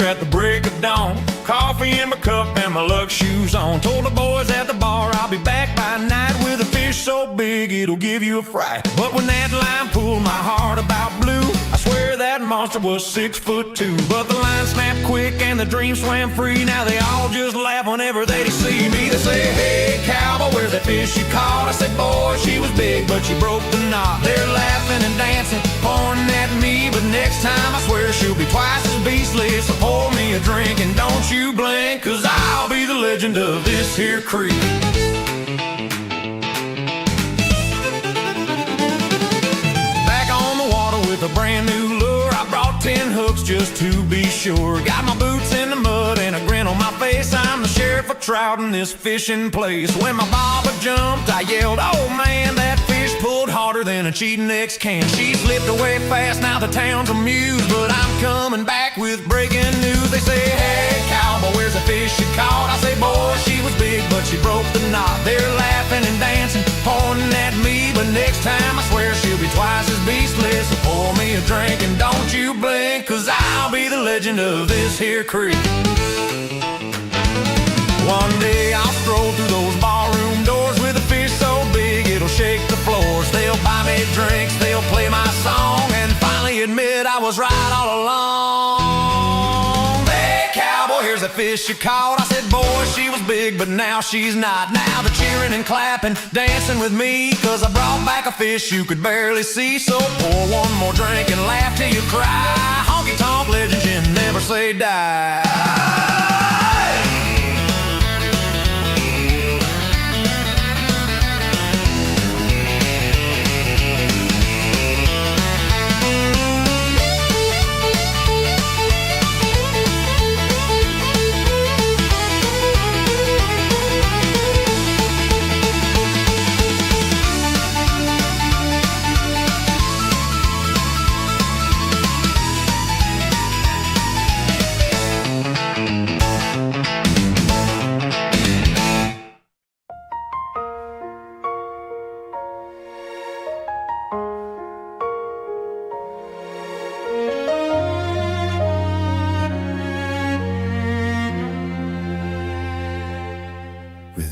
at the break of dawn. Coffee in my cup and my luck shoes on. Told the boys at the bar I'll be back by night with a fish so big it'll give you a fright. But when that line pulled my heart about blue, I swear that monster was 6'2". But the line snapped quick and the dream swam free. Now they all just laugh whenever they see me. They say, hey cowboy, where's that fish you caught? I said, boy, she was big but she broke the knot. They're laughing and dancing, pointing at me, but next time I swear she'll be twice as beastly. So pour me a drink and don't you blink, 'cause I'll be the legend of this here creek. Back on the water with a brand new lure, I brought 10 hooks just to be sure. Got my boots in the mud and a grin on my face. I'm the sheriff of trout in this fishing place. When my bobber jumped, I yelled, oh man, that fish pulled harder than a cheating ex can. She slipped away fast, now the town's amused, but I'm coming back with breaking news. They say, hey cowboy, where's the fish you caught? I say, boy, she was big but she broke the knot. They're laughing and dancing, pointing at me, but next time I swear she'll be twice as beastly. So pour me a drink and don't you blink, 'cause I'll be the legend of this here creek. One day I'll stroll through those barroom doors with a fish so big it'll shake the floors. They'll buy me drinks, they'll play my song, and finally admit I was right all along. Hey cowboy, here's a fish you caught. I said, boy, she was big but now she's not. Now they're cheering and clapping, dancing with me, 'cause I brought back a fish you could barely see. So pour one more drink and laugh till you cry. Honky tonk legends, you never say die.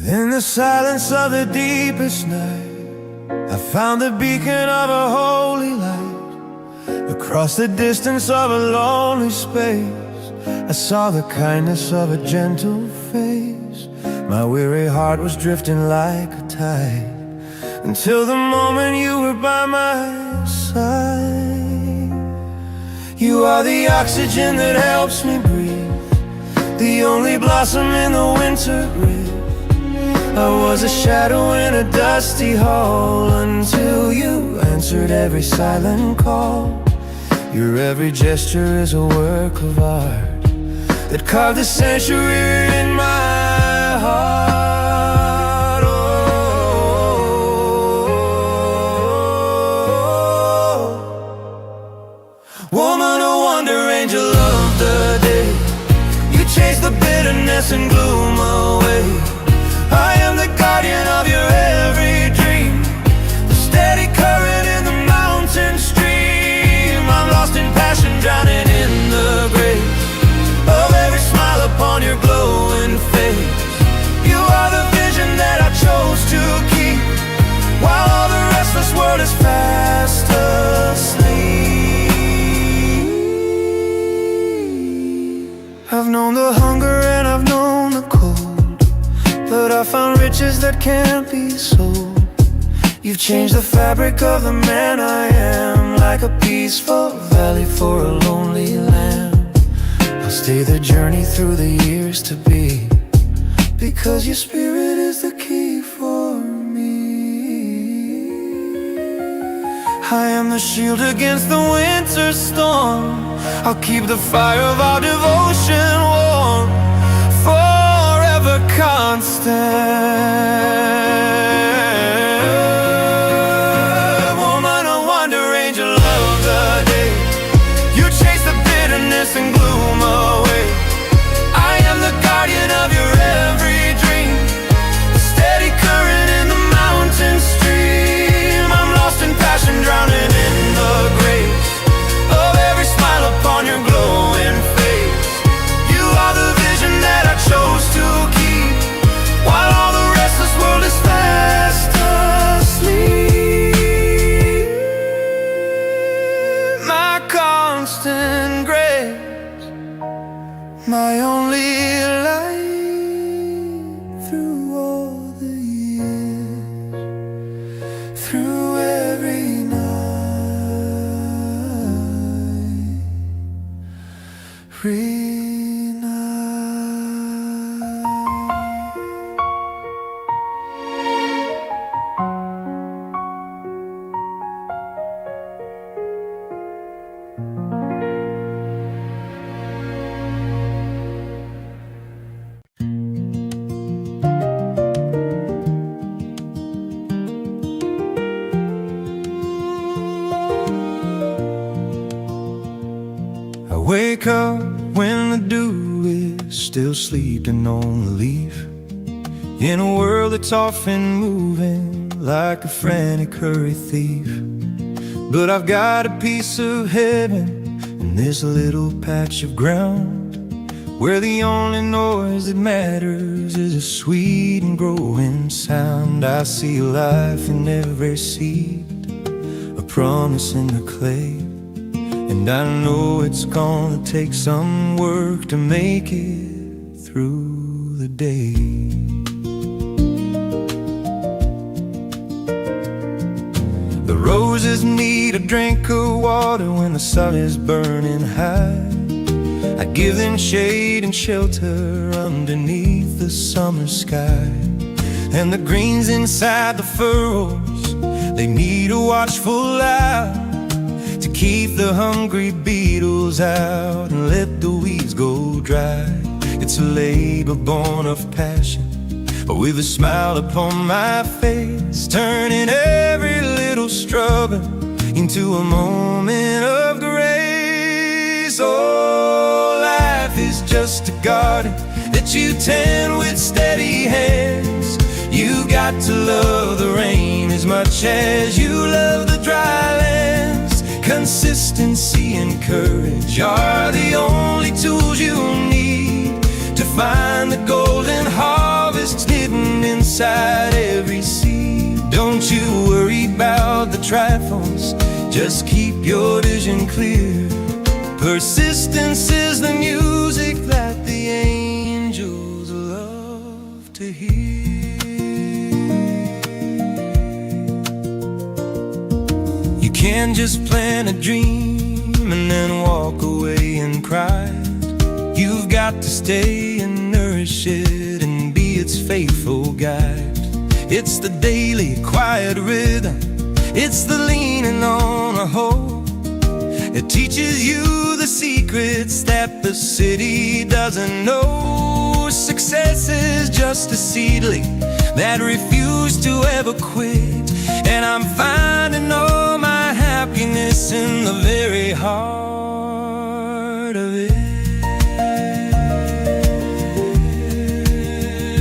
In the silence of the deepest night, I found the beacon of a holy light. Across the distance of a lonely space, I saw the kindness of a gentle face. My weary heart was drifting like a tide, until the moment you were by my side. You are the oxygen that helps me breathe, the only blossom in the winter breeze. I was a shadow in a dusty hall until you answered every silent call. Your every gesture is a work of art that carved a sanctuary in my heart. Oh, woman of wonder, angel of the day, you chase the bitterness and gloom away. I am the guardian of your every dream, the steady current in the mountain stream. I'm lost in passion, drowning in the grace of every smile upon your glowing face. You are the vision that I chose to keep, while all the restless world is fast asleep. I've known the hunger and I've known the cold, but I found riches that can't be sold. You've changed the fabric of the man I am, like a peaceful valley for a lonely lamb. I'll stay the journey through the years to be, because your spirit is the key for me. I am the shield against the winter storm. I'll keep the fire of our devotion warm, forever constant. Woman of wonder, angel of the day, you chase the bitterness and gloom away. I am the guardian of your every dream, the steady current in the mountain stream. I'm lost in passion, drowning in the grace of every smile upon your glowing face. constant grace, my only light through all the years, through every night, every night. I wake up when the dew is still sleeping on the leaf, in a world that's often moving like a frantic hurry thief. But I've got a piece of heaven in this little patch of ground, where the only noise that matters is a sweet and growing sound. I see life in every seed, a promise in the clay, and I know it's gonna take some work to make it through the day. The roses need a drink of water when the sun is burning high. I give them shade and shelter underneath the summer sky. And the greens inside the furrows, they need a watchful eye to keep the hungry beetles out and let the weeds go dry. It's a labor born of passion, but with a smile upon my face, turning every little struggle into a moment of grace. Oh, life is just a garden that you tend with steady hands. You got to love the rain as much as you love the dry lands. Consistency and courage are the only tools you need to find the golden harvest hidden inside every seed. Don't you worry about the trifles, just keep your vision clear. Persistence is the music that the angels love to hear. You can't just plant a dream and then walk away and cry. You've got to stay and nourish it and be its faithful guide. It's the daily quiet rhythm, it's the leaning on a hope. It teaches you the secrets that the city doesn't know. Success is just a seedling that refused to ever quit, and I'm finding all my happiness in the very heart of it.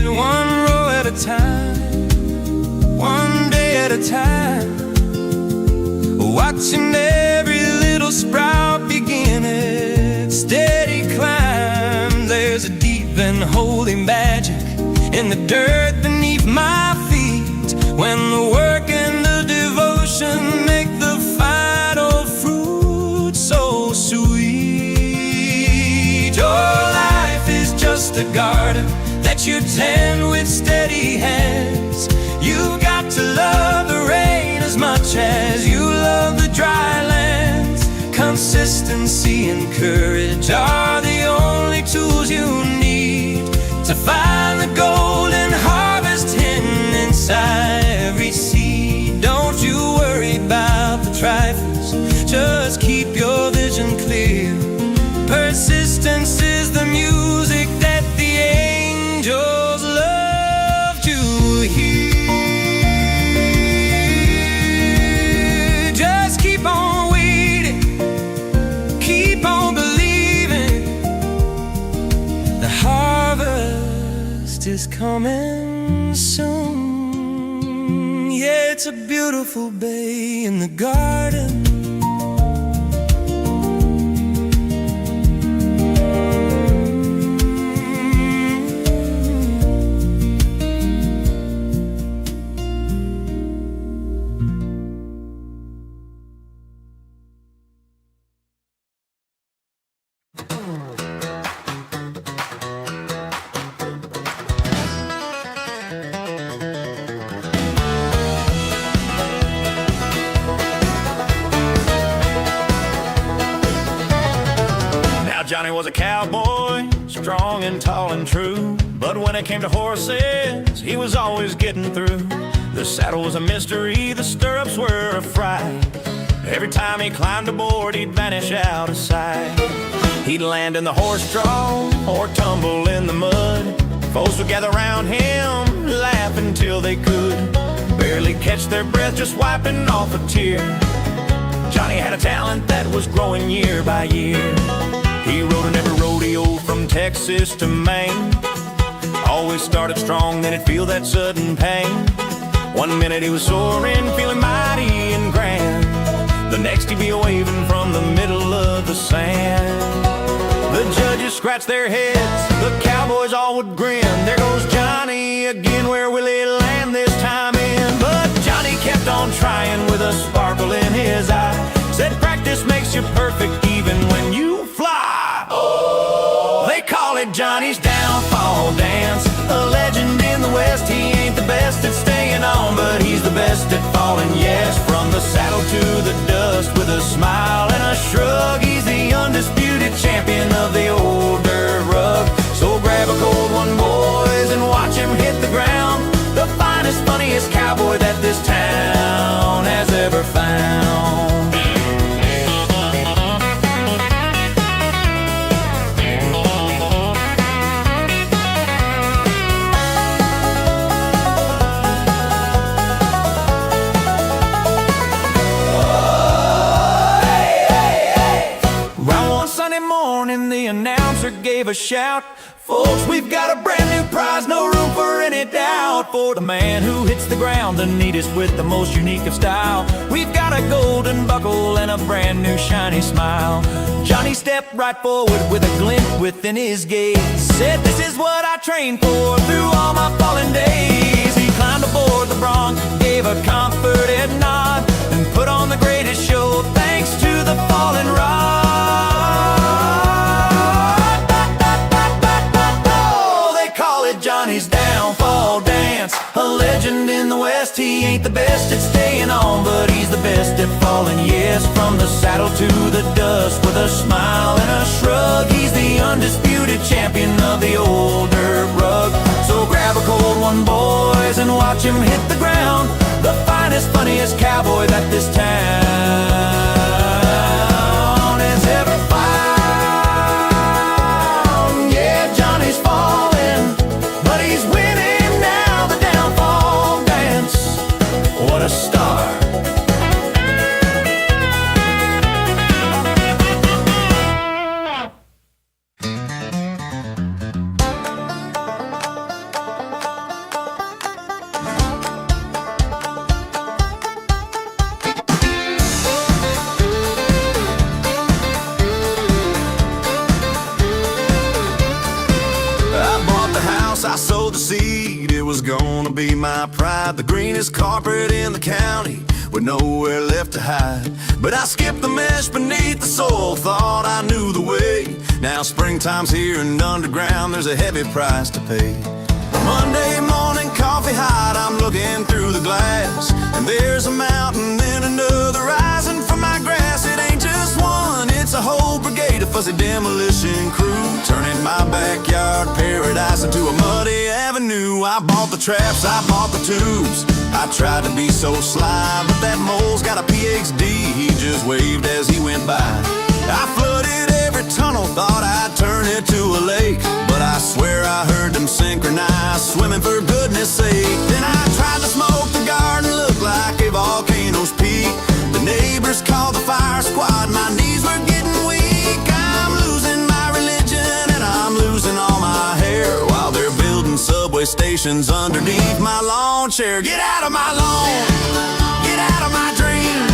One row at a time, one day at a time, watching every little sprout begin its steady climb. There's a deep and holy magic in the dirt beneath my feet, when the work and the devotion make the final fruit so sweet. Your life is just a garden that you tend with steady hands. You've got to love the rain as much as you love the dry lands. Consistency and courage are the only tools you need to find the golden harvest hidden inside every seed. Don't you worry about the trifles, just keep your vision clear. Persistence is the music that the angels love to hear. Just keep on waiting, keep on believing. The harvest is coming soon. Yeah, it's a beautiful bay in the garden. Johnny was a cowboy, strong and tall and true. But when it came to horses, he was always getting through. The saddle was a mystery, the stirrups were a fright. Every time he climbed aboard, he'd vanish out of sight. He'd land in the horse trough or tumble in the mud. Folks would gather around him, laugh until they could barely catch their breath, just wiping off a tear. Johnny had a talent that was growing year by year. He rode in every rodeo from Texas to Maine. Always started strong, then he'd feel that sudden pain. One minute he was soaring, feeling mighty and grand. The next he'd be waving from the middle of the sand. The judges scratched their heads, the cowboys all would grin. There goes Johnny again, where will he land this time in? But Johnny kept on trying with a sparkle in his eye. Said practice makes you perfect even when you fly. Oh, they call it Johnny's downfall dance. A legend in the West, he ain't the best at staying on, but he's the best at falling, yes. From the saddle to the dust with a smile and a shrug, he's the undisputed champion of the old dirt rug. So grab a cold one, boys, and watch him hit the ground. The finest, funniest cowboy that this town has ever found. The announcer gave a shout. Folks, we've got a brand new prize, no room for any doubt. For the man who hits the ground the neatest with the most unique of style. We've got a golden buckle and a brand new shiny smile. Johnny stepped right forward with a glint within his gaze. Said, this is what I trained for through all my fallen days. He climbed aboard the bronc, gave a comforted nod, and put on the greatest show thanks to the fallen rod. Johnny's downfall dance, a legend in the West. He ain't the best at staying on, but he's the best at falling, yes. From the saddle to the dust with a smile and a shrug, he's the undisputed champion of the old dirt rug. So grab a cold one, boys, and watch him hit the ground. The finest, funniest cowboy that this town has ever found. Yeah, Johnny's falling, but he's winning now, the downfall dance. What a star. I sowed the seed, it was gonna be my pride. The greenest carpet in the county with nowhere left to hide. But I skipped the mesh beneath the soil, thought I knew the way. Now springtime's here and underground, there's a heavy price to pay. Monday morning, coffee hot, I'm looking through the glass, and there's a mountain, then another rising from my grass. It ain't just one, it's a whole brigade of fuzzy demolition crew, turning my backyard paradise into a muddy avenue. I bought the traps, I bought the tubes, I tried to be so sly, but that mole's got a PhD, he just waved as he went by. I flooded every tunnel, thought I'd turn it to a lake, but I swear I heard them synchronize, swimming for goodness sake. Then I tried to smoke the garden, looked like a volcano's peak. The neighbors called the fire squad, my knees were getting weak. I'm losing my religion and I'm losing all my hair, while they're building subway stations underneath my lawn chair. Get out of my lawn, get out of my dreams.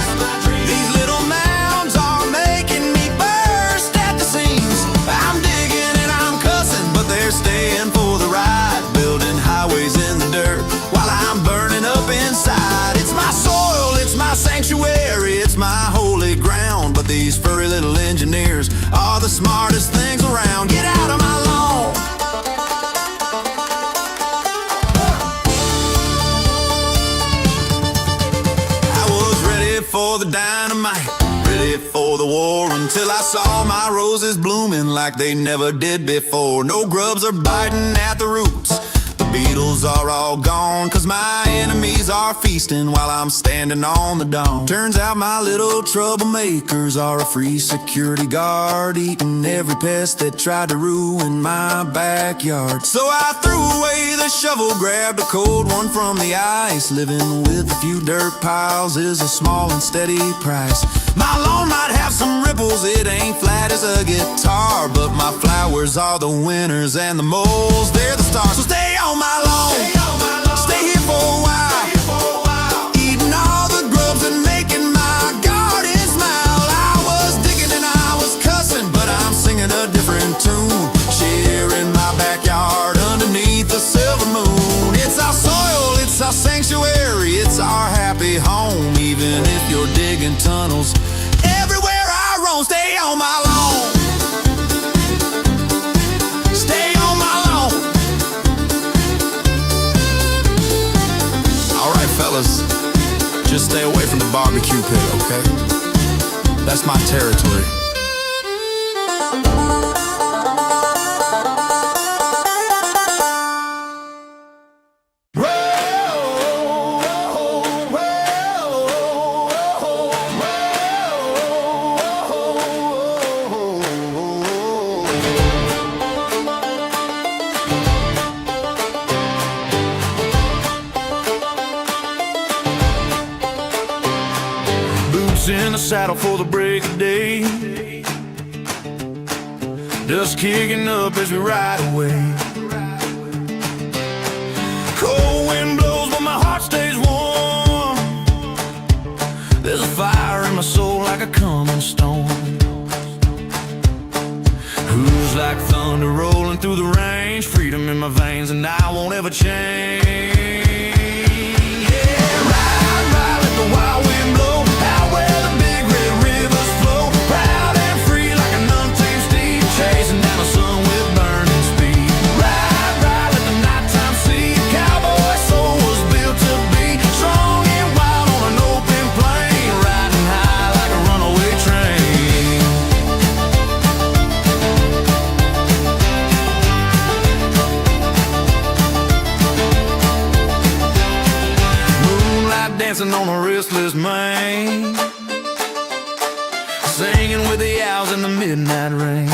These little mounds are making me burst at the seams. I'm digging and I'm cussing, but they're staying for the ride, building highways in the dirt while I'm burning up inside. It's my soil, it's my sanctuary, it's my holy ground, but these furry little engineers are the smartest things around. Get out of my lawn. I was ready for the dynamite, ready for before the war, until I saw my roses blooming like they never did before. No grubs are biting at the roots, the beetles are all gone, 'cause my enemies are feasting while I'm standing on the dawn. Turns out my little troublemakers are a free security guard, eating every pest that tried to ruin my backyard. So I threw away the shovel, grabbed a cold one from the ice. Living with a few dirt piles is a small and steady price. My lawn might have some ripples, it ain't flat as a guitar, but my flowers are the winners and the moles, they're the stars. So stay on my lawn, stay here for a while, eating all the grubs and making my garden smile. I was digging and I was cussing, but I'm singing a different tune, sharing my backyard underneath the silver moon. It's our soil, it's our sanctuary, it's our happy home. Even if you're digging tunnels, everywhere I roam, stay on my lawn. Stay on my lawn. All right, fellas, just stay away from the barbecue pit, okay? That's my territory. In the saddle for the break of day, dust kicking up as we ride away. Cold wind blows but my heart stays warm. There's a fire in my soul like a coming storm. Who's like thunder rolling through the range, freedom in my veins and I won't ever change. Yeah, ride, ride, let the wild wind blow out where the big red rivers flow, proud and free like an untamed steed, chasing down the sun with burning speed. Ride, ride, let the nighttime see, a cowboy's soul was built to be strong and wild on an open plain, riding high like a runaway train. Moonlight dancing on a restless mane, singing with the owls in the midnight rain,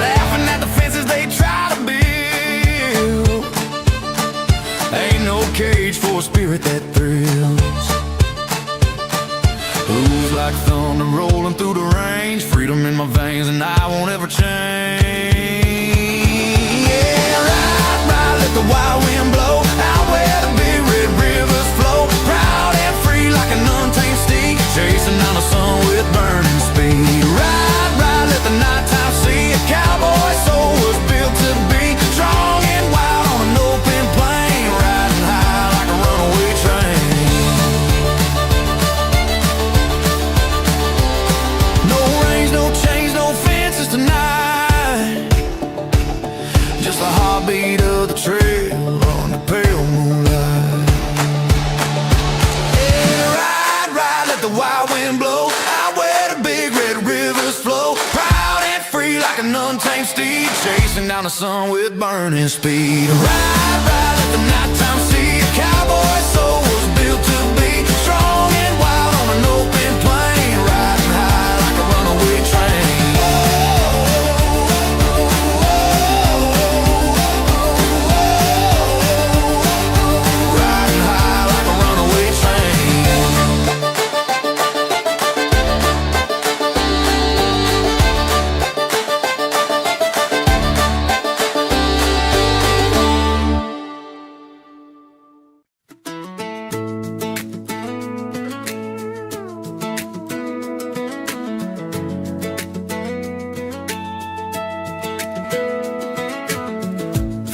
laughing at the fences they try to build. Ain't no cage for a spirit that thrills. Who's like thunder rolling through the range, freedom in my veins and I won't ever change. Yeah, ride, ride, let the wild wind blow out where the big red rivers flow, proud and free like an untamed steed, chasing down the sun with burning speed. Ride, ride, let the nighttime see, a cowboy's soul was built to be strong and wild on an open plain, riding high like a runaway train. No range, no chains, no fences tonight, just the heartbeat of the trail on the pale moonlight. Yeah, ride, ride, let the wild wind blow out where the big red rivers flow, proud and free like an untamed steed, chasing down the sun with burning speed. Ride, ride, let the nighttime see, a cowboy's soul was built to be strong and wild on an open plain, riding high like a runaway train. Riding high like a runaway train.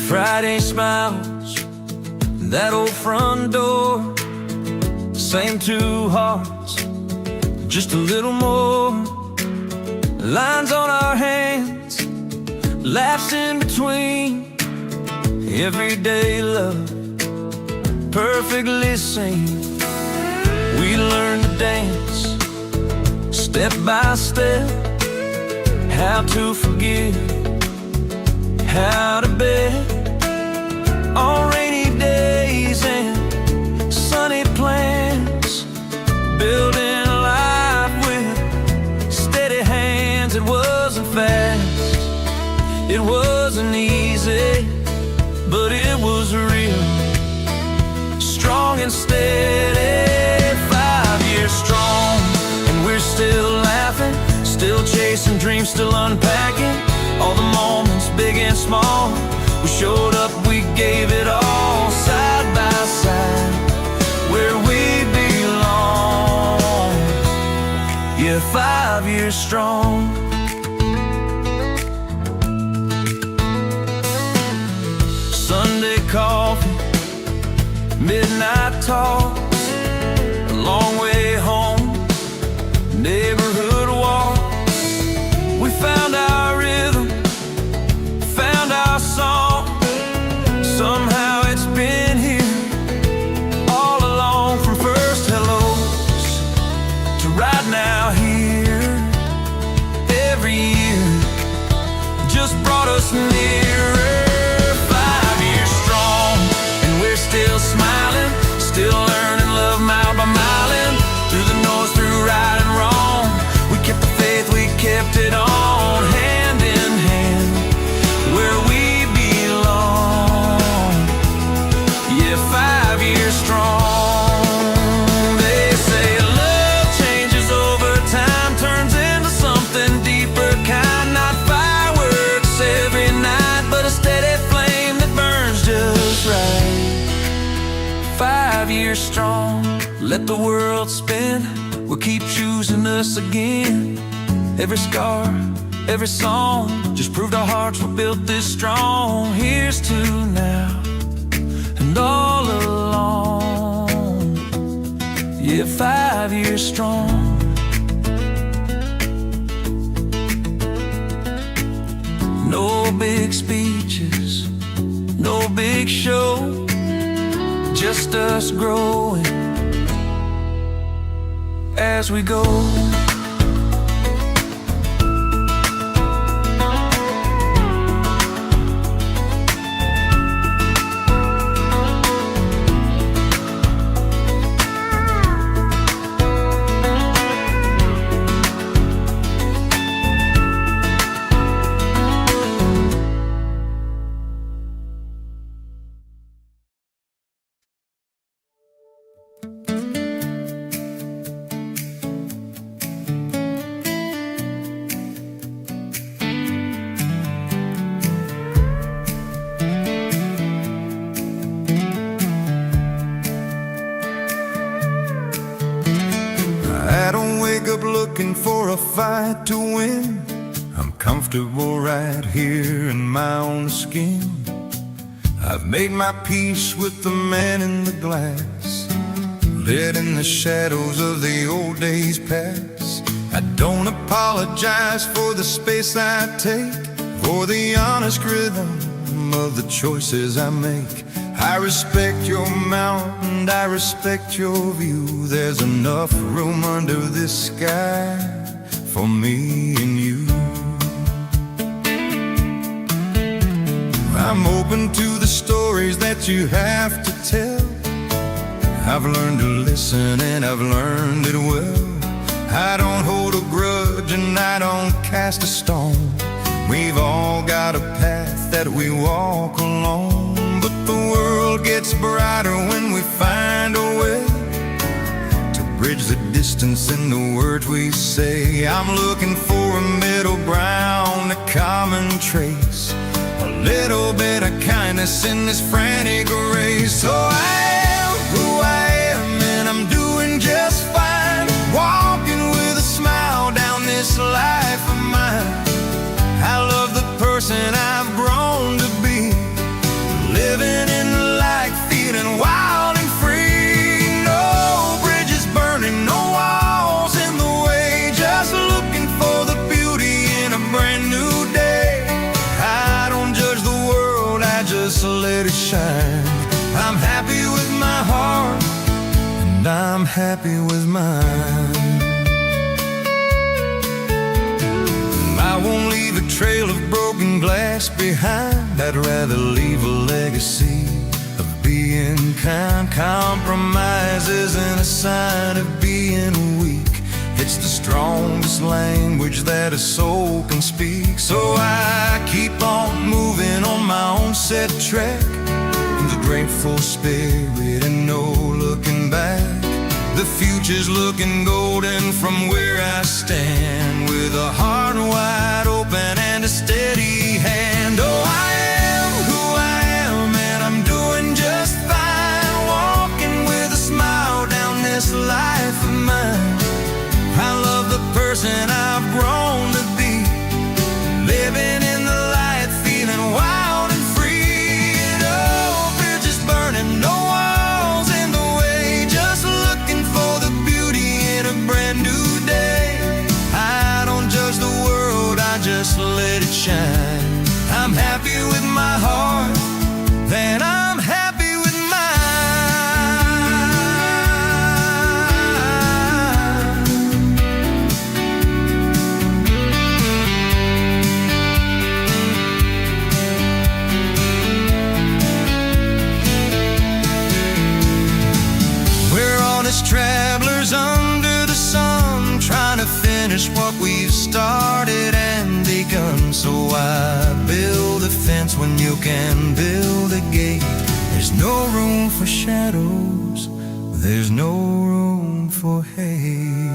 Friday smiles, that old front door, same two hearts, just a little more. Lines on our hands, laughs in between, everyday love, perfectly sane. We learned to dance step by step, how to forgive, how to bet on rainy days and sunny plans, building a life with steady hands. It wasn't fast, it wasn't easy, but it was real, strong and steady. 5 years strong, and we're still laughing, still chasing dreams, still unpacking all the moments, big and small. We showed up, we gave it all, side by side, where we belong. Yeah, 5 years strong. Sunday coffee, midnight talks, a long way home, neighborhood walks. We found our rhythm, found our song. Somehow it's been here all along, from first hellos to right now here. Every year just brought us nearer. 5 years strong, and we're still smiling, still learning love mile by mile, through the noise, through right and wrong. We kept the faith, we kept it on, hand in hand, where we belong. Yeah, 5 years strong. They say love changes over time, turns into something deeper kind. Not fireworks every night, but a steady flame that burns just right. 5 years strong, let the world spin, we'll keep choosing us again. Every scar, every song, just proved our hearts were built this strong. Here's to now, and all along. Yeah, 5 years strong. No big speeches, no big show, just us growing as we go. Looking for a fight to win, I'm comfortable right here in my own skin. I've made my peace with the man in the glass, letting the shadows of the old days pass. I don't apologize for the space I take, for the honest rhythm of the choices I make. I respect your mountain, I respect your view. There's enough room under this sky for me and you. I'm open to the stories that you have to tell. I've learned to listen and I've learned it well. I don't hold a grudge and I don't cast a stone. We've all got a path that we walk along, but the world gets brighter when we find a way to bridge the distance in the words we say. I'm looking for a middle ground, a common trace, a little bit of kindness in this frantic race. So I am who I am, and I'm doing just fine, walking with a smile down this life of mine. I love the person I've grown to be, living in the light, feeling wild and free. No bridges burning, no walls in the way, just looking for the beauty in a brand new day. I don't judge the world, I just let it shine. I'm happy with my heart, and I'm happy with mine. trail of broken glass behind. I'd rather leave a legacy of being kind. Compromise isn't a sign of being weak. It's the strongest language that a soul can speak. So I keep on moving on my own set track, in the grateful spirit and no looking back. The future's looking golden from where I stand, with a heart wide open and a steady hand. Oh, I am who I am, and I'm doing just fine, walking with a smile down this life of mine. I love the person I've grown to be, living in the light, feeling wild and free. And oh, bridges burning, no walls in the way, just looking for the beauty in a brand new day. I don't judge the world, I just let it shine. I'm happy with my heart, then I'm happy with mine. Travelers under the sun, trying to finish what we've started and begun. So I build a fence when you can build a gate. There's no room for shadows, there's no room for hate.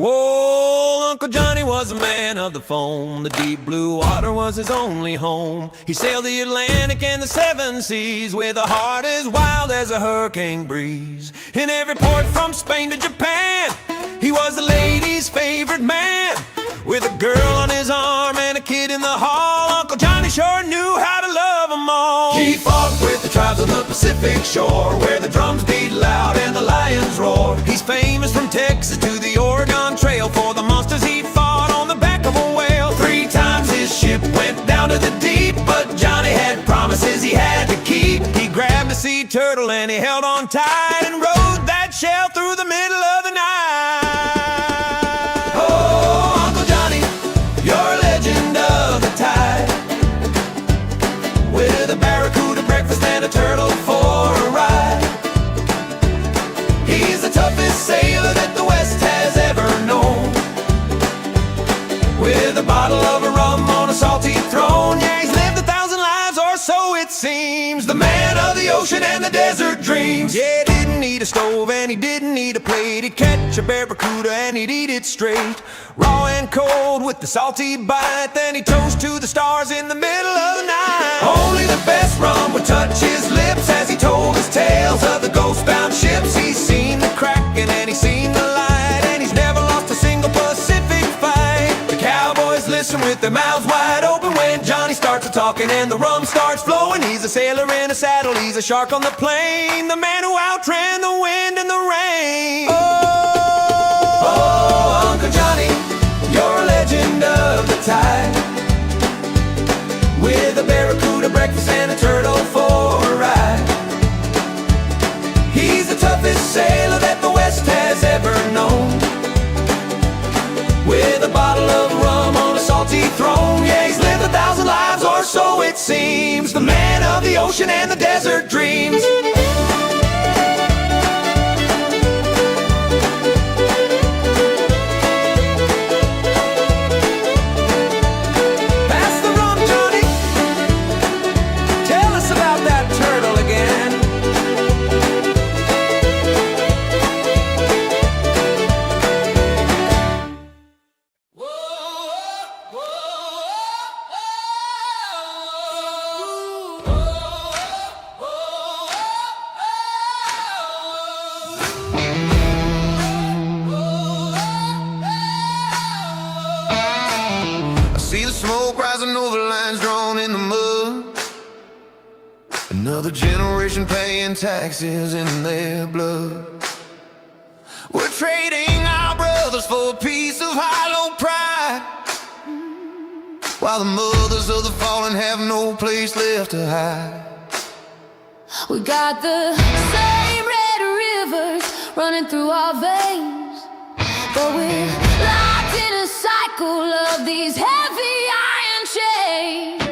Whoa, Uncle Johnny was a man of the foam. The deep blue water was his only home. He sailed the Atlantic and the seven seas with a heart as wild as a hurricane breeze. In every port from Spain to Japan, he was the lady's favorite man. With a girl on his arm and a kid in the hall, Uncle Johnny sure knew how to love them all. He fought with the tribes on the Pacific shore, where the drums beat loud and the lions roar. He's famous from Texas to the Oregon Trail for the monsters he fought on the back of a whale. 3 times his ship went down to the deep, but Johnny had promises he had to keep. He grabbed a sea turtle and he held on tight and rode that shell through the middle of the night. Oh, Uncle Johnny, you're a legend of the tide, with a barracuda breakfast and a turtle for a ride. He's the toughest sailor that the West has ever known, with a bottle of rum on a salty throne. Yeah, he's lived 1,000 lives or so it seems, the man of the ocean and the desert dreams. Yeah, he didn't need a stove and he didn't need a plate. He'd catch a barracuda and he'd eat it straight, raw and cold with the salty bite. Then he'd toast to the stars in the middle of the night. Only the best rum would touch his lips as he told his tales of the ghost-bound ships. He's seen the Kraken and he's seen the light, and he's never lost a single Pacific fight. The cowboys listen with their mouths wide open when Johnny starts a-talking and the rum starts flowing. He's a sailor in a saddle, he's a shark on the plain, the man who outran the wind and the rain. Oh, Uncle Johnny, you're a legend of the tide, with a barracuda breakfast and a turtle for a ride. He's the toughest sailor that the West has ever known, with a bottle of rum on a salty throne. Yeah, he's lived 1,000 lives or so it seems, the man of the ocean and the desert dreams. Pass the rum, Johnny. See the smoke rising over lines drawn in the mud. Another generation paying taxes in their blood. We're trading our brothers for a piece of hollow pride, while the mothers of the fallen have no place left to hide. We got the same red rivers running through our veins, but we're locked in a cycle of these heavy iron chains.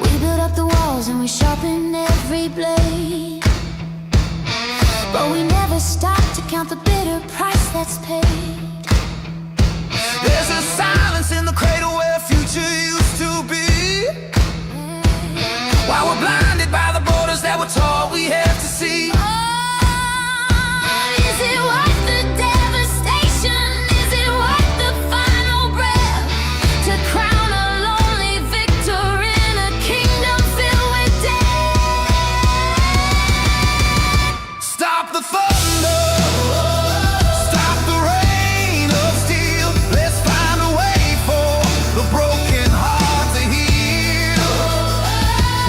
We build up the walls and we sharpen every blade, but we never stop to count the bitter price that's paid. There's a silence in the cradle where future used to be, while we're blinded by the borders that we're taught we have to see. Is it worth the devastation? Is it worth the final breath to crown a lonely victor in a kingdom filled with death? Stop the thunder, stop the rain of steel. Let's find a way for the broken heart to heal.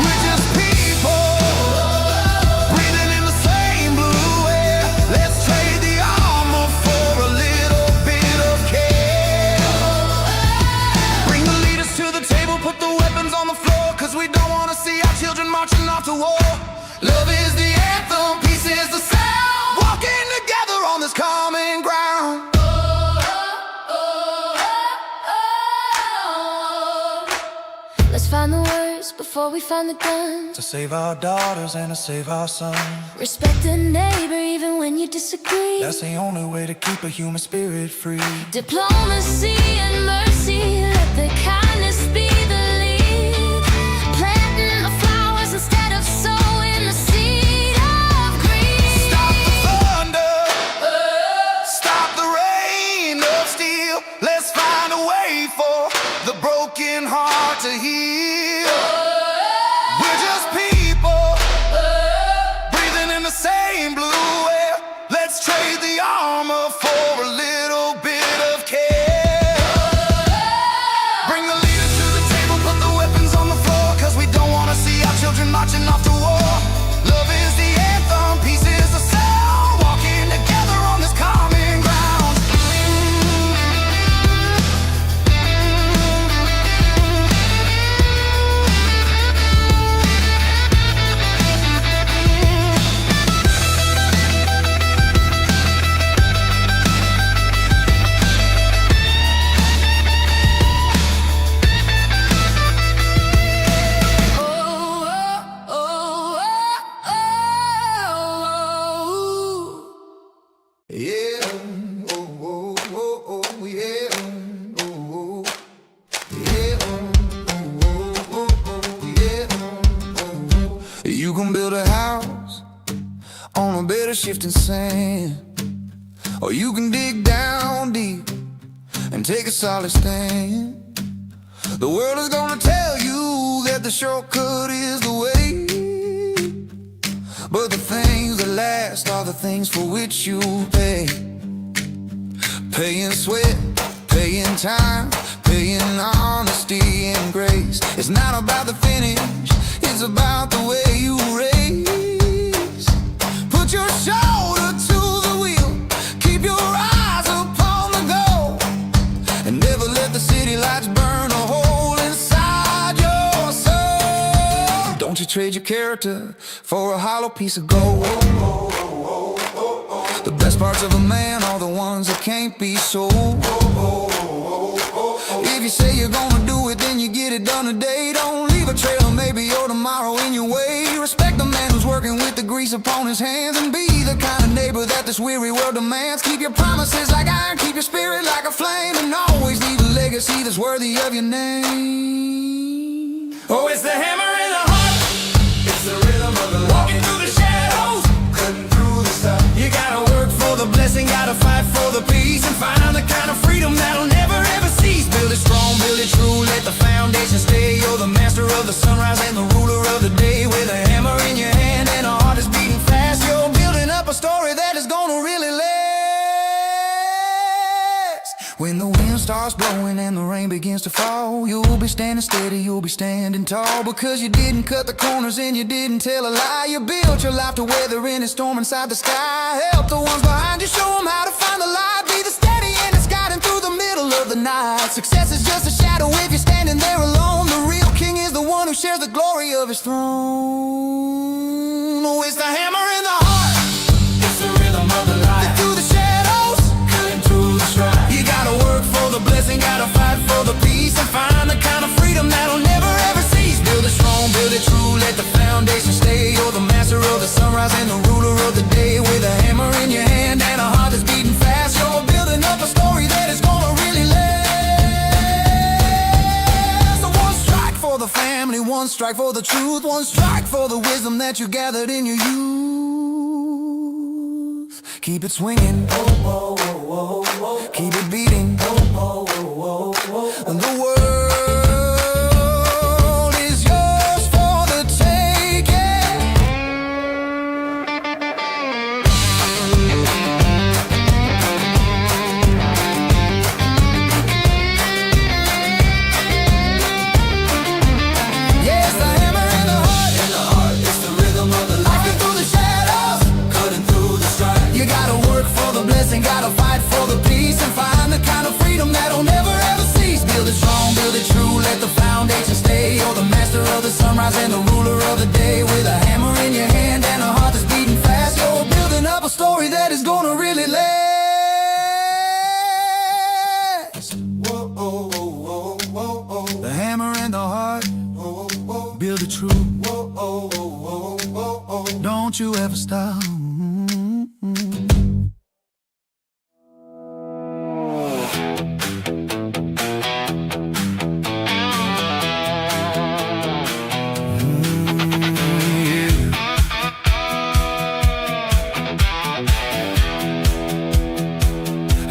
We're just people breathing in the same blue air. Let's trade the armor for a little bit of care. Bring the leaders to the table, put the weapons on the floor, 'cause we don't want to see our children marching off to war. Love is the anthem, peace is the sound, walking together on this common ground. Let's find the words before we find the guns. To save our daughters and to save our sons. Respect the neighbor even when you disagree. That's the only way to keep a human spirit free. Diplomacy and mercy, let the kindness be the lead. Planting the flowers instead of sowing the seed of greed. Stop the thunder, stop the rain of steel. Let's find a way for the broken heart to heal. We're just people breathing in the same blue air. Let's trade the armor for a little bit of care. Bring the leaders to the table, put the weapons on the floor, 'cause we don't want to see our children marching off to war. Love is the anthem, peace is the sound, walking together on this common ground. Yeah, oh, oh, oh, oh, yeah, oh, oh, yeah, oh, oh, oh, oh, yeah, oh, oh. You can build a house on a bed of shifting sand, or you can dig down deep and take a solid stand. The world is gonna tell you that the shortcut is the way, but the things that last are the things for which you pay. Paying sweat, paying time, paying honesty and grace. It's not about the finish, it's about the way you raise. Put your shoulder to the wheel, keep your eyes upon the goal, and never let the city lights burn a hole inside your soul. Don't you trade your character for a hollow piece of gold. The best parts of a man are the ones that can't be sold. If you say you're gonna do it, then you get it done today. Don't leave a trail of maybe or tomorrow in your way. Respect the man who's working with the grease upon his hands, and be the kind of neighbor that this weary world demands. Keep your promises like iron, keep your spirit like a flame, and always leave a legacy that's worthy of your name. Oh, it's the hammer in the heart, it's the rhythm of the walking through the shadows, cutting through the stuff. You gotta work for the blessing, gotta fight for the peace, and find the kind of freedom that'll never ever cease. Build it strong, build it true, let the foundation stay. You're the master of the sunrise and the ruler of the day. With a hammer begins to fall, you'll be standing steady, you'll be standing tall. Because you didn't cut the corners and you didn't tell a lie. You built your life to weather any storm inside the sky. Help the ones behind you, show them how to find the light. Be the steady and it's guiding through the middle of the night. Success is just a shadow if you're standing there alone. The real king is the one who shares the glory of his throne. Oh, it's the hammer in the heart, it's the rhythm of the life. Through the shadows, cutting through the strife. You gotta work for the blessing, gotta fight for the peace, and find the kind of freedom that'll never ever cease. Build it strong, build it true, let the foundation stay. You're the master of the sunrise and the ruler of the day. With a hammer in your hand and a heart that's beating fast, you're building up a story that is gonna really last. So one strike for the family, one strike for the truth, one strike for the wisdom that you gathered in your youth. Keep it swinging, keep it beating. The world is yours for the taking. Yes, the hammer in the heart, it's the rhythm of the life. Walking through the shadows, cutting through the strife. You gotta work for the blessing, gotta fight for the peace, and find the kind of freedom that'll never ever cease. Build it strong, build it true, let the foundation stay. You're the master of the sunrise and the ruler of the day. With a hammer in your hand and a heart that's beating fast, you're building up a story that is gonna really last. The hammer and the heart, build it true. Don't you ever stop.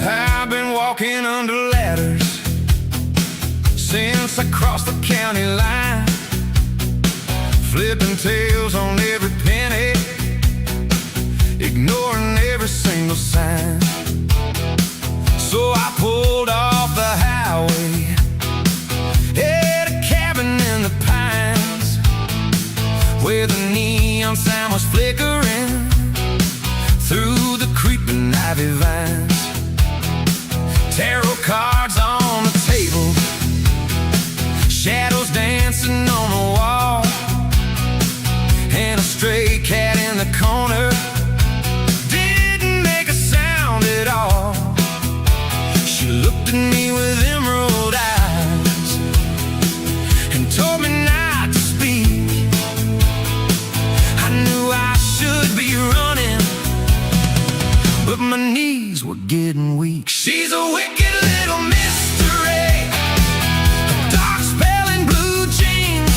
I've been walking under ladders since I crossed the county line, flipping tails on every penny, ignoring every single sign. So I pulled off the highway, had a cabin in the pines, where the neon sign was flickering through the creeping ivy vines. Tarot cards on the table, shadows dancing on the wall, and a stray cat in the corner didn't make a sound at all. She looked at me with emerald eyes and told me not to speak. I knew I should be running, but my knees were getting weak. She's a wicked little mystery, a dark spell in blue jeans.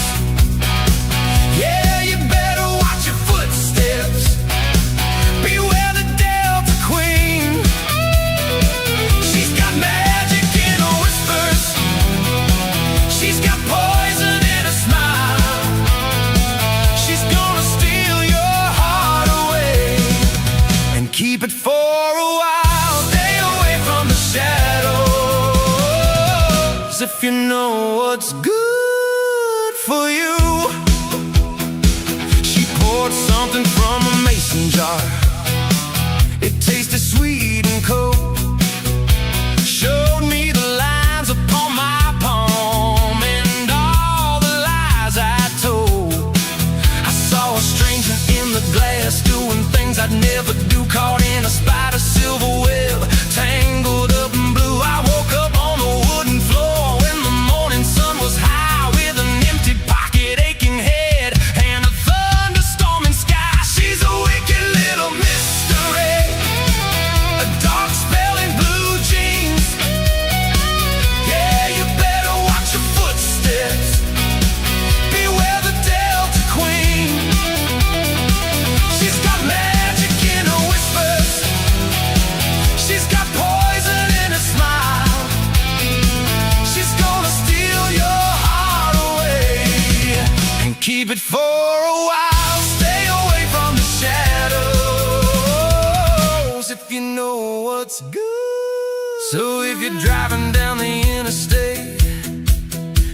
Yeah, you better watch your footsteps, beware the Delta Queen. She's got magic in her whispers, she's got poison in her smile. She's gonna steal your heart away and keep it for a while. Stay away from the shadows if you know what's good for you. She poured something from a mason jar, it tasted sweet and cold. Showed me the lines upon my palm and all the lies I told. I saw a stranger in the glass doing things I'd never do, caught in a spider silver web, tangled up in blue. I woke up on the wooden floor when the morning sun was high, with an empty pocket, aching head, and a thunderstorming sky. She's a wicked little mystery, a dark spell in blue jeans. Yeah, you better watch your footsteps, beware the Delta Queen. She's got magic in her whispers, she's got poison in her smile. She's gonna steal your heart away and keep it for a while. Stay away from the shadows if you know what's good. So if you're driving down the interstate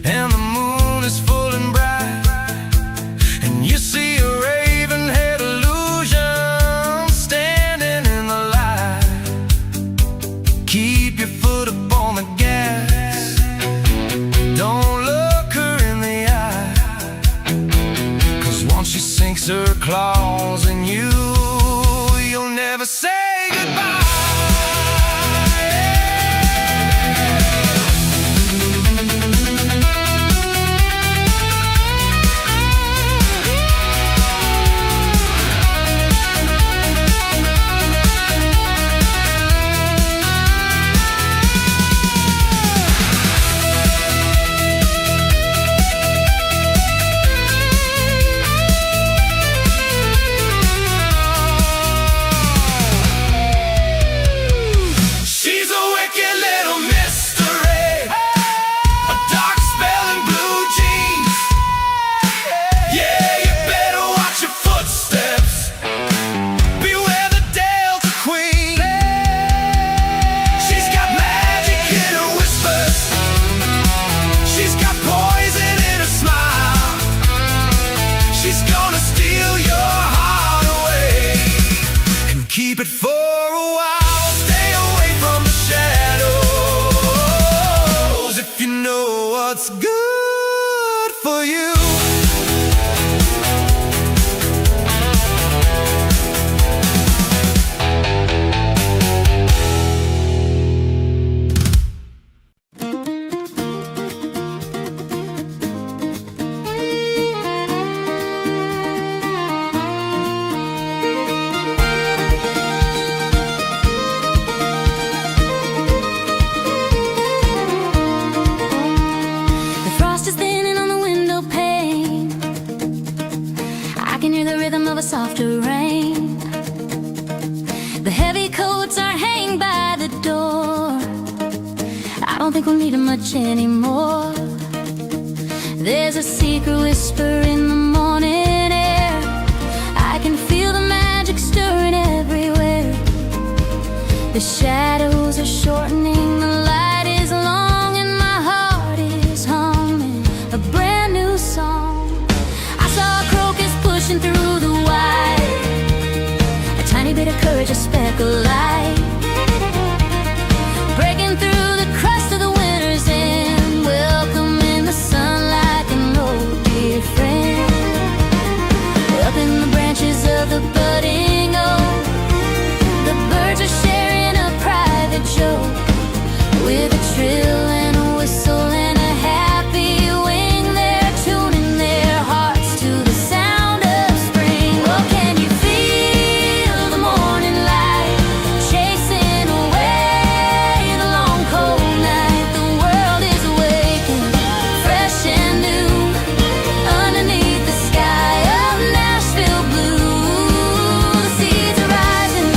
and the moon is full and bright, and you see a raven-haired illusion standing in the light. Keep your foot up on the gas, don't look her in the eye, 'cause once she sinks her claws in you, you'll never say goodbye. Keep it for a while, stay away from the shadows, if you know what's good for you. Softer rain, the heavy coats are hanging by the door. I don't think we'll need them much anymore. There's a secret whisper in the morning air, I can feel the magic stirring everywhere. The shadows are shortening, the light is long, and my heart is humming a brand new song. I saw a crocus pushing through the wide, a tiny bit of courage, a speck of light, breaking through the crust of the winter's end, welcoming the sunlight and old dear friend. Up in the branches of the budding oak, the birds are sharing a private joke, with a trill and a whistle and a happy wing, they're tuning their hearts to the sound of spring. Oh, can you feel the morning light chasing away the long cold night? The world is awakened, fresh and new, underneath the sky of Nashville blue. The seeds are rising,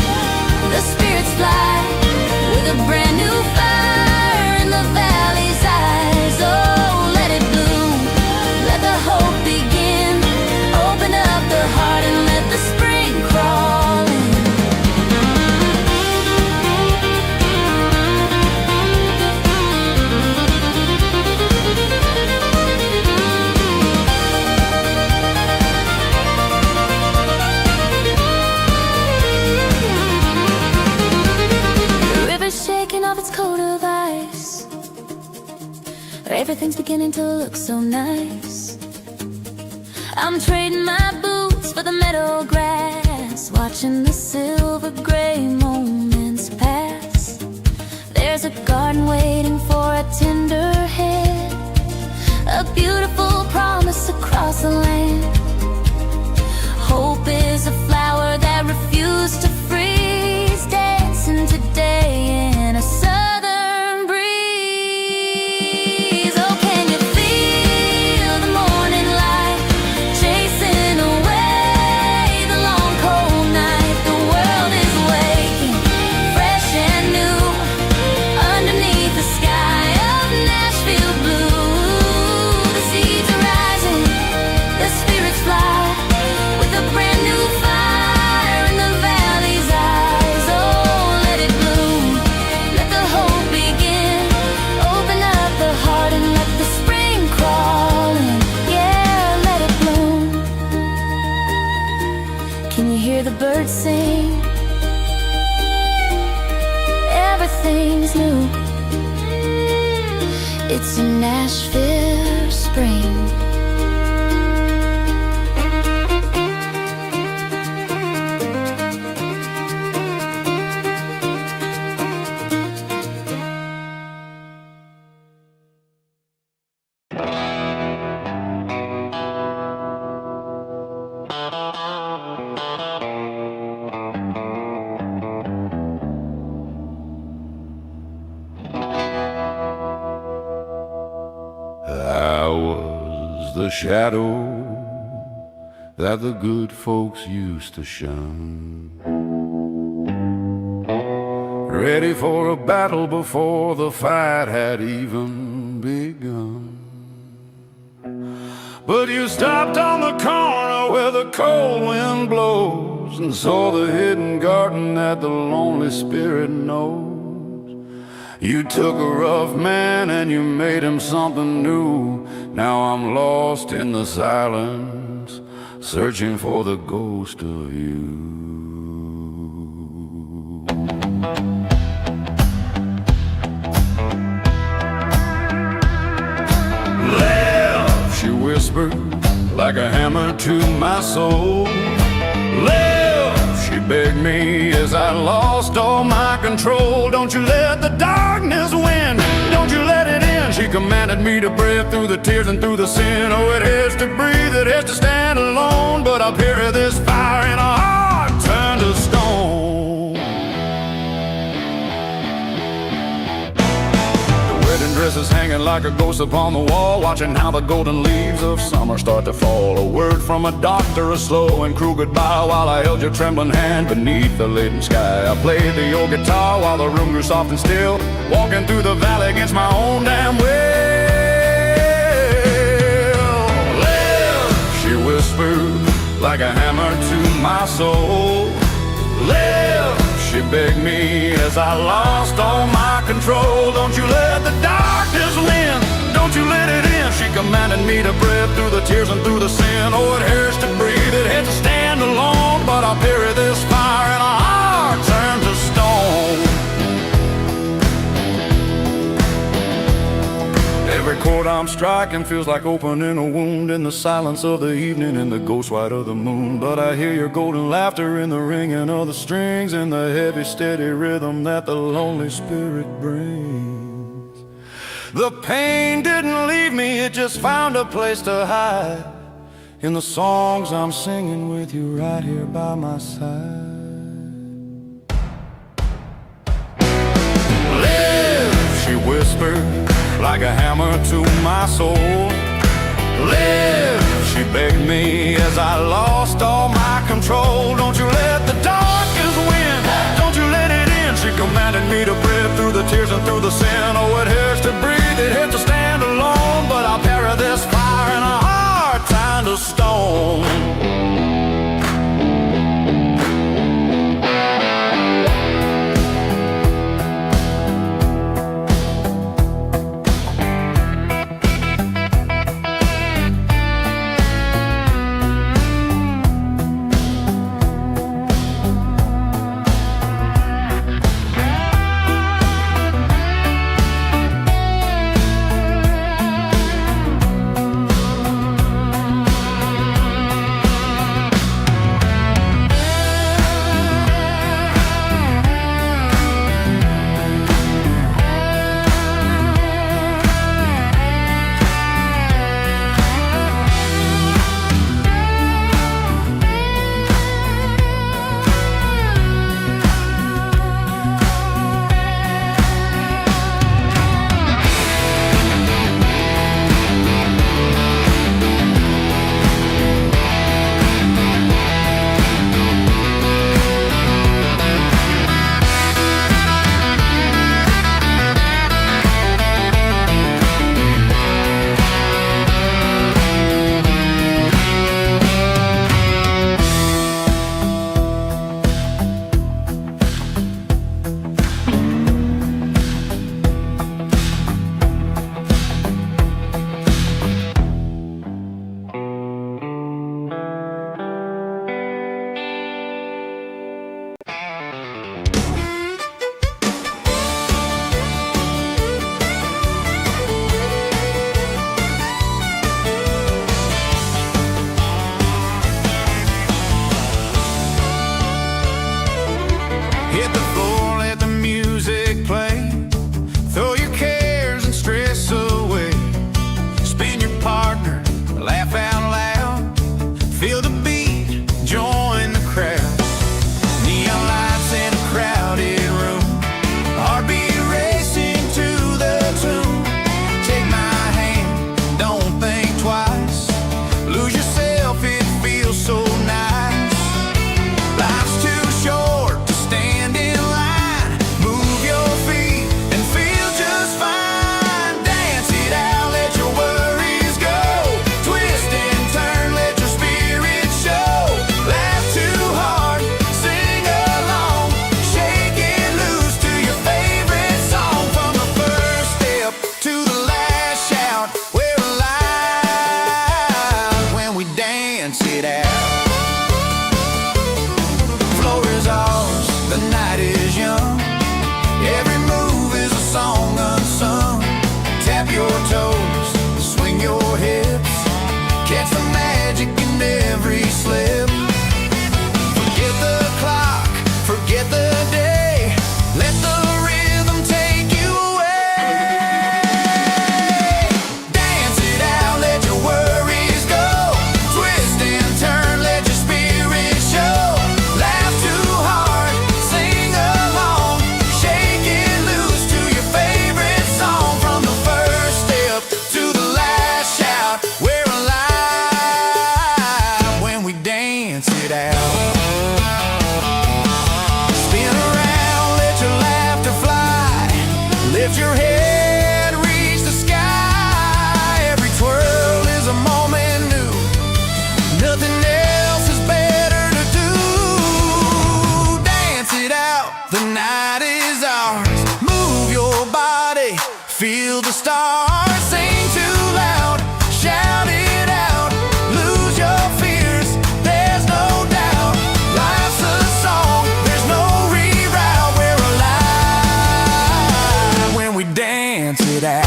the spirits fly, with a brand new fire in the valley's eyes. Oh, let it bloom, let the hope begin, open up the heart and let the spring crawl in. The river's shaking off its coat of ice, everything's beginning to look so nice. I'm trading my boots for the meadow grass, watching the silver gray moments pass. There's a garden waiting for a tender head, a beautiful promise across the land. Hope is a flower that refused to freeze, dancing today in a southern breeze. Oh, can you feel the morning light chasing away the long cold night? The world is waking, fresh and new, underneath the sky of Nashville blue. The seeds are rising, the spirits hear the birds sing. Everything's new. It's a Nashville spring. I was the shadow that the good folks used to shun, ready for a battle before the fight had even begun. But you stopped on the corner where the cold wind blows and saw the hidden garden that the lonely spirit knows. You took a rough man and you made him something new. Now I'm lost in the silence, searching for the ghost of you. Live, she whispered like a hammer to my soul. Live, she begged me as I lost all my control. Don't you let the darkness win, don't you let it in. She commanded me to breathe through the tears and through the sin. Oh, it hurts to breathe, it hurts to stand alone, but I'll bury this fire in a heart turned to stone. The wedding dress is hanging like a ghost upon the wall, watching how the golden leaves of summer start to fall. A word from a doctor, a slow and cruel goodbye, while I held your trembling hand beneath the laden sky. I played the old guitar while the room grew soft and still, walking through the valley against my own damn will. Live, she whispered like a hammer to my soul. Live, she begged me as I lost all my control. Don't you let the darkness win, don't you let it in. She commanded me to breathe through the tears and through the sin. Oh, it hurts to breathe, it hurts to stand alone, but I'll bury this fire in a heart turned to stone. Every chord I'm striking feels like opening a wound in the silence of the evening, in the ghost white of the moon. But I hear your golden laughter in the ringing of the strings, in the heavy steady rhythm that the lonely spirit brings. The pain didn't leave me, it just found a place to hide in the songs I'm singing with you right here by my side. Live, she whispered like a hammer to my soul. Live, she begged me as I lost all my control. Don't you let the darkness win, don't you let it in. She commanded me to breathe through the tears and through the sin. Oh, it hurts to breathe, it hurts to stand alone, but I'll bury this fire in a heart turned to stone. it out. Spin around, let your laughter fly. Lift your head, reach the sky. Every twirl is a moment new. Nothing else is better to do. Dance it out, the night is ours. Move your body, feel the stars. Sing too loud, shout it out. Lose your fears, there's no doubt. Life's a song, there's no reroute. We're alive when we dance it out.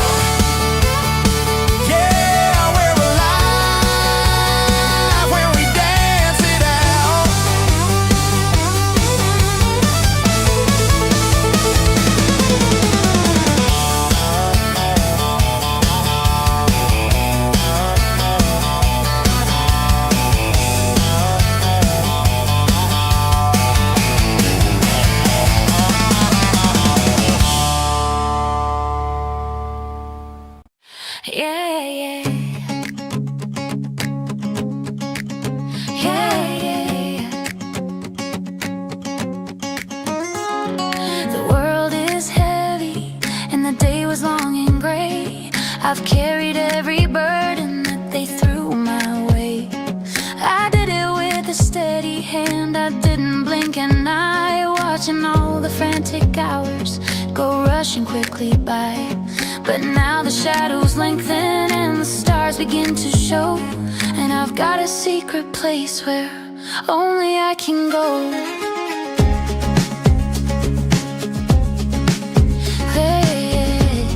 Yeah, yeah. Yeah, yeah. The world is heavy and the day was long and gray. I've carried every burden that they threw my way. I did it with a steady hand, I didn't blink an eye, watching all the frantic hours go rushing quickly by. But now the shadows lengthen and the stars begin to show, and I've got a secret place where only I can go. Hey,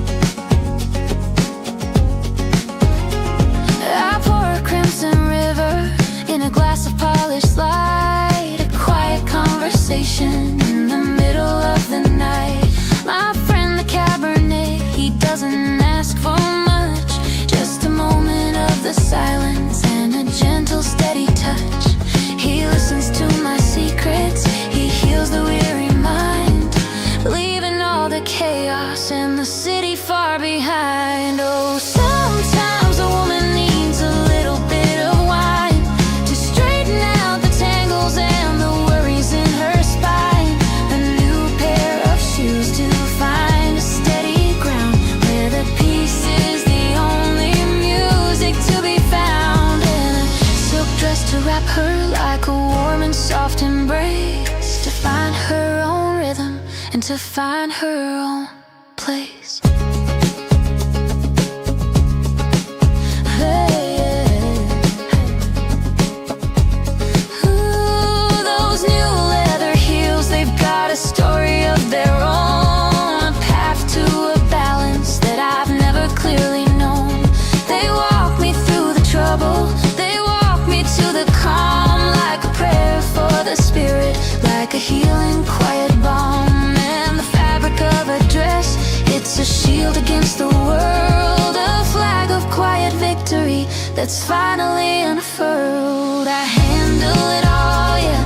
I pour a crimson river in a glass of polished light, a quiet conversation in the middle of the night. My friend the Cabernet, he doesn't ask for much, just a moment of the silence and a gentle steady touch. He listens to my secrets, he heals the weary mind, leaving all the chaos and the city far behind. Oh, sometimes a woman needs a little bit of wine to straighten out the tangles and the worries in her spine. A new pair of shoes to find a steady ground where the peace is the only music to be found. And a silk dress to wrap her like a warm and soft embrace, to find her own rhythm and to find her own place. Those new leather heels, they've got a story of their own, a path to a balance that I've never clearly known. They walk me through the trouble, they walk me to the calm, like a prayer for the spirit, like a healing quiet balm. And the fabric of a dress, it's a shield against the world, a flag of quiet victory that's finally unfurled. I handle it all, yeah,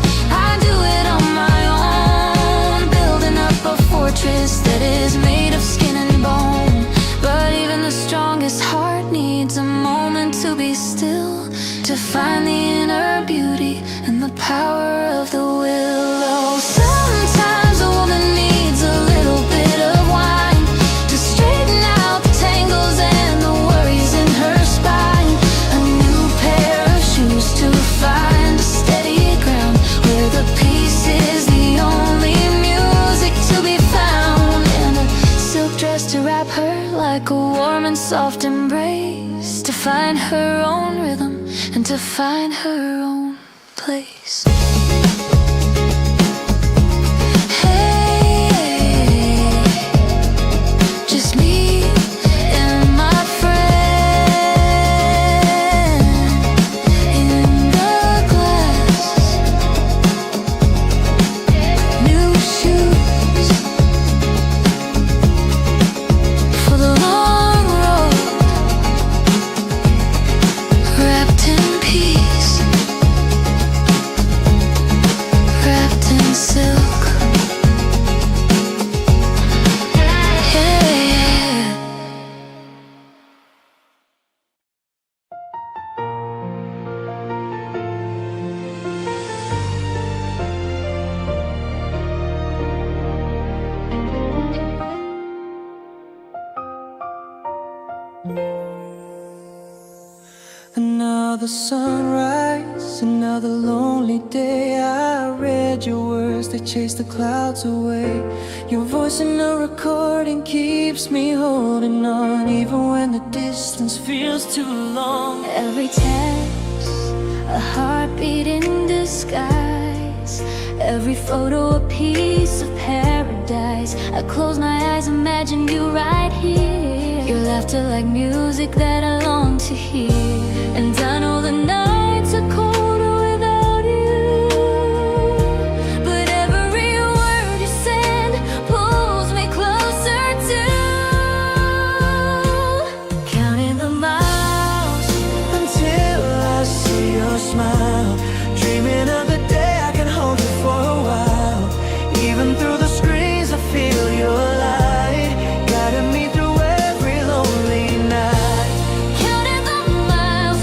I do it on my own, building up a fortress that is made of skin and bone. But even the strongest heart needs a moment to be still, to find the inner beauty and the power of the will. Oh, sometimes a woman needs a little bit of wine to straighten out the tangles and the worries in her spine. A new pair of shoes to find a steady ground where the peace is the only music to be found. And a silk dress to wrap her like a warm and soft embrace, to find her own rhythm and to find her own place. Hey, just me and my friend in the glass. New shoes for the long road, wrapped in peace. the sunrise, another lonely day. I read your words, they chase the clouds away. Your voice in a recording keeps me holding on, even when the distance feels too long. Every text, a heartbeat in disguise. Every photo, a piece of paradise. I close my eyes, imagine you right here. Your laughter like music that I long to hear. And I know the nights are colder without you, but every word you send pulls me closer to counting the miles until I see your smile. Dreaming of the day I can hold you for a while. Even through the screens I feel your light, guiding me through every lonely night. Counting the miles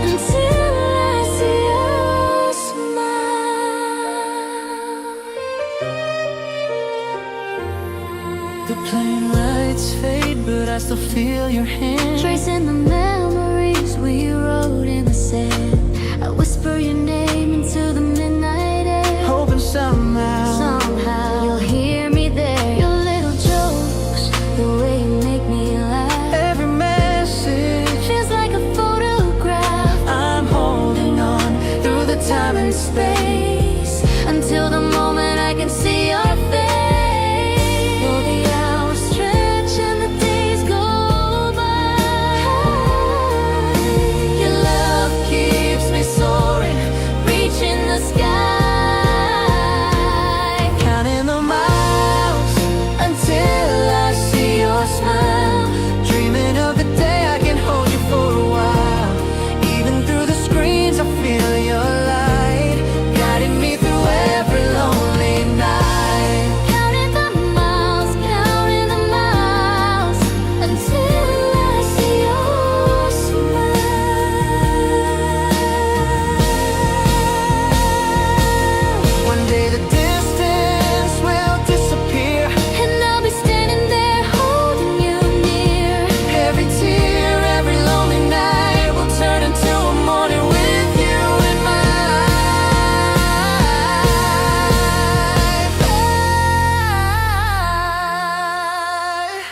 until I see your smile. The plane lights fade, but I still feel your hand, Tracing the memories we wrote in the sand. I whisper your name into the midnight air, hoping somehow you'll hear me there. Your little jokes, the way you make me laugh. every message Feels like a photograph. I'm holding on through the time and space, Until the moment I can see your face. Though the hours stretch and the days go by, your love keeps me soaring, reaching the sky. counting the miles Until I see your smile. dreaming of the day I can hold you for a while. Even through the screens I feel your light, guiding me through every lonely night. Counting the miles until I see your smile. One day the distance will disappear, And I'll be standing there holding you near. every tear, every lonely night will turn into a morning with you in my life.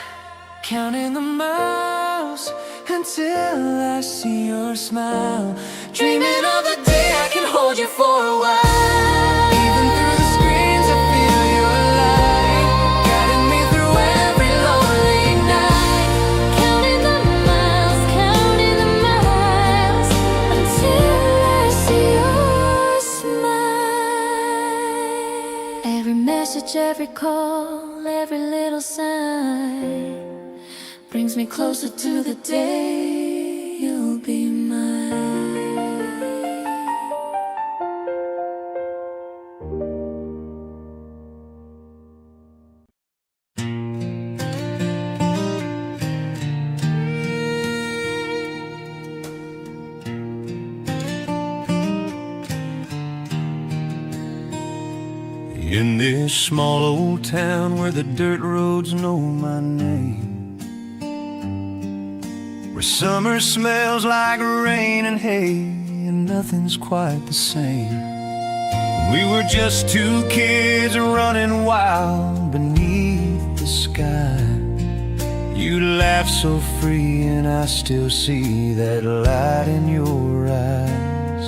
Counting the miles until I see your smile, dreaming of the day I can hold you for a while. Even through the screens I feel your light, guiding me through every lonely night. Counting the miles until I see your smile. Every message, every call, every little sign brings me closer to the day you'll be mine. In this small old town where the dirt roads know my name, where summer smells like rain and hay, and nothing's quite the same. We were just two kids running wild beneath the sky. You laugh so free and I still see that light in your eyes.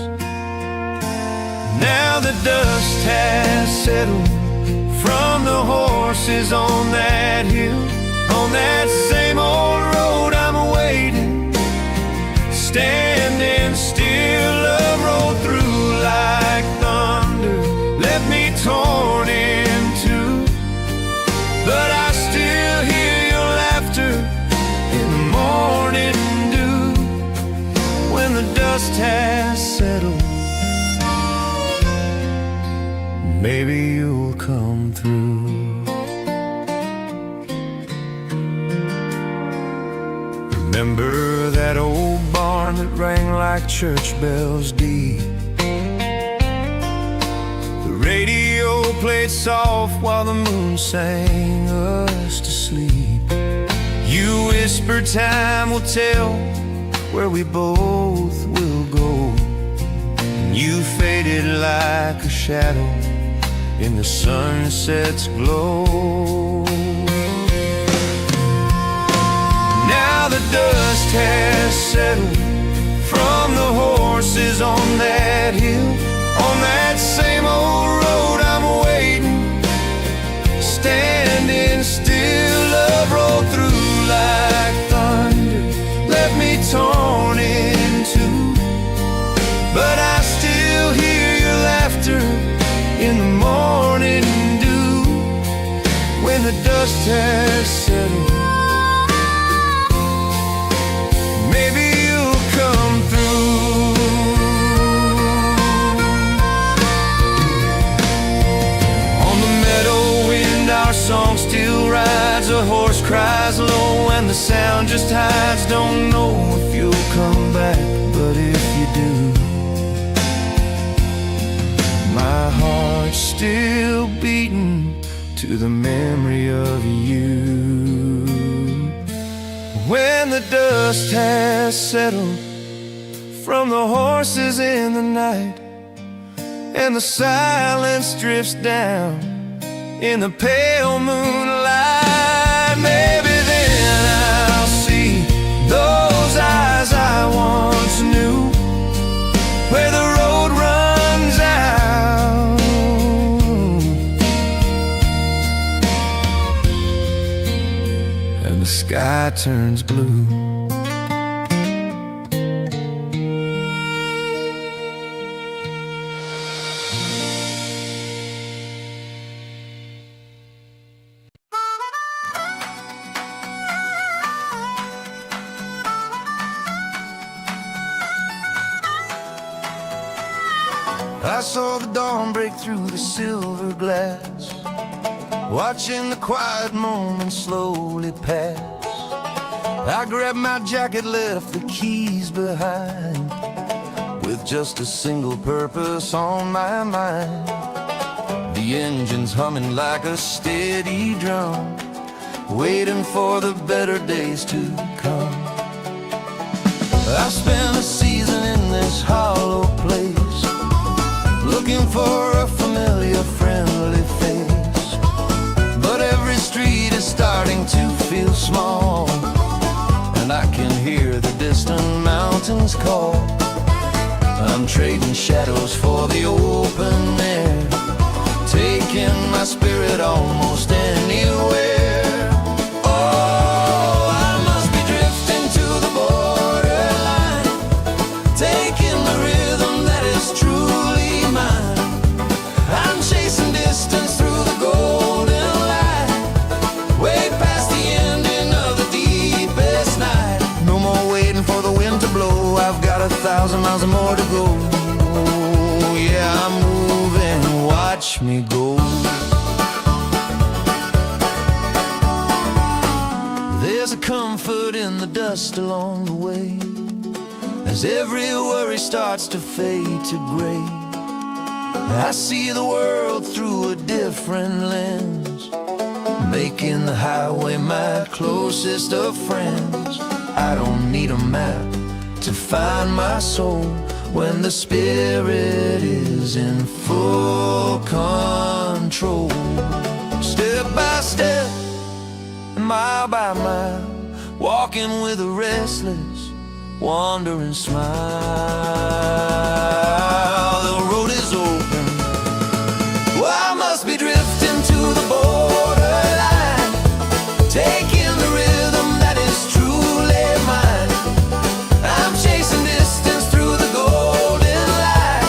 Now the dust has settled from the horses on that hill. On that same old road I'm waiting, standing still. Love rolled through like thunder, left me torn in two. But I still hear your laughter in the morning dew. When the dust has settled, maybe you'll come through. Remember that old barn that rang like church bells deep? The radio played soft while the moon sang us to sleep. You whispered time will tell where we both will go. You faded like a shadow in the sunset's glow. Now the dust has settled from the horses on that hill. On that same old road I'm waiting, standing still. Love rolled through like thunder, left me torn in two, but I still hear your laughter in the morning dew. When the dust has settled, maybe you'll come through. On the meadow wind our song still rides. A horse cries low and the sound just hides. Don't know if you'll come back, but if you do, my heart's still beating to the memory of you. When the dust has settled from the horses in the night, and the silence drifts down in the pale moonlight, maybe then I'll see those eyes I once knew, where the road runs out and the sky turns blue. I saw the dawn break through the silver glass, watching the quiet moments slowly pass. I grabbed my jacket, left the keys behind, with just a single purpose on my mind. The engine's humming like a steady drum, waiting for the better days to come. I spent a season in this hollow place, looking for a familiar, friendly face. But every street is starting to feel small, and I can hear the distant mountains call. I'm trading shadows for the open air, taking my spirit almost anywhere. Oh, I must be drifting to the borderline, taking the rhythm that is truly mine. I'm chasing distance through the golden light, way past the ending of the deepest night. No more waiting for the wind to blow, I've got 1,000 miles more to go. Yeah, I'm moving, watch me go. There's a comfort in the dust along the way, as every worry starts to fade to gray. I see the world through a different lens, making the highway my closest of friends. I don't need a map to find my soul when the spirit is in full control. Step by step, mile by mile, walking with a restless, wandering smile. The road is open, well, I must be drifting to the borderline, taking the rhythm that is truly mine. I'm chasing distance through the golden light,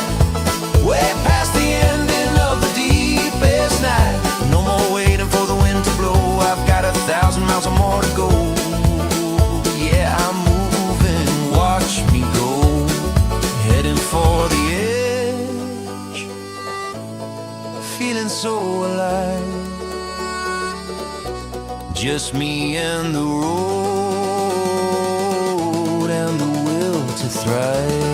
way past the ending of the deepest night. No more waiting for the wind to blow, I've got 1,000 miles or more to go. Yeah, I'm moving, watch me go, heading for the edge, feeling so alive. Just me and the road and the will to thrive.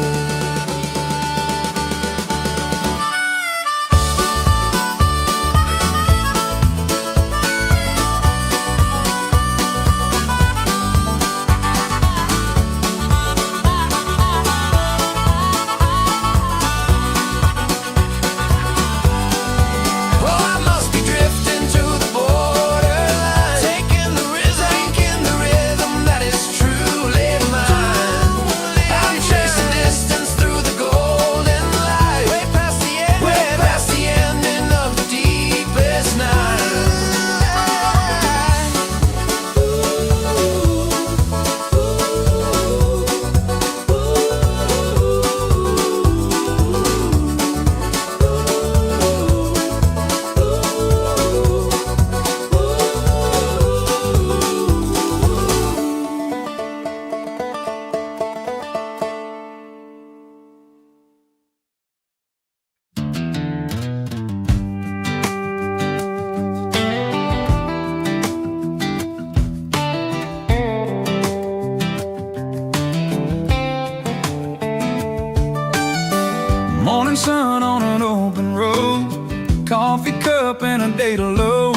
Morning sun on an open road, coffee cup and a data low.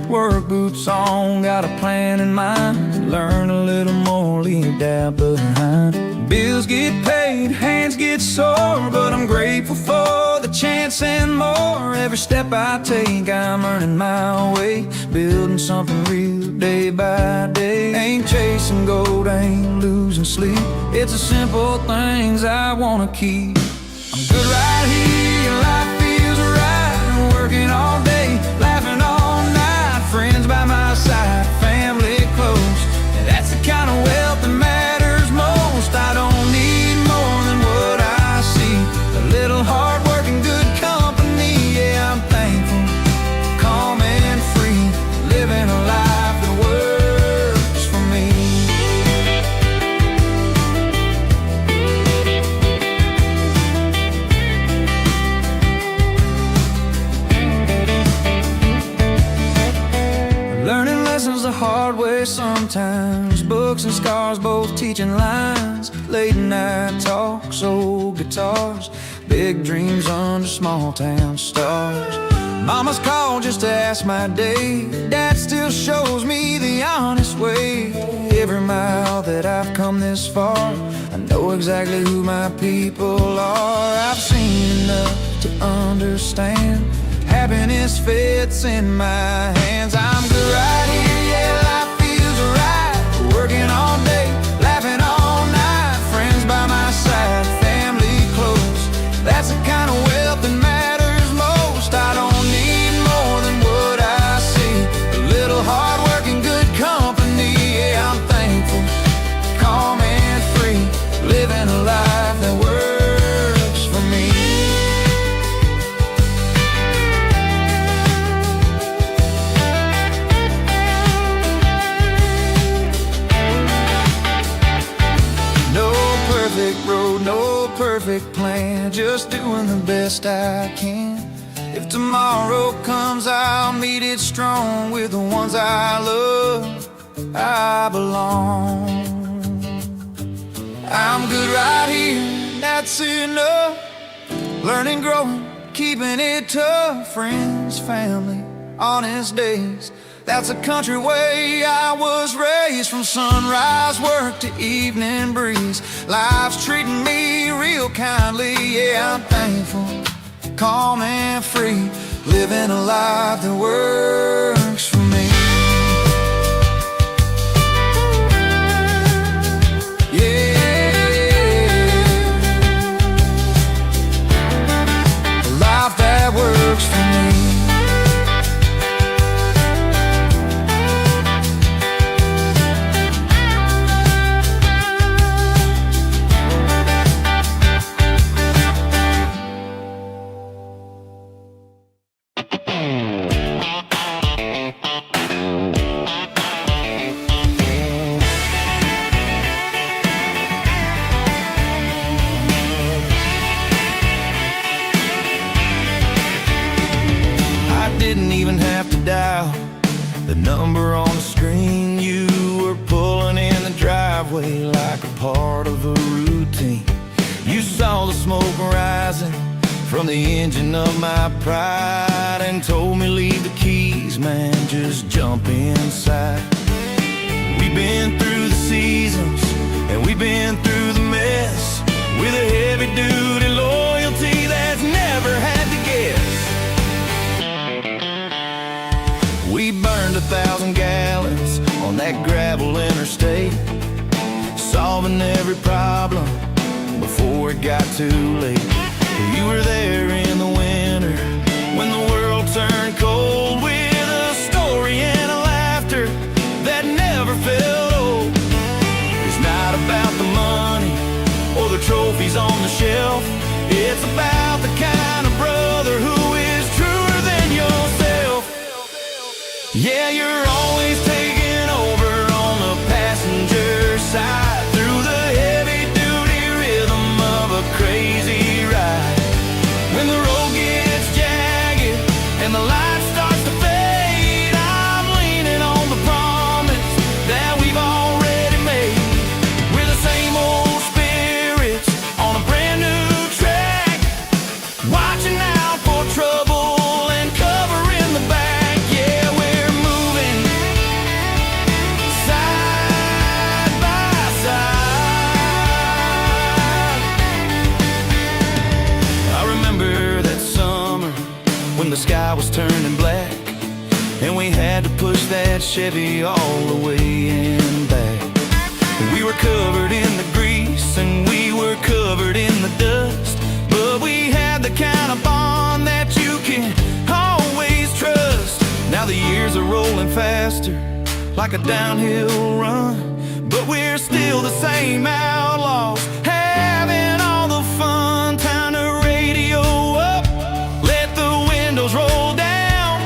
Work boots on, got a plan in mind. Learn a little more, leave doubt behind. Bills get paid, hands get sore, but I'm grateful for the chance and more. Every step I take, I'm earning my way, building something real day by day. Ain't chasing gold, ain't losing sleep. It's the simple things I wanna keep. I'm good right here, life feels right. Working all day, laughing all night. Friends by my side, family close, and that's the kind of wealth that matters most. I don't need more than what I see. A little hard work and good company. Yeah, I'm thankful, calm and free, living a life that works for me. Learning lessons the hard way sometimes. Books and scars both teaching lines. Late night talks, old guitars, big dreams under small town stars. Mama's called just to ask my day. Dad still shows me the honest way. Every mile that I've come this far, I know exactly who my people are. I've seen enough to understand. Happiness fits in my hands. I'm good right here, yeah, life feels right. Working all day, laughing all night. Friends by my side, family close. That's the kind of wealth that matters most. I don't need more than what I see. A little hard work and good company. Yeah, I'm thankful, calm and free, living a life that works for me. No perfect plan, just doing the best I can. If tomorrow comes, I'll meet it strong with the ones I love. I belong. I'm good right here, that's enough. Learning, growing, keeping it tough. Friends, family, honest days. That's a country way I was raised. From sunrise work to evening breeze, life's treating me real kindly. Yeah, I'm thankful, calm and free, living a life that works for me. Yeah, a life that works for me. Didn't even have to dial the number on the screen. You were pulling in the driveway like a part of a routine. You saw the smoke rising from the engine of my pride and told me leave the keys, man, just jump inside. We've been through the seasons and we've been through the mess with a heavy-duty loyalty that's never had to guess. We burned 1,000 gallons on that gravel interstate, solving every problem before it got too late. You were there in the winter when the world turned cold, with a story and a laughter that never felt old. It's not about the money or the trophies on the shelf. It's about the kind of brother who is truer than yourself. Yeah, you're always taking over on the passenger side through the heavy-duty rhythm of a crazy the sky was turning black, and we had to push that Chevy all the way and back. We were covered in the grease and we were covered in the dust, but we had the kind of bond that you can always trust. Now the years are rolling faster, like a downhill run, but we're still the same outlaws, having all the fun. Time to radio up, let the windows roll down.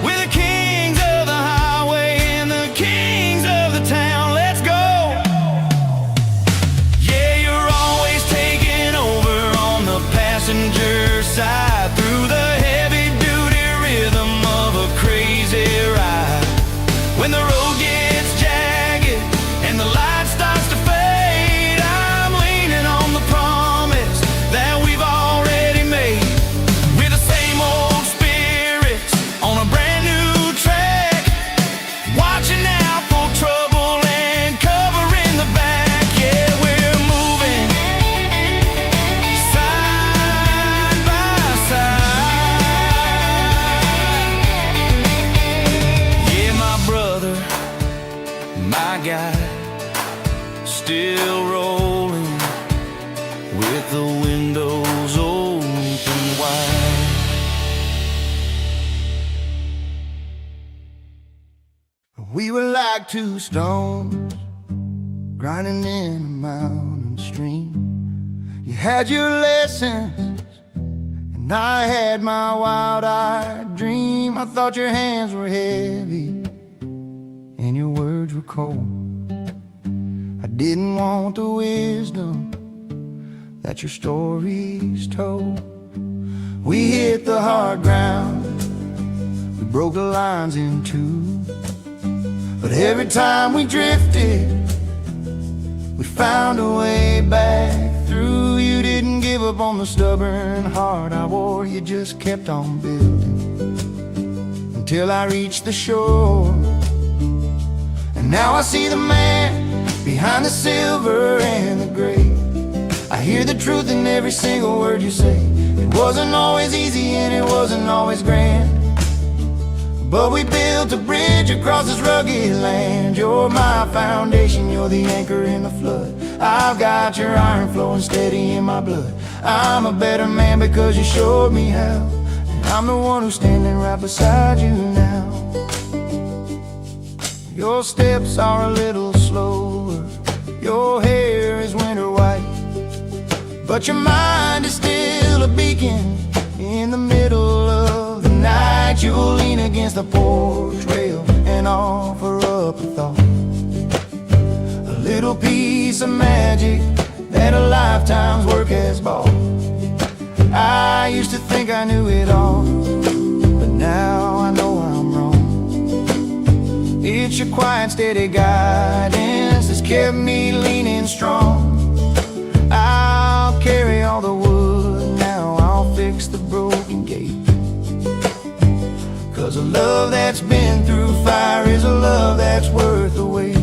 We're the kings of the highway and the kings of the town. Let's go. Yeah, you're always taking over on the passenger side, through the heavy-duty rhythm of a crazy ride. When the road gets jagged and the light starts to fade, I'm leaning on the promise that we've already made. We're the same old spirits on a brand new track, watching out for trouble and covering the back. Yeah, we're moving side by side. Yeah, my brother, my guy, still rolling with the windows open wide. We were like two stones grinding in a mountain stream. You had your lessons and I had my wild-eyed dream. I thought your hands were heavy and your words were cold. I didn't want the wisdom that your stories told. We hit the hard ground, we broke the lines in two, but every time we drifted, we found a way back through. You didn't give up on the stubborn heart I wore, you just kept on building until I reached the shore. And now I see the man behind the silver and the gray. I hear the truth in every single word you say. It wasn't always easy and it wasn't always grand, but we built a bridge across this rugged land. You're my foundation, you're the anchor in the flood. I've got your iron flowing steady in my blood. I'm a better man because you showed me how, and I'm the one who's standing right beside you now. Your steps are a little slower, your hair is winter white, but your mind is still a beacon in the middle of the night. You'll lean against the porch rail and offer up a thought, a little piece of magic that a lifetime's work has bought. I used to think I knew it all, but now I know I'm wrong. It's your quiet, steady guidance that's kept me leaning strong. I'll carry all the wood, now I'll fix the broken gate, 'cause a love that's been through fire is a love that's worth the wait.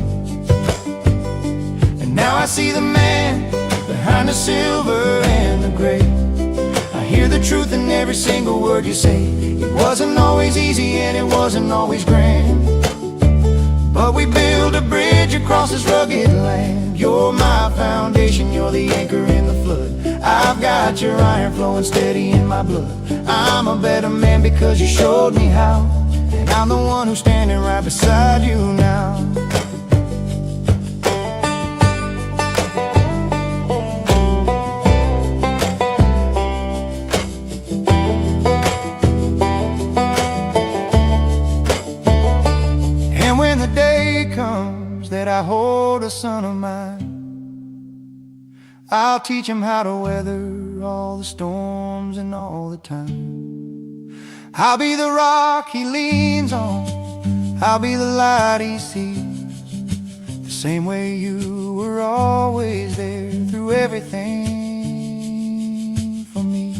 And now I see the man behind the silver and the gray. I hear the truth in every single word you say. It wasn't always easy and it wasn't always grand, but we built a bridge across this rugged land. You're my foundation, you're the anchor in the flood. I've got your iron flowing steady in my blood. I'm a better man because you showed me how, and I'm the one who's standing right beside you now. And when the day comes that I hold a son of mine, I'll teach him how to weather all the storms and all the time. I'll be the rock he leans on, I'll be the light he sees, the same way you were always there through everything for me.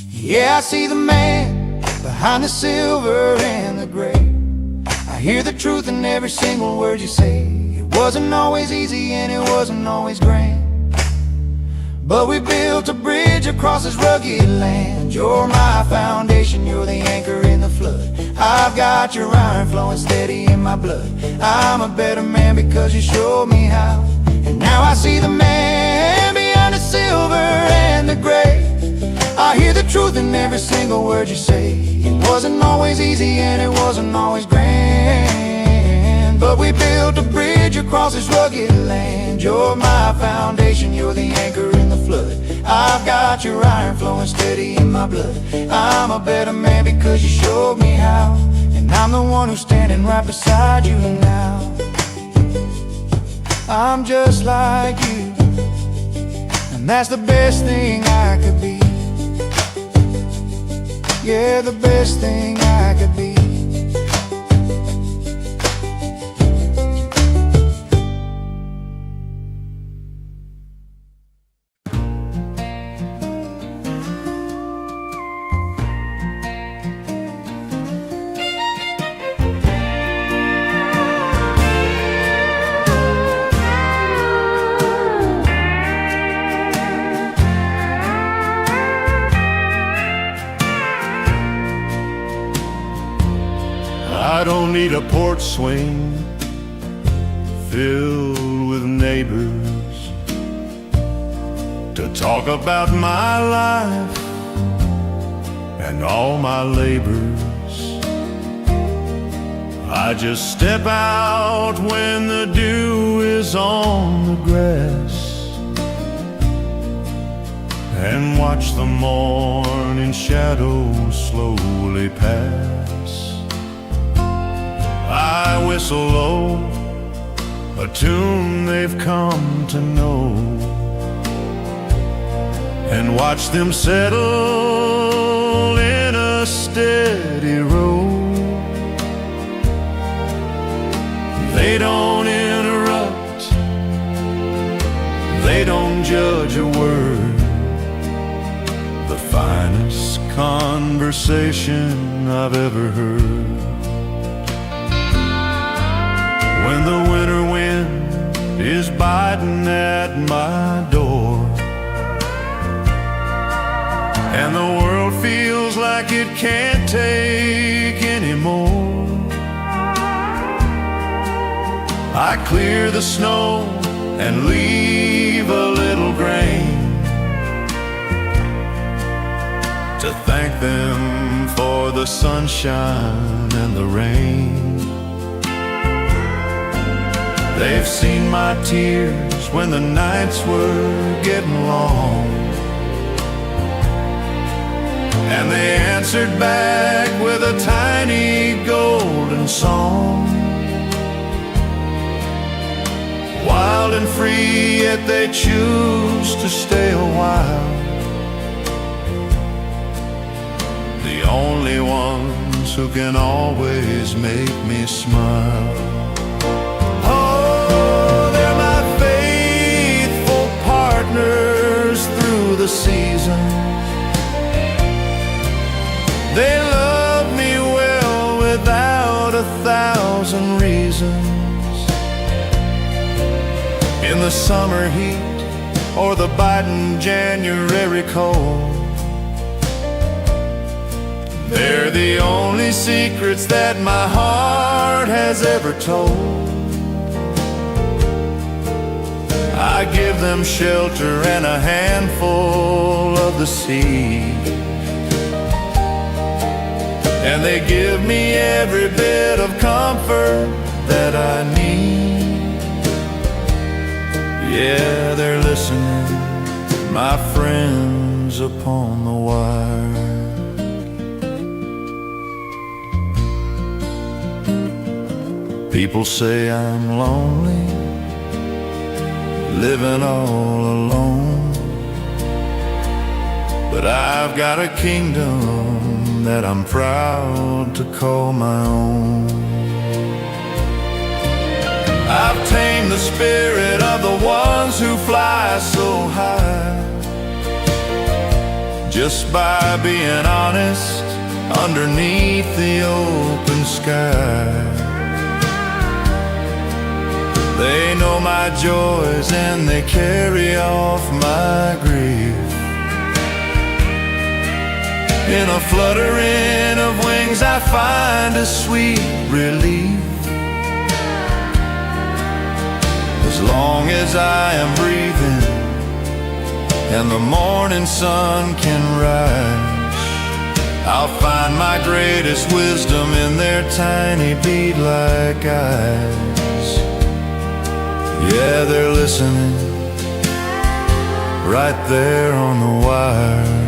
Yeah, I see the man behind the silver and the gray. I hear the truth in every single word you say. It wasn't always easy and it wasn't always grand, but we built a bridge across this rugged land. You're my foundation, you're the anchor in the flood. I've got your iron flowing steady in my blood. I'm a better man because you showed me how. And now I see the man behind the silver and the gray. I hear the truth in every single word you say. It wasn't always easy and it wasn't always grand, but we built a bridge across this rugged land. You're my foundation, you're the anchor in the flood. I've got your iron flowing steady in my blood. I'm a better man because you showed me how. And I'm the one who's standing right beside you now. I'm just like you, and that's the best thing I could be. Yeah, the best thing I could be. I don't need a porch swing filled with neighbors to talk about my life and all my labors. I just step out when the dew is on the grass and watch the morning shadows slowly pass. I whistle low, a tune they've come to know, and watch them settle in a steady row. They don't interrupt, they don't judge a word. The finest conversation I've ever heard. When the winter wind is biting at my door and the world feels like it can't take anymore, I clear the snow and leave a little grain to thank them for the sunshine and the rain. They've seen my tears when the nights were getting long, and they answered back with a tiny golden song. Wild and free, yet they choose to stay a while. The only ones who can always make me smile. Through the seasons, they love me well without 1,000 reasons. In the summer heat or the biting January cold, they're the only secrets that my heart has ever told. I give them shelter and a handful of the sea, and they give me every bit of comfort that I need. Yeah, they're listening, my friends upon the wire. People say I'm lonely, living all alone, but I've got a kingdom that I'm proud to call my own. I've tamed the spirit of the ones who fly so high, just by being honest underneath the open sky. They know my joys and they carry off my grief. In a fluttering of wings I find a sweet relief. As long as I am breathing and the morning sun can rise, I'll find my greatest wisdom in their tiny bead-like eyes. Yeah, they're listening right there on the wire.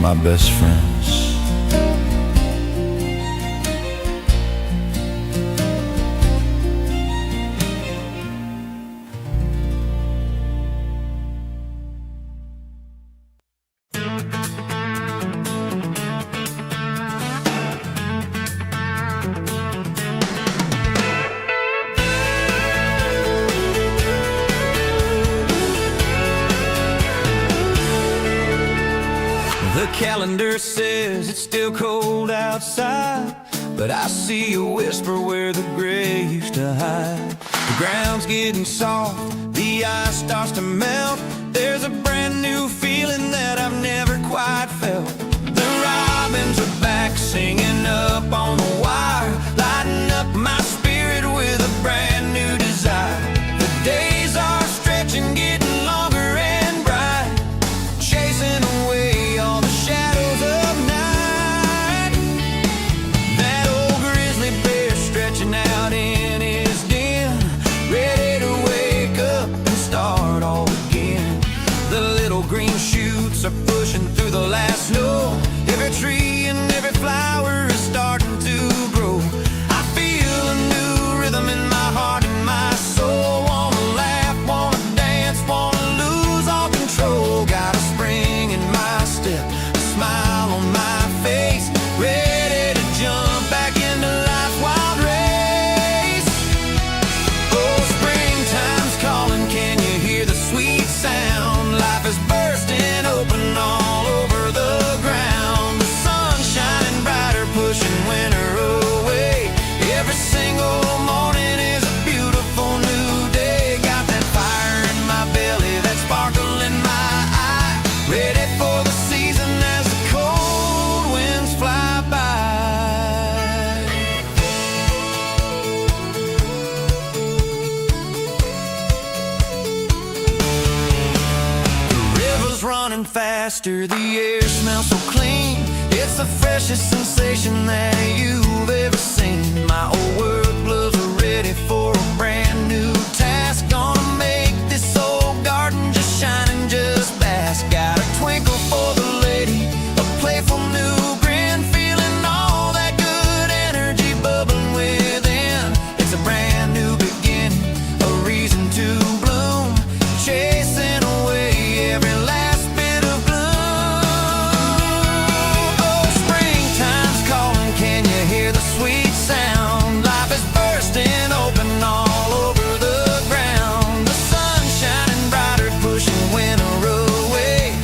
My best friends. The calendar says it's still cold outside, but I see a whisper where the gray used to hide. The ground's getting soft, the ice starts to melt. There's a brand new feeling that I've never quite felt. The robins are back singing up on the wire, lighting up my spirit with a brand new desire. The days are stretching, getting longer and bright, chasing away all the shadows of night. That old grizzly bear stretching out in his den, ready to wake up and start all again. The little green shoots are pushing through the last snow. Every tree and every flower is starting to grow. I feel a new rhythm in my heart and my soul. Wanna laugh, wanna dance, wanna lose all control. Got a spring in my step, a smile on my face, ready to jump back into life's wild race. Oh, springtime's calling, can you hear the sweet sound? Life is bursting open all over the ground. The sun's shining brighter, pushing winter away. Every single morning is a beautiful new day. Got that fire in my belly, that sparkle in my eye, ready for the season as the cold winds fly by. The river's running faster, the air smells so clean. It's the freshest sensation that you've ever seen. My old work gloves are ready for a brand new task. Gonna make this old garden just shine and just bask. Got a twinkle for the lady, a playful new grin, feeling all that good energy bubbling within. It's a brand new beginning, a reason to bloom, chasing away every last bit of gloom. Oh, springtime's calling, can you hear the sweet sound? Life is bursting open all over the ground. The sun's shining brighter, pushing winter away.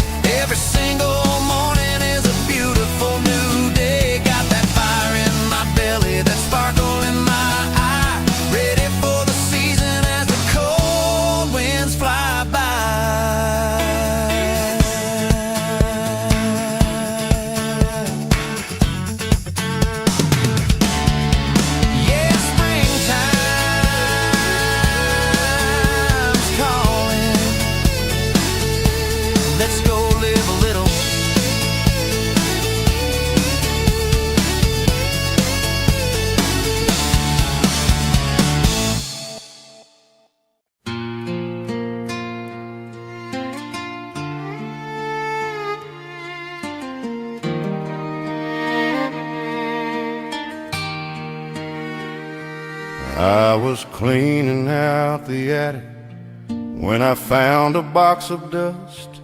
Every single morning is a beautiful new day. Got that fire in my belly, that sparkle in my eye, ready for the season as the cold winds fly by. Yeah, springtime's calling. Let's go live a little. I was cleaning out the attic when I found a box of dust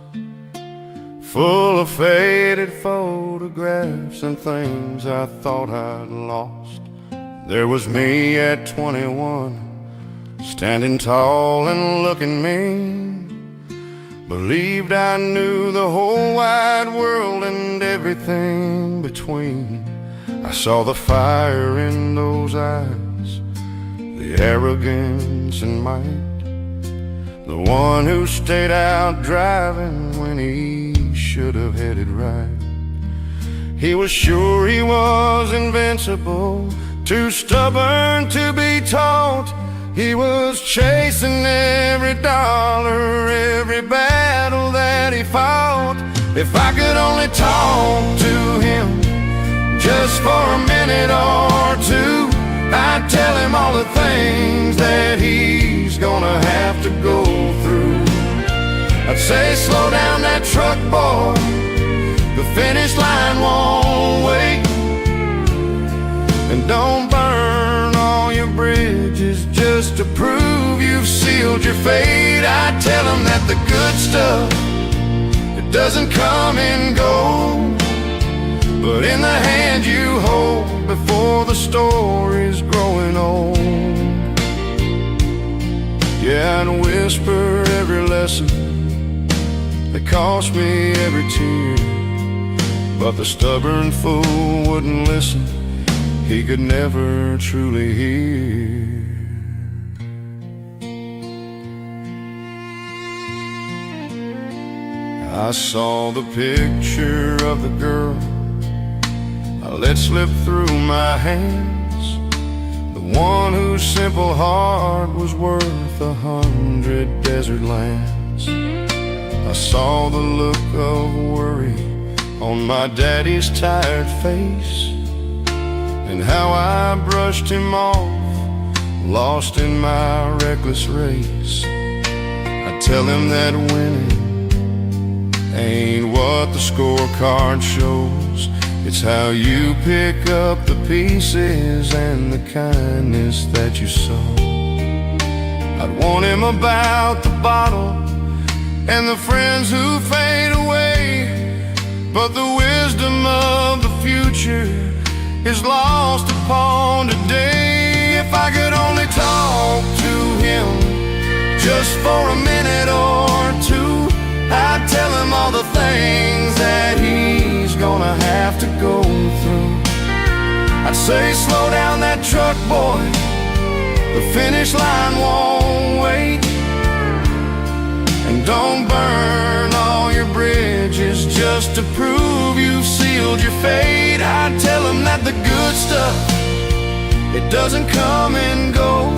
full of faded photographs and things I thought I'd lost. There was me at 21, standing tall and looking mean. Believed I knew the whole wide world and everything between. I saw the fire in those eyes, the arrogance and might, the one who stayed out driving when he should have headed right. He was sure he was invincible, too stubborn to be taught. He was chasing every dollar, every battle that he fought. If I could only talk to him just for a minute or two, I'd tell him all the things that he's gonna have to go through. I'd say, slow down that truck, boy, the finish line won't wait. And don't burn all your bridges just to prove you've sealed your fate. I tell them that the good stuff, it doesn't come and go, but in the hand you hold before the story's growing old. Yeah, I'd whisper every lesson that cost me every tear, but the stubborn fool wouldn't listen. He could never truly hear. I saw the picture of the girl I let slip through my hands, the one whose simple heart was worth 100 desert lands. I saw the look of worry on my daddy's tired face, and how I brushed him off, lost in my reckless race. I tell him that winning ain't what the scorecard shows, it's how you pick up the pieces and the kindness that you sow. I'd warn him about the bottle and the friends who fade away, but the wisdom of the future is lost upon today. If I could only talk to him just for a minute or two, I'd tell him all the things that he's gonna have to go through. I'd say, slow down that truck, boy, the finish line won't wait. And don't burn all your bridges just to prove you've sealed your fate. I'd tell him that the good stuff, it doesn't come and go,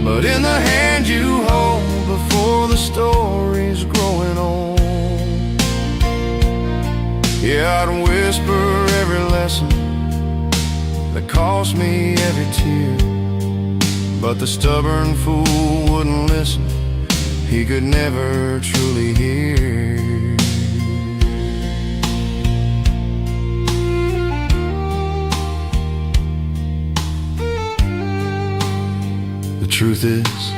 but in the hand you hold before the story's growing old. Yeah, I'd whisper every lesson that cost me every tear, but the stubborn fool wouldn't listen. He could never truly hear. The truth is,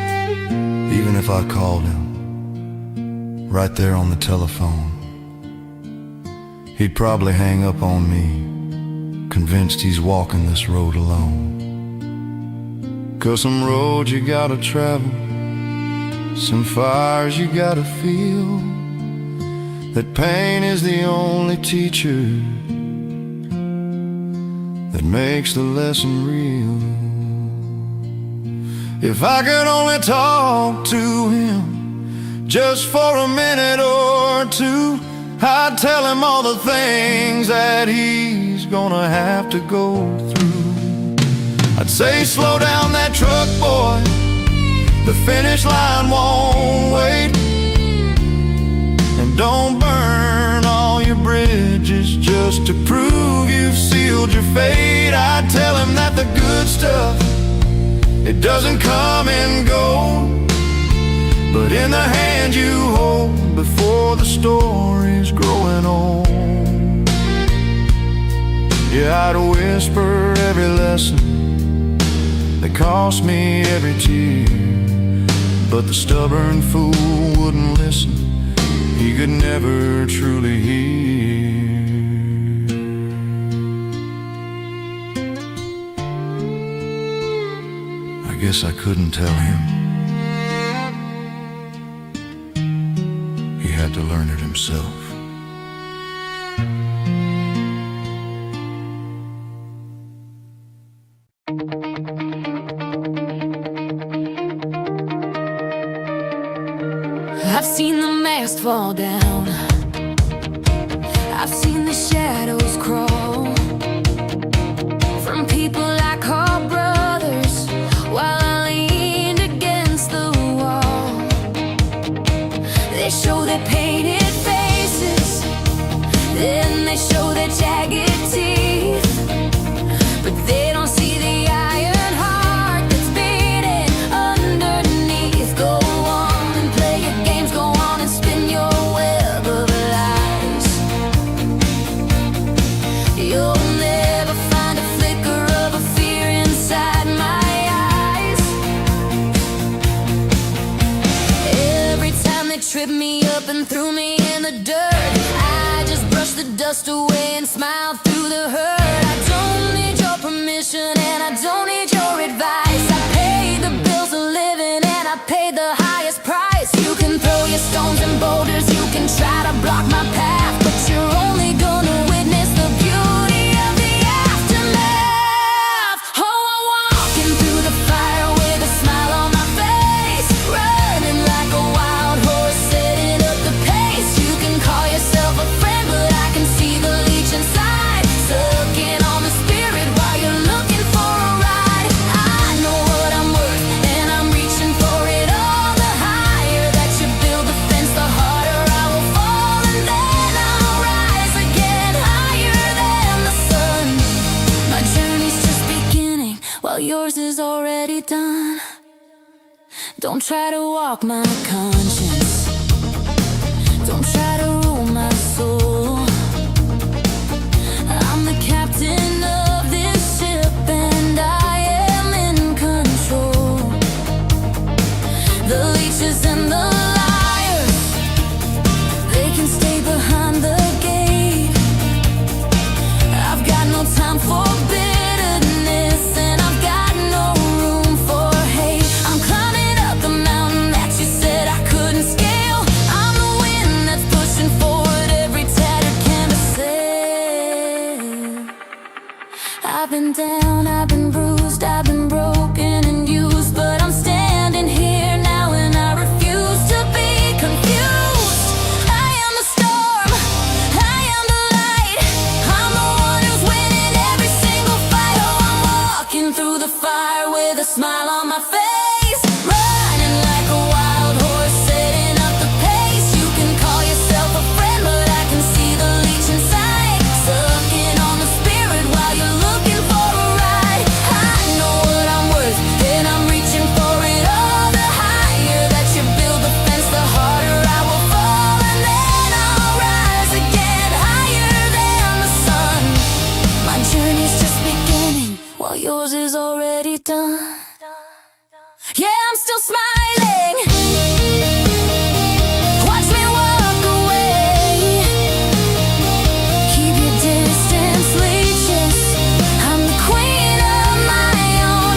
even if I called him right there on the telephone, he'd probably hang up on me, convinced he's walking this road alone. 'Cause some roads you gotta travel, some fires you gotta feel, that pain is the only teacher that makes the lesson real. If I could only talk to him just for a minute or two, I'd tell him all the things that he's gonna have to go through. I'd say, slow down that truck, boy, the finish line won't wait. And don't burn all your bridges just to prove you've sealed your fate. I'd tell him that the good stuff, it doesn't come and go, but in the hand you hold before the story's growing old. Yeah, I'd whisper every lesson that cost me every tear, but the stubborn fool wouldn't listen. He could never truly hear. I guess I couldn't tell him. He had to learn it himself. fall down. I've seen the shadows crawl from people I call brothers while I leaned against the wall. They show their painted faces, then they show their jagged teeth, but they don't see the iron heart that's beating underneath. Go on and play your games, go on and spin your web of lies. You'll never find a flicker of a fear inside my eyes. Every time they trip me up and threw me in the dirt, I just brush the dust away and smile through the hurt. I don't need your permission and I don't need your advice. I paid the bills of living and I paid the highest price. You can throw your stones and boulders, you can try to block my path, but you're only gonna witness the beauty of the aftermath. Oh, I'm walking through the fire with a smile on my face, running like a wild horse, setting up the pace. You can call yourself a friend, but I can see the leech inside, sucking on the spirit while you're looking for a ride. I know what I'm worth and I'm reaching for it all. The higher that you build the fence, the harder I will fall, and then I'll rise again higher than the sun. My journey's just beginning while yours is already done. Don't try to walk my conscience, don't try to rule my soul. I'm the captain of this ship and I am in control. The leeches and the liars, they can stay behind the gate. I've got no time for bitterness and I've got no room for hate. I'm climbing up the mountain that you said I couldn't scale. I'm the wind that's pushing forward every tattered canvas sail. I've been down, I've been bruised, I've been broken and used, but I'm standing here now and I refuse to be confused. I am the storm, I am the light, I'm the one who's winning every single fight. Oh, I'm walking through the fire with a smile on my face, running like a wild horse, setting up the pace. You can call yourself a friend, but I can see the leech inside, sucking on the spirit while you're looking for a ride. I know what I'm worth and I'm reaching for it all. The higher that you build the fence, the harder I will fall, and then I'll rise again higher than the sun. My journey's just beginning while yours is already done. Yeah, I'm still smiling. Watch me walk away. Keep your distance, leeches. I'm the queen of my own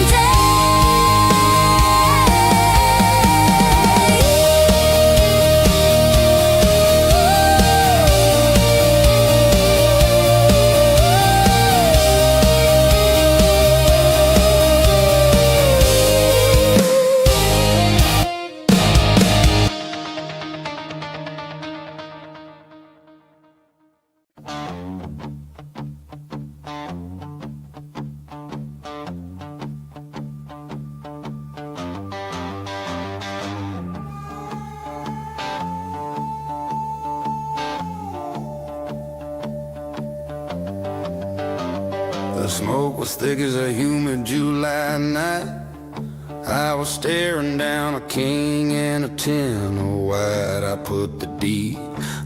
The smoke was thick as a humid July night. I was staring down a king and a tin of white. I put the deed,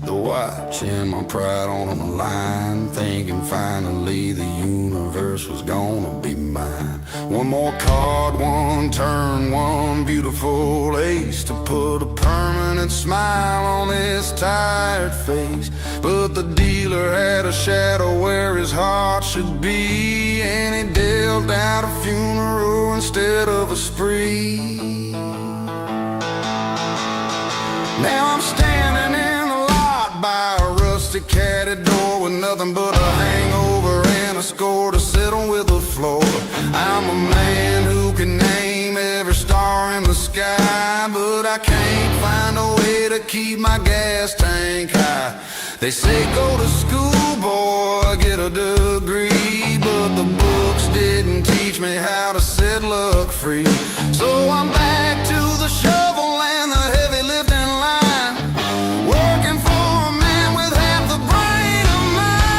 the watch, and my pride on the line, thinking finally the universe was gonna be mine. One more card, one turn, one beautiful ace to put a permanent smile on his tired face. But the dealer had a shadow where his heart should be, and he dealt out a funeral instead of a spree. Now I'm standing in the lot by a rusty caddy door with nothing but a hangover and a score to settle with the floor. I'm a man who can name every star in the sky, but I can't find a way to keep my gas tank high. They say go to school, boy, get a degree, but the books didn't teach me how to set luck free. So I'm back to the shovel and the heavy lifting line, working for a man with half the brain of mine.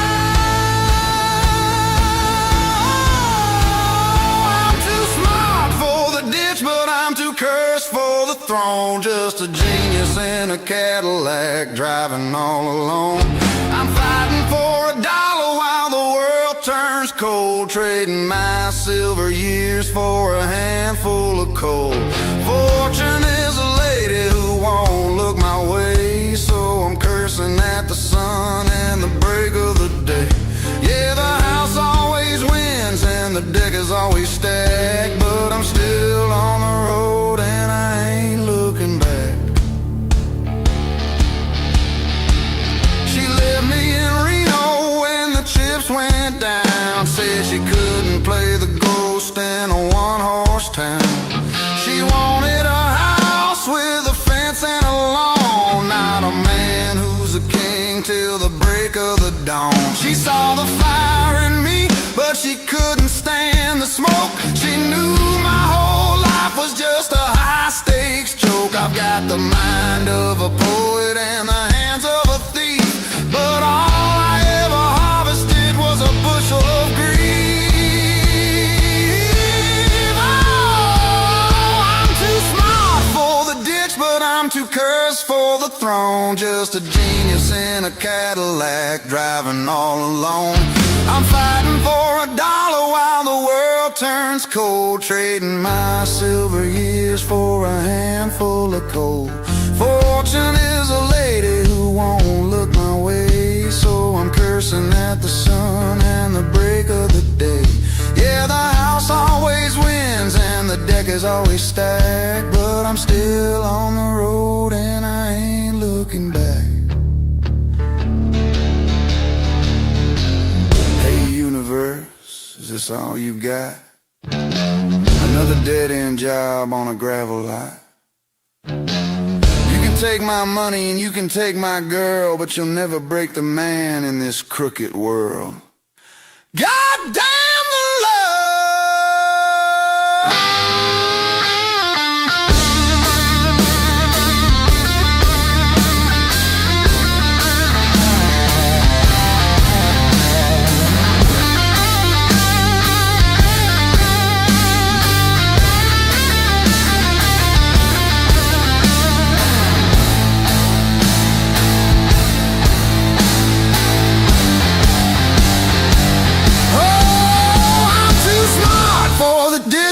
I'm too smart for the ditch, but I'm too cursed for the throne. Just a genius in a Cadillac, driving all alone. I'm fighting for $1 while the world turns cold, trading my silver years for a handful of coal. Fortune is a lady who won't look my way, so I'm cursing at the sun and the break of the day. Yeah, the house always wins and the deck is always stacked, but I'm still on the road and I ain't looking back. She left me in Reno when the chips went down, said she couldn't play the ghost in a one-horse town. She wanted a house with a fence and a lawn, not a man who's a king till the break of the dawn. She saw the fire in me, but she couldn't stand the smoke. She knew my whole life was just a high-stakes joke. I've got the mind of a poet and the hands of a thief, but all I ever harvested was a bushel of grief. Oh, I'm too smart for the ditch, but I'm too cursed for the throne. Just a genius in a Cadillac, driving all alone. I'm fighting for $1 while the world turns cold, trading my silver years for a handful of coal. Fortune is a lady who won't look my way, so I'm cursing at the sun and the break of the day. Yeah, the house always wins and the deck is always stacked, but I'm still on the road and I ain't looking back. Hey universe, is this all you got? Another dead-end job on a gravel lot. You can take my money and you can take my girl, but you'll never break the man in this crooked world. God damn the love!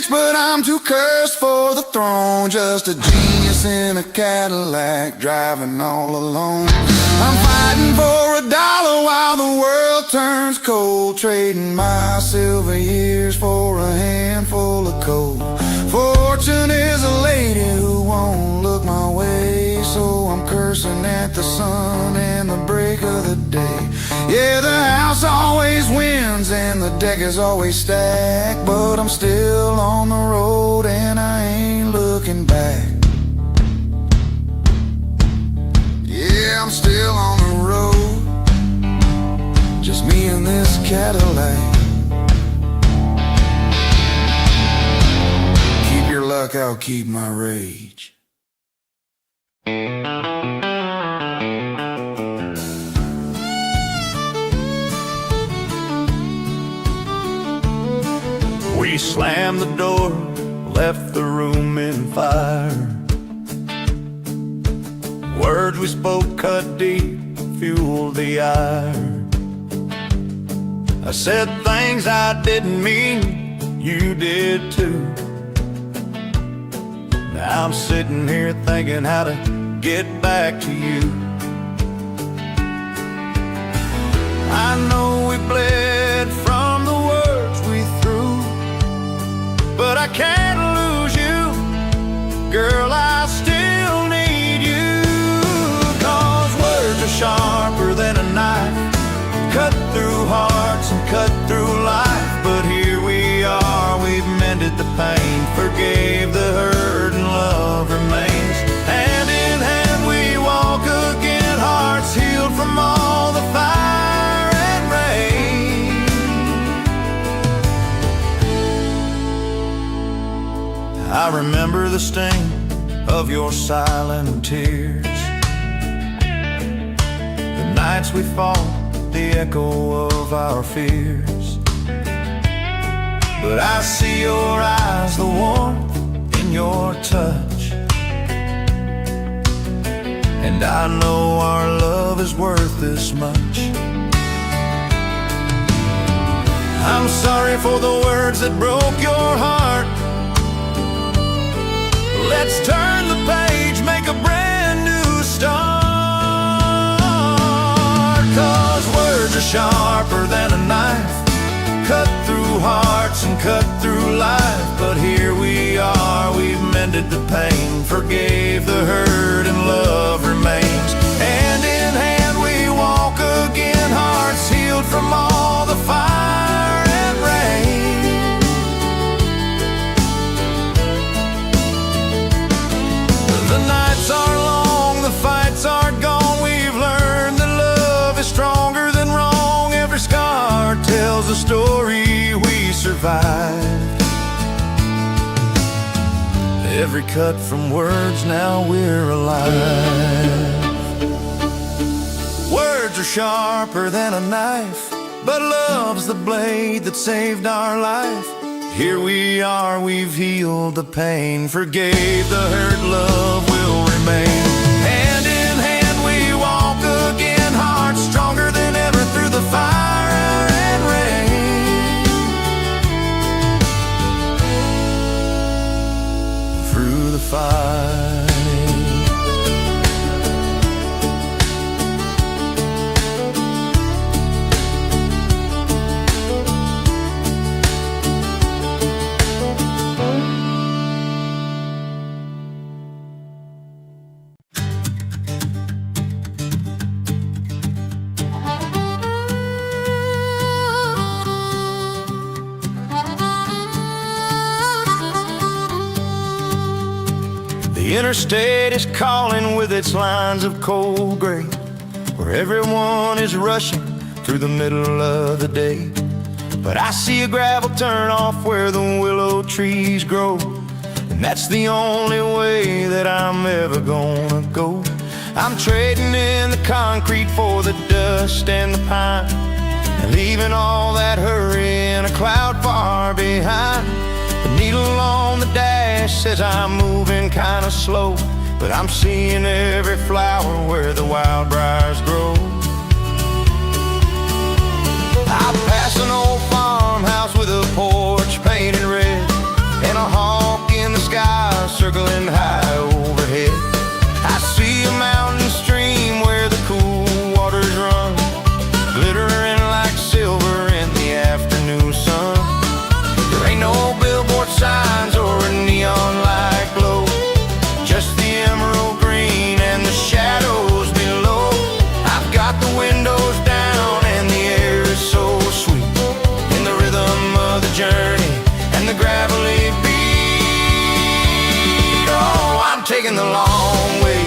But I'm too cursed for the throne. Just a genius in a Cadillac, driving all alone. I'm fighting for $1 while the world turns cold, trading my silver years for a handful of coal. Fortune is a lady who won't look my way, so I'm cursing at the sun and the break of the day. Yeah, the house always wins and the deck is always stacked, but I'm still on the road and I ain't looking back. Yeah, I'm still on the road, just me and this Cadillac. Keep your luck, I'll keep my rage. We slammed the door, left the room in fire. Words we spoke cut deep, fueled the ire. I said things I didn't mean, you did too. Now I'm sitting here thinking how to get back to you. I know we bled from the words we threw, but I can't lose you, girl, I still need you. 'Cause words are sharper than a knife, cut through hearts and cut through life. But here we are, we've mended the pain, forgave the hurt, and love remains. Hand in hand we walk the sting of your silent tears. The nights we fought, the echo of our fears. But I see your eyes, the warmth in your touch, and I know our love is worth this much. I'm sorry for the words that broke your heart. Let's turn the page, make a brand new start. 'Cause words are sharper than a knife, cut through hearts and cut through life. But here we are, we've mended the pain, forgave the hurt, and love remains. Hand in hand we walk again, hearts healed from all the fire and rain. The nights are long, the fights are gone. We've learned that love is stronger than wrong. Every scar tells a story we survived. Every cut from words, now we're alive. Words are sharper than a knife, but love's the blade that saved our life. Here we are, we've healed the pain, forgave the hurt, love will remain. Hand in hand we walk again, hearts stronger than ever through the fire and rain. Through the fire. The interstate is calling with its lines of cold gray, where everyone is rushing through the middle of the day. But I see a gravel turn off where the willow trees grow, and that's the only way that I'm ever gonna go. I'm trading in the concrete for the dust and the pine, and leaving all that hurry in a cloud far behind. The needle on the dash says I'm moving kinda slow, but I'm seeing every flower where the wild briars grow. I pass an old farmhouse with a porch painted red, and a hawk in the sky circling high overhead. I see a mountain stream where the cool waters run, glittering like silver in the afternoon sun. There ain't no billboard signs or a neon light glow, just the emerald green and the shadows below. I've got the windows down and the air is so sweet, in the rhythm of the journey and the gravelly beat. Oh, I'm taking the long way,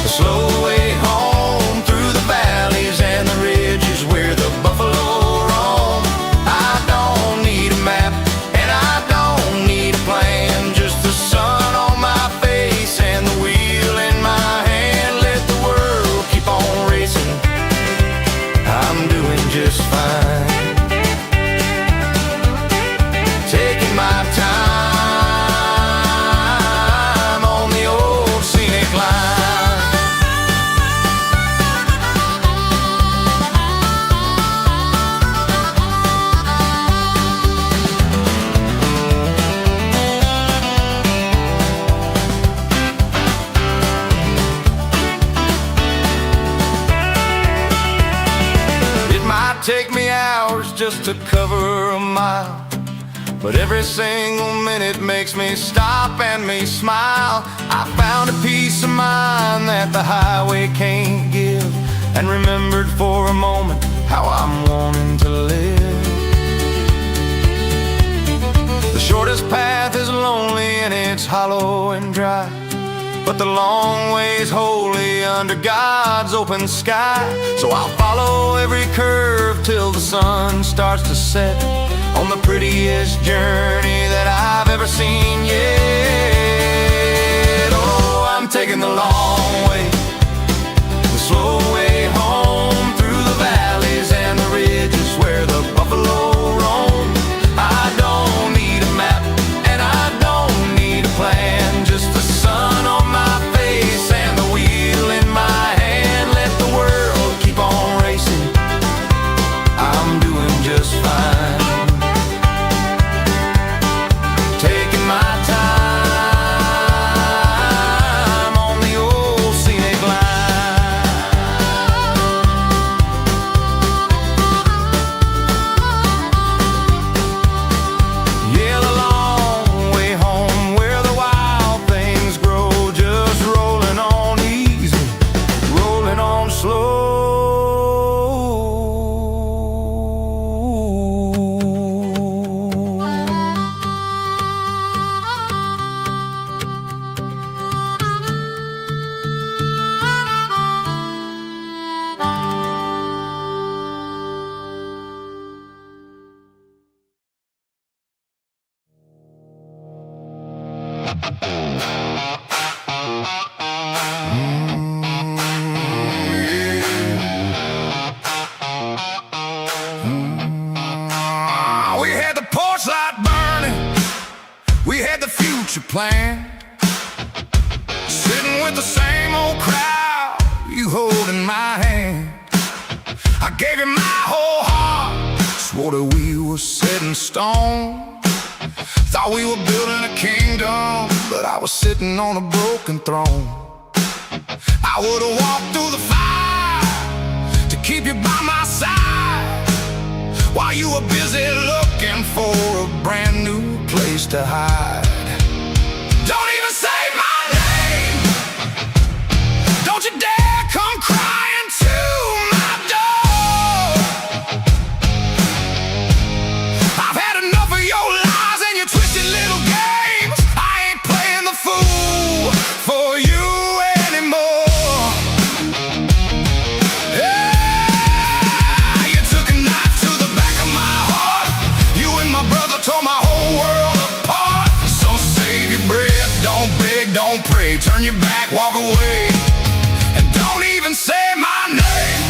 the slow way home, through the valleys and the ridges where the buffalo roam. I don't need a map and I don't need a plan, just the sun on my face and the wheel in my hand. Let the world keep on racing, I'm doing just fine. Taking my time on the old scenic line. It might take me hours just to cover a mile, but every single minute makes me stop and me smile. I found a peace of mind that the highway can't give, and remembered for a moment how I'm wanting to live. The shortest path is lonely and it's hollow and dry, but the long way's wholly under God's open sky. So I'll follow every curve till the sun starts to set on the prettiest journey that I've ever seen yet. Oh, I'm taking the long way, the slow way home, through the valleys and the ridges where the buffalo roam. I don't need a map and I don't need a plan, just the sun on my face and the wheel in my hand. Let the world keep on racing, I'm doing just fine. Taking my time on the old scenic line. Yeah, the long way home where the wild things grow, just rolling on easy, rolling on slow. We had the porch light burning, we had the future planned, sitting with the same old crowd, you holding my hand. I gave you my whole heart, swore that we were set in stone. Thought we were building a kingdom, but I was sitting on a broken throne. I would've walked through the fire to keep you by my side, while you were busy looking for a brand new place to hide. Don't even say my name, don't you dare come crying to my door. I've had enough of your lies and your twisted little games. I ain't playing the fool for you anymore. Yeah, you took a knife to the back of my heart, you and my brother tore my whole world apart. So save your breath, don't beg, don't pray, turn your back, walk away, and don't even say my name.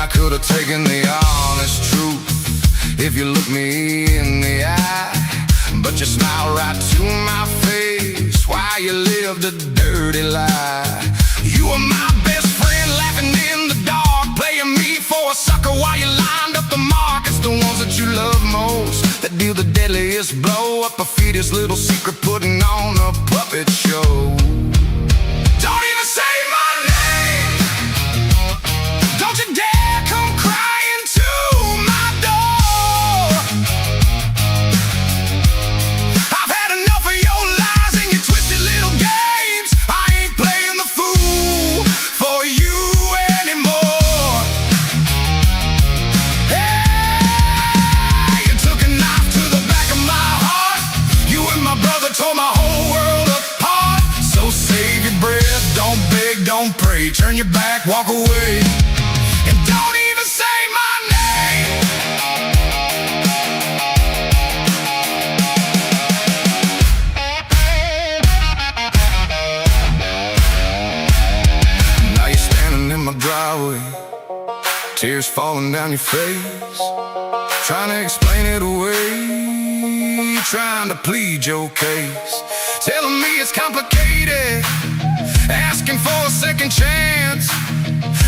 I could have taken the honest truth if you looked me in the eye, but you smiled right to my face while you lived a dirty lie. You were my best friend, laughing in the dark, playing me for a sucker while you lined up the markets. The ones that you love most, that deal the deadliest blow, up a fetus, little secret, putting on a puppet show. Don't even say my name, don't you dare come crying to my door. I've had enough of your lies and your twisted little games. I ain't playing the fool for you anymore. Hey, you took a knife to the back of my heart, you and my brother tore my whole world apart. So save your breath, don't beg, don't pray, turn your back, walk away, and don't even say my name. Now you're standing in my driveway, tears falling down your face, trying to explain it away, trying to plead your case, telling me it's complicated, asking for a second chance,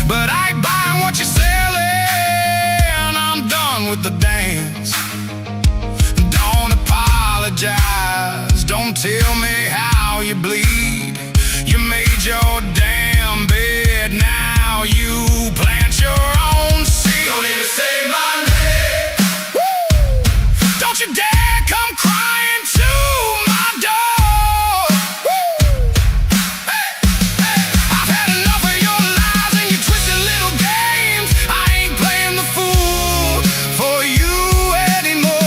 but I ain't buying what you're selling. I'm done with the dance. Don't apologize, don't tell me how you bleed. You made your damn bed, now you plant your own seed. Don't even say my name, don't you dare come crying to my door. I've had enough of your lies and your twisted little games. I ain't playing the fool for you anymore.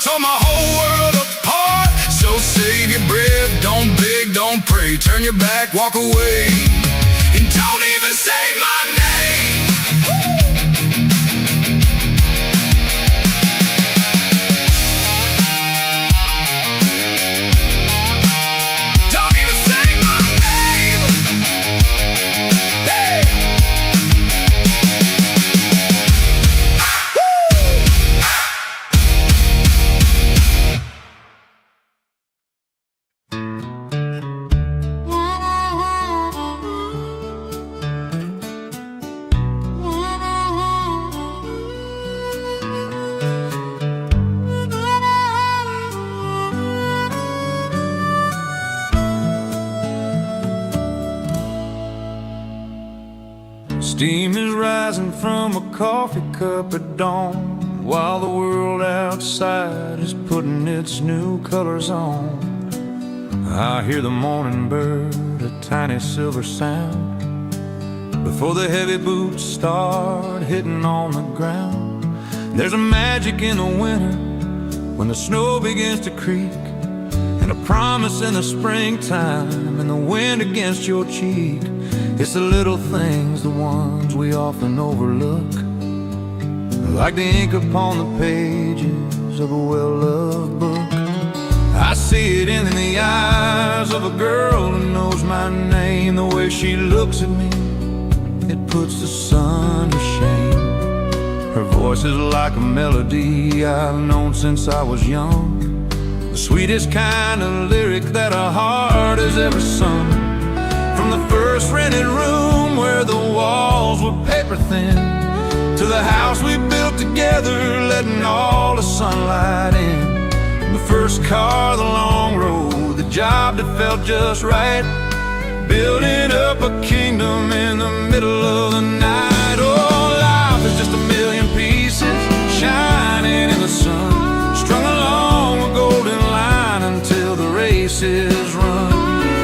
tore my whole world apart. So save your breath, don't beg, don't pray. Turn your back, walk away, and don't even say my name. Don't even say my name. Hey! Steam is rising from a coffee cup at dawn, while the world outside is putting its new colors on. I hear the morning bird, a tiny silver sound, before the heavy boots start hitting on the ground. There's a magic in the winter when the snow begins to creak, and a promise in the springtime and the wind against your cheek. It's the little things, the ones we often overlook, like the ink upon the pages of a well-loved book. I see it in the eyes of a girl who knows my name. The way she looks at me, it puts the sun to shame. Her voice is like a melody I've known since I was young, the sweetest kind of lyric that a heart has ever sung. From the first rented room where the walls were paper thin, to the house we built together, letting all the sunlight in. The first car, the long road, the job that felt just right, building up a kingdom in the middle of the night. Oh, life is just a million pieces shining in the sun, strung along a golden line until the race is run.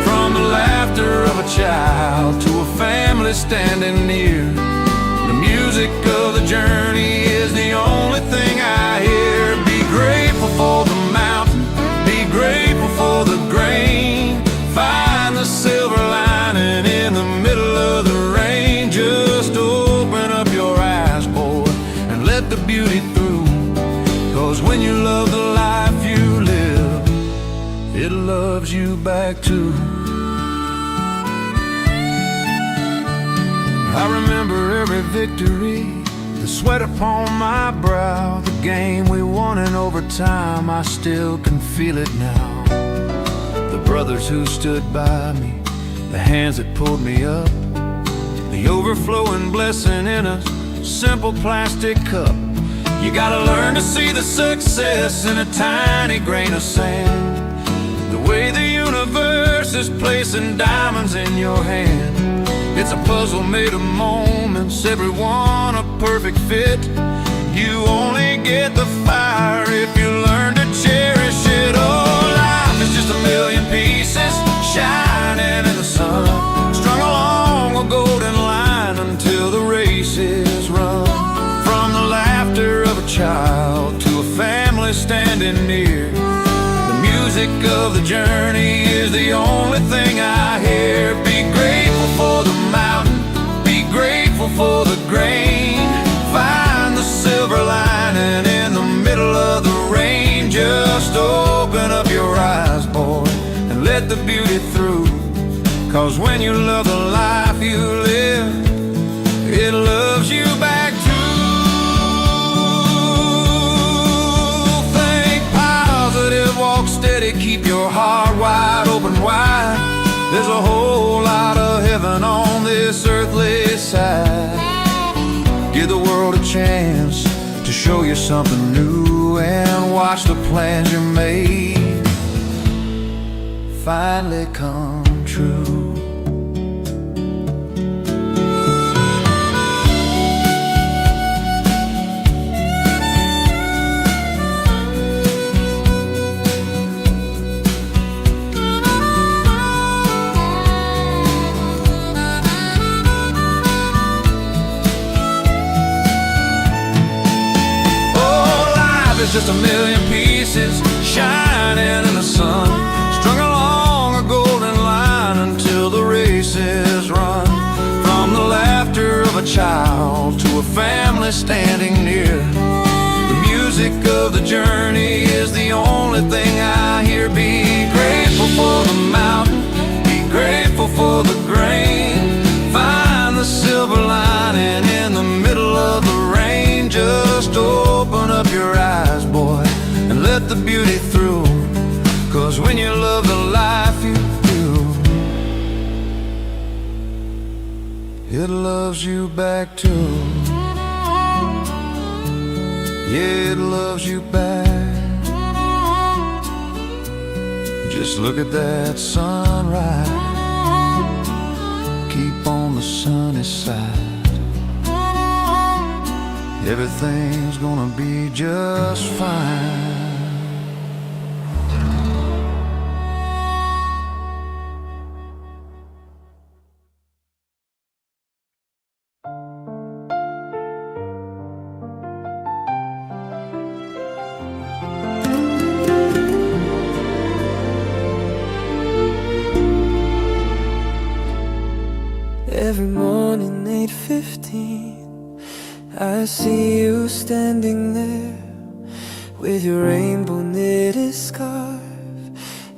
From the laughter of a child to a family standing near, the music of the journey is the only thing I hear. Be grateful for the mountain, be grateful for the grain, find the silver lining in the middle of the rain. Just open up your eyes, boy, and let the beauty through, 'cause when you love the life you live, it loves you back too. I remember every victory, the sweat upon my brow, the game we won in overtime. I still can feel it now. The brothers who stood by me, the hands that pulled me up, the overflowing blessing in a simple plastic cup. You gotta learn to see the success in a tiny grain of sand, the way the universe is placing diamonds in your hand. It's a puzzle made of moments, every one a perfect fit. You only get the fire if you learn to cherish it. Oh, life is just a million pieces shining in the sun, strung along a golden line until the race is run. From the laughter of a child to a family standing near, the music of the journey is the only thing I hear. Be grateful for the mountain, be grateful for the grain, find the silver lining in the middle of the rain. Just open up your eyes, boy, and let the beauty through, 'cause when you love the life you live, it loves you back too. Think positive, walk steady, keep your heart wide open wide. There's a whole lot of heaven on this earthly side. Give the world a chance to show you something new, and watch the plans you made finally come true. just a million pieces shining in the sun, strung along a golden line until the race is run. From the laughter of a child to a family standing near, the music of the journey is the only thing I hear. Be grateful for the mountain, be grateful for the grain, find the silver lining in the middle of the rain. Just open up your eyes, boy, and let the beauty through, 'cause when you love the life you do, it loves you back too. Yeah, it loves you back. Just look at that sunrise, keep on the sunny side. Everything's gonna be just fine. Every morning, 8:15, I see you standing there with your rainbow knitted scarf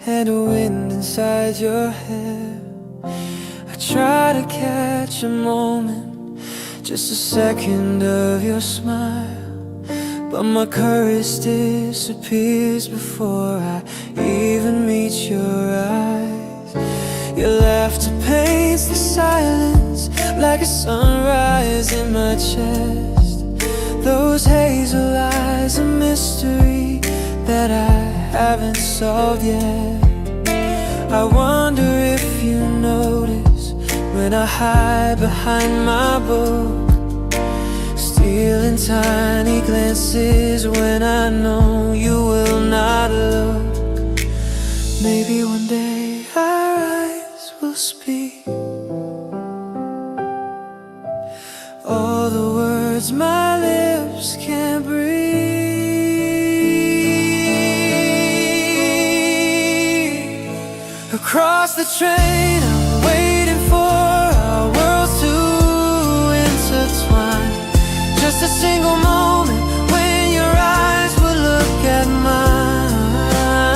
and a wind inside your hair. I try to catch a moment, just a second of your smile, but my courage disappears before I even meet your eyes. Your laughter paints the silence like a sunrise in my chest. Those hazel eyes, a mystery that I haven't solved yet. I wonder if you notice when I hide behind my book, stealing tiny glances when I know you will not look. Maybe one day our eyes will speak all the words my lips can't breathe. Across the train, I'm waiting for our worlds to intertwine. Just a single moment when your eyes will look at mine.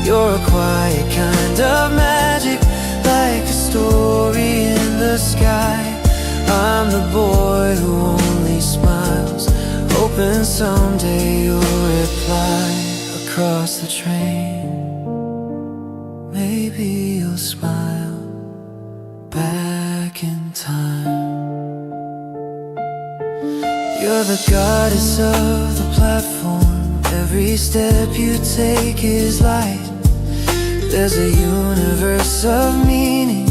You're a quiet kind of magic, like a story in the sky. I'm the boy who only smiles, hoping someday you'll reply. Across the train, maybe you'll smile back in time. You're the goddess of the platform, every step you take is light. There's a universe of meaning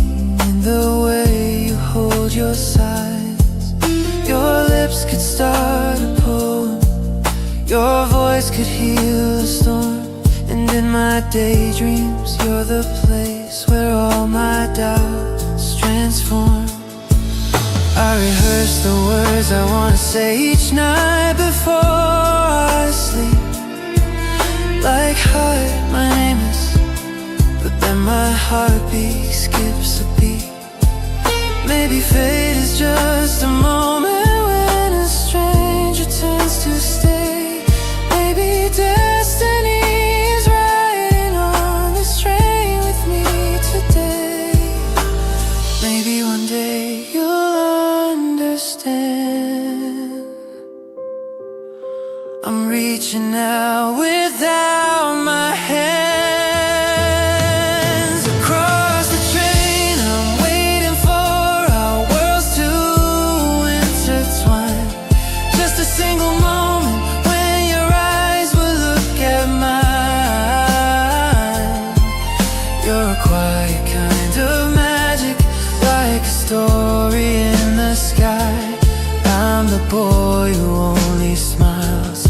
in the way you hold your sides. Your lips could start a poem, your voice could heal a storm. And in my daydreams, you're the place where all my doubts transform. I rehearse the words I wanna say each night before I sleep. Like, hi, my name is, but then my heartbeat skips a beat. Maybe fate is just a moment when a stranger turns to stay. Maybe destiny is riding on this train with me today. Maybe one day you'll understand. I'm reaching out without my hands. Across the train, I'm waiting for our worlds to intertwine. Just a single moment when your eyes will look at mine. You're a quiet kind of magic, like a story in the sky. I'm the boy who only smiles,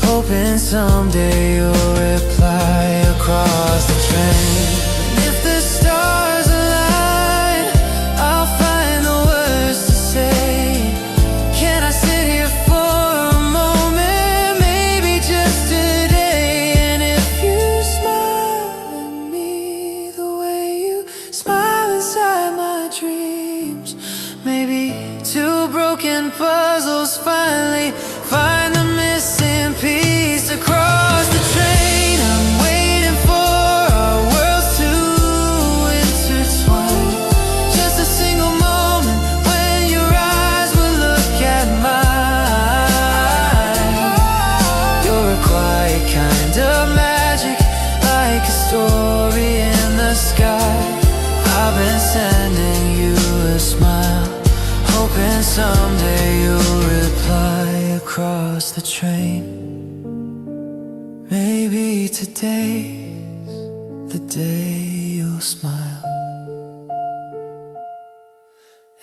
hoping someday you'll reply. Across the train, and if the stars align, I'll find the words to say. Can I sit here for a moment? Maybe race across the train. I'm waiting for our worlds to intertwine. Just a single moment when your eyes will look at mine. You're a quiet kind of magic, like a story in the sky. I've been sending you a smile, hoping someday you'll reply across the train. Maybe today's the day you'll smile.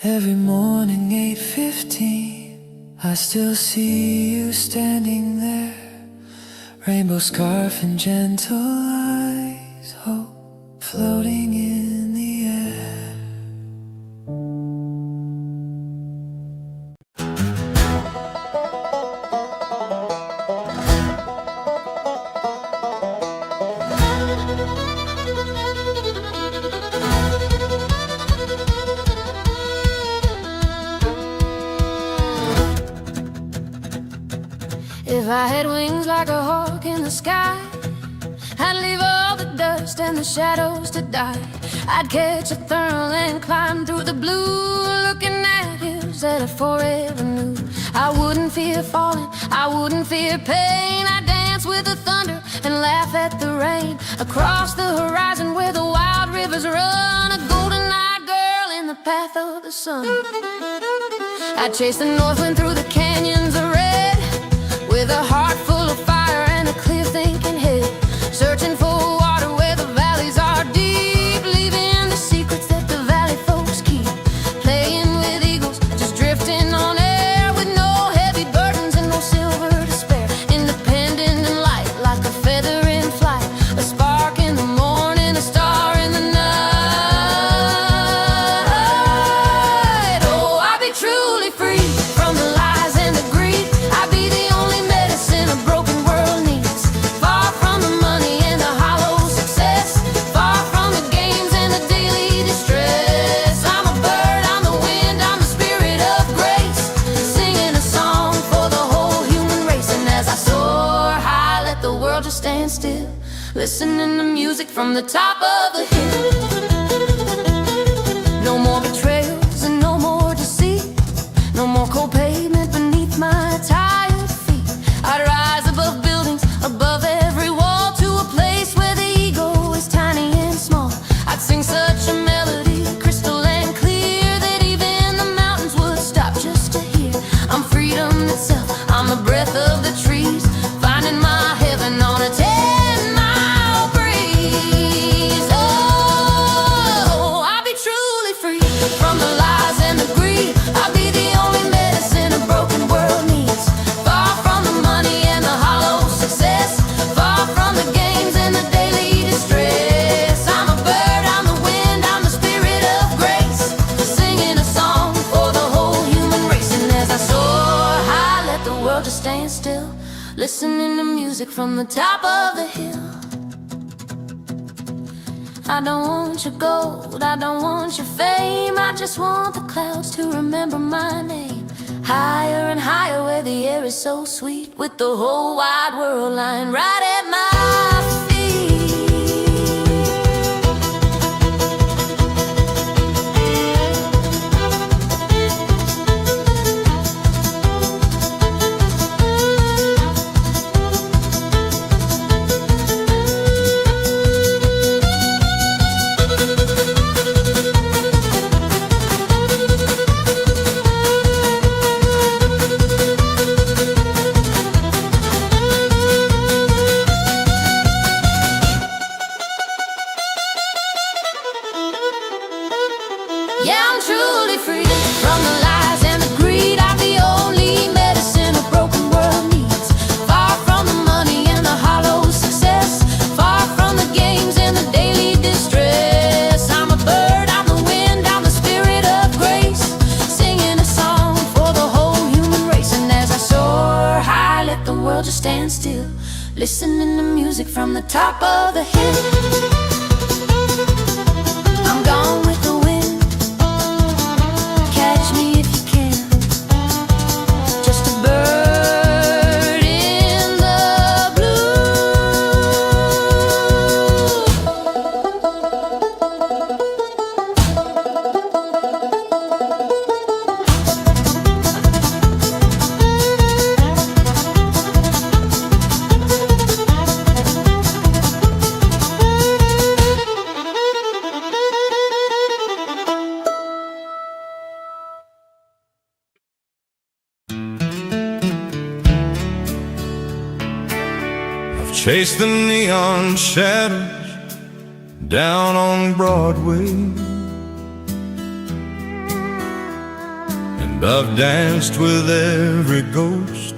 Every morning 8:15, I still see you standing there, rainbow scarf and gentle eyes, hope floating in the air. If I had wings like a hawk in the sky, I'd leave all the dust and the shadows to die. I'd catch a thermal and climb through the blue, looking at hills that I forever knew. I wouldn't fear falling, I wouldn't fear pain. I'd dance with the thunder and laugh at the rain. Across the horizon where the wild rivers run, a golden-eyed girl in the path of the sun. I'd chase the north wind through the canyons of red, with a heart full of fire and a clear thinking head, searching for water where the valleys are deep, leaving the secrets that the valley folks keep. Playing with eagles, just drifting on air, with no heavy burdens and no silver to spare. Independent and light, like a feather in flight, a spark in the morning, a star in the night. Oh, I'd be truly free from the lies and the greed. I'd be the only medicine a broken world needs. Far from the money and the hollow success, far from the games and the daily distress. I'm a bird, I'm the wind, I'm the spirit of grace, singing a song for the whole human race. And as I soar high, let the world just stand still, listening to music from the top of the hill. No more betrayals and no more deceit, no more cold pavement beneath my tired feet. I'd rise above buildings, above every wall, to a place where the ego is tiny and small. I'd sing such a melody, crystal and clear, that even the mountains would stop just to hear. I'm freedom itself, I'm the breath of the trees, finding my heaven on a 10-mile breeze. Oh, I'll be truly free from the lies and the greed. I'll be the only medicine a broken world needs. Far from the money and the hollow success, far from the games and the daily distress. I'm a bird, I'm the wind, I'm the spirit of grace, singing a song for the whole human race. And as I soar high, let the world just stand still, listening to music from the top of the hill. I don't want your gold, I don't want your fame, I just want the clouds to remember my name. Higher and higher where the air is so sweet, with the whole wide world lying right at my feet. Yeah, I'm truly free from the lies and the greed. I'm the only medicine a broken world needs. Far from the money and the hollow success, far from the games and the daily distress. I'm a bird, I'm the wind, I'm the spirit of grace, singing a song for the whole human race. And as I soar high, let the world just stand still, listening to music from the top of the hill. I'm gone with the wind, catch me if you can. Just a bird in the blue. chase the neon shadows down on Broadway. And I've danced with every ghost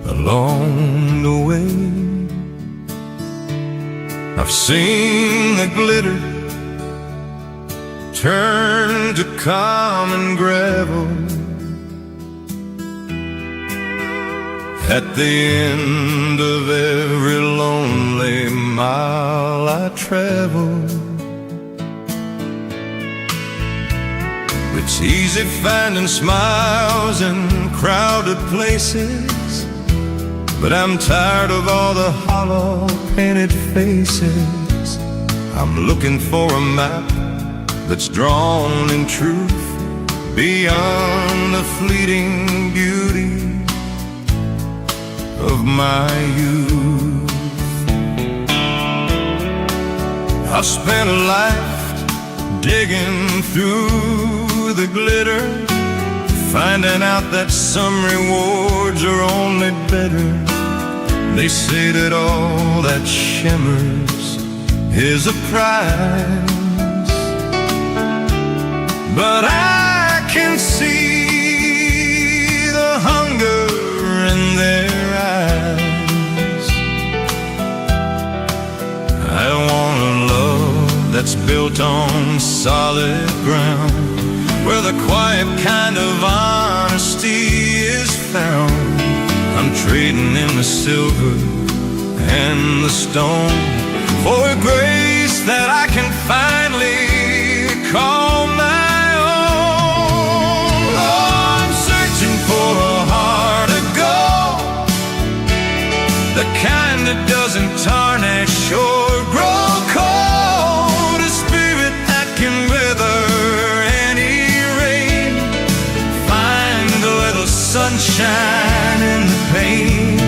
along the way. I've seen the glitter turn to common gravel at the end of every lonely mile I travel. It's easy finding smiles in crowded places, but I'm tired of all the hollow painted faces. I'm looking for a map that's drawn in truth beyond the fleeting beauty of my youth. I've spent a life digging through the glitter, finding out that some rewards are only bitter. They say that all that shimmers is a prize, but I can see the hunger in their eyes. I want a love that's built on solid ground, where the quiet kind of honesty is found. I'm trading in the silver and the stone for a grace that I can finally call my own. Oh, I'm searching for a heart of gold, the kind that doesn't tarnish or grow cold, a spirit that can weather any rain, find a little sunshine in the pain.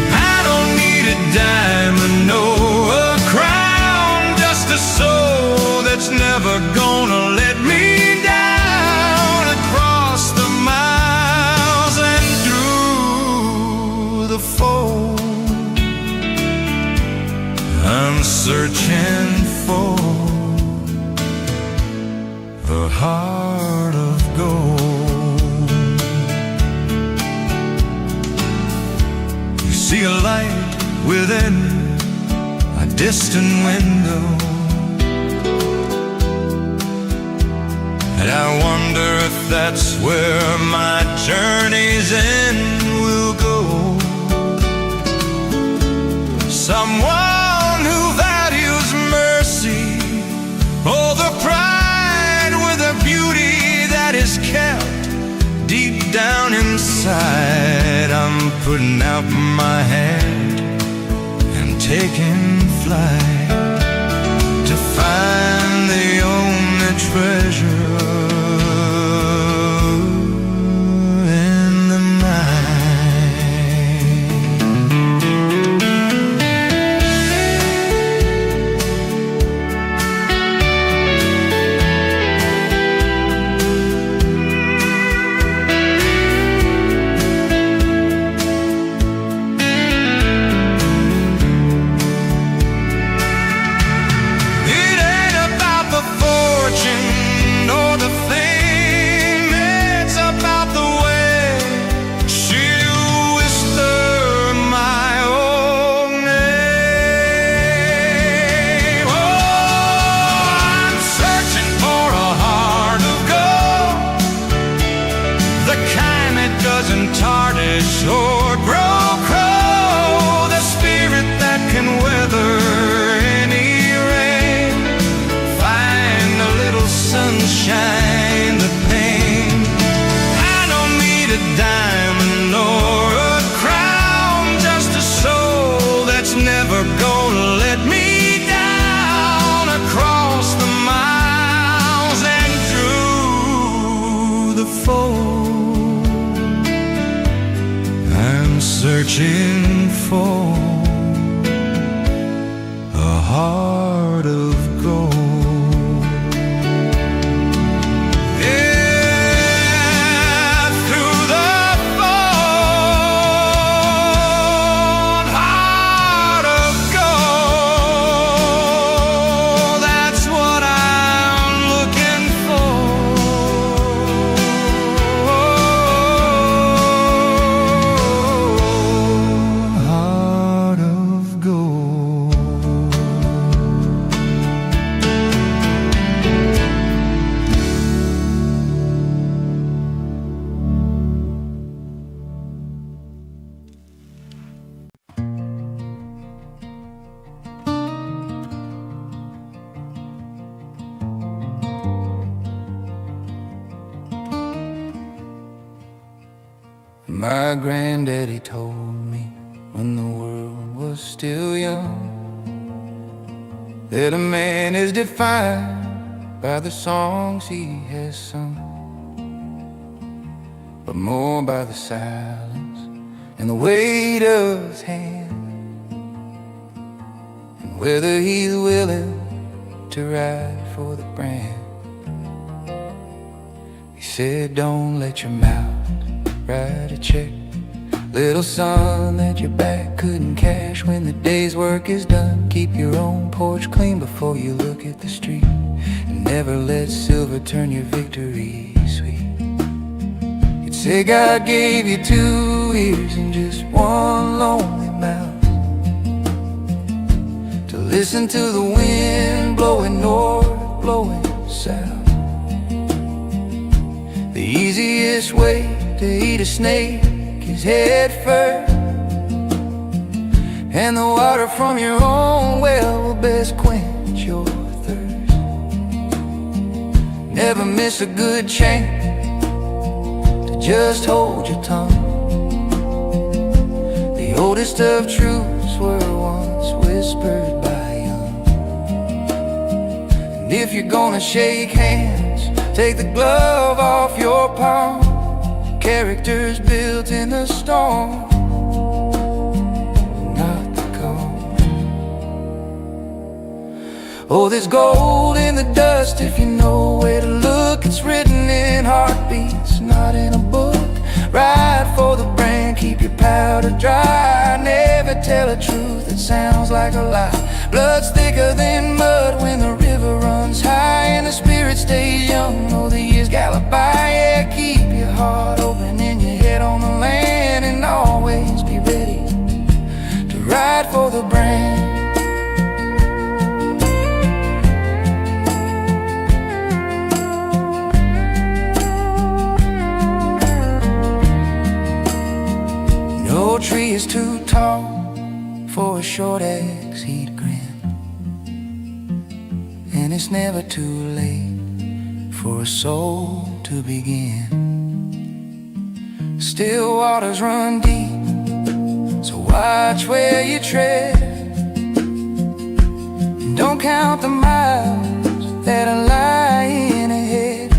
I don't need a diamond, no a crown, just a soul that's never gonna let me down. Across the miles and through the fold, I'm searching for a heart of gold. You see a light within a distant window, and I wonder if that's where my journey's end will go. Someone who values mercy, oh, the pride with a beauty that is kept deep down inside. I'm putting out my hand and taking flight to find the only treasure in the night. It ain't about the fortune or the fame, it's about the way she whispered my own name. Oh, I'm searching for a heart of gold, the kind that doesn't tarnish or grow cold, the spirit that can weather any rain, find a little sunshine, the pain. I don't need a diamond nor a crown, just a soul that's never gonna let me down. Across the miles and through the fold, I'm searching for a heart of gold. Yeah, through the fold, heart My granddaddy told me when the world was still young that a man is defined by the songs he has sung, but more by the silence and the weight of his hand, and whether he's willing to ride for the brand. He said, don't let your mouth write a check, little son, that your back couldn't cash when the day's work is done. Keep your own porch clean before you look at the street, and never let silver turn your victory sweet. You'd say God gave you 2 ears and just one lonely mouth to listen to the wind blowing north, blowing south. The easiest way to eat a snake is head first, and the water from your own well will best quench your thirst. Never miss a good chance to just hold your tongue. The oldest of truths were once whispered by young. And if you're gonna shake hands, take the glove off your palm. Character's built in the storm, not the calm. Oh, there's gold in the dust if you know where to look. It's written in heartbeats, not in a book. Ride for the brand, keep your powder dry. Never tell a truth that sounds like a lie. Blood's thicker than mud when the river runs high, and the spirit stays young. Oh, the years gallop by. Yeah, keep your heart open and your head on the land, and always be ready to ride for the brand. No tree is too tall for a short axe he'd grin, and it's never too late for a soul to begin. Still waters run deep, so watch where you tread, and don't count the miles that are lying ahead.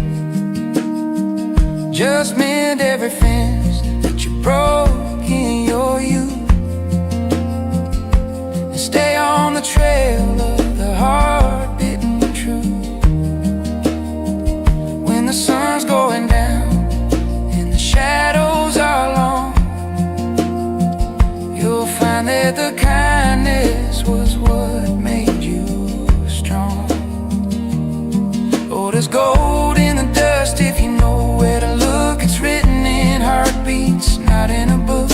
Just mend every fence that you broke in your youth, and stay on the trail of the hard-bitten truth. When the sun's going down and the shadows are long, you'll find that the kindness was what made you strong. Oh, there's gold in the dust if you know where to look. It's written in heartbeats, not in a book.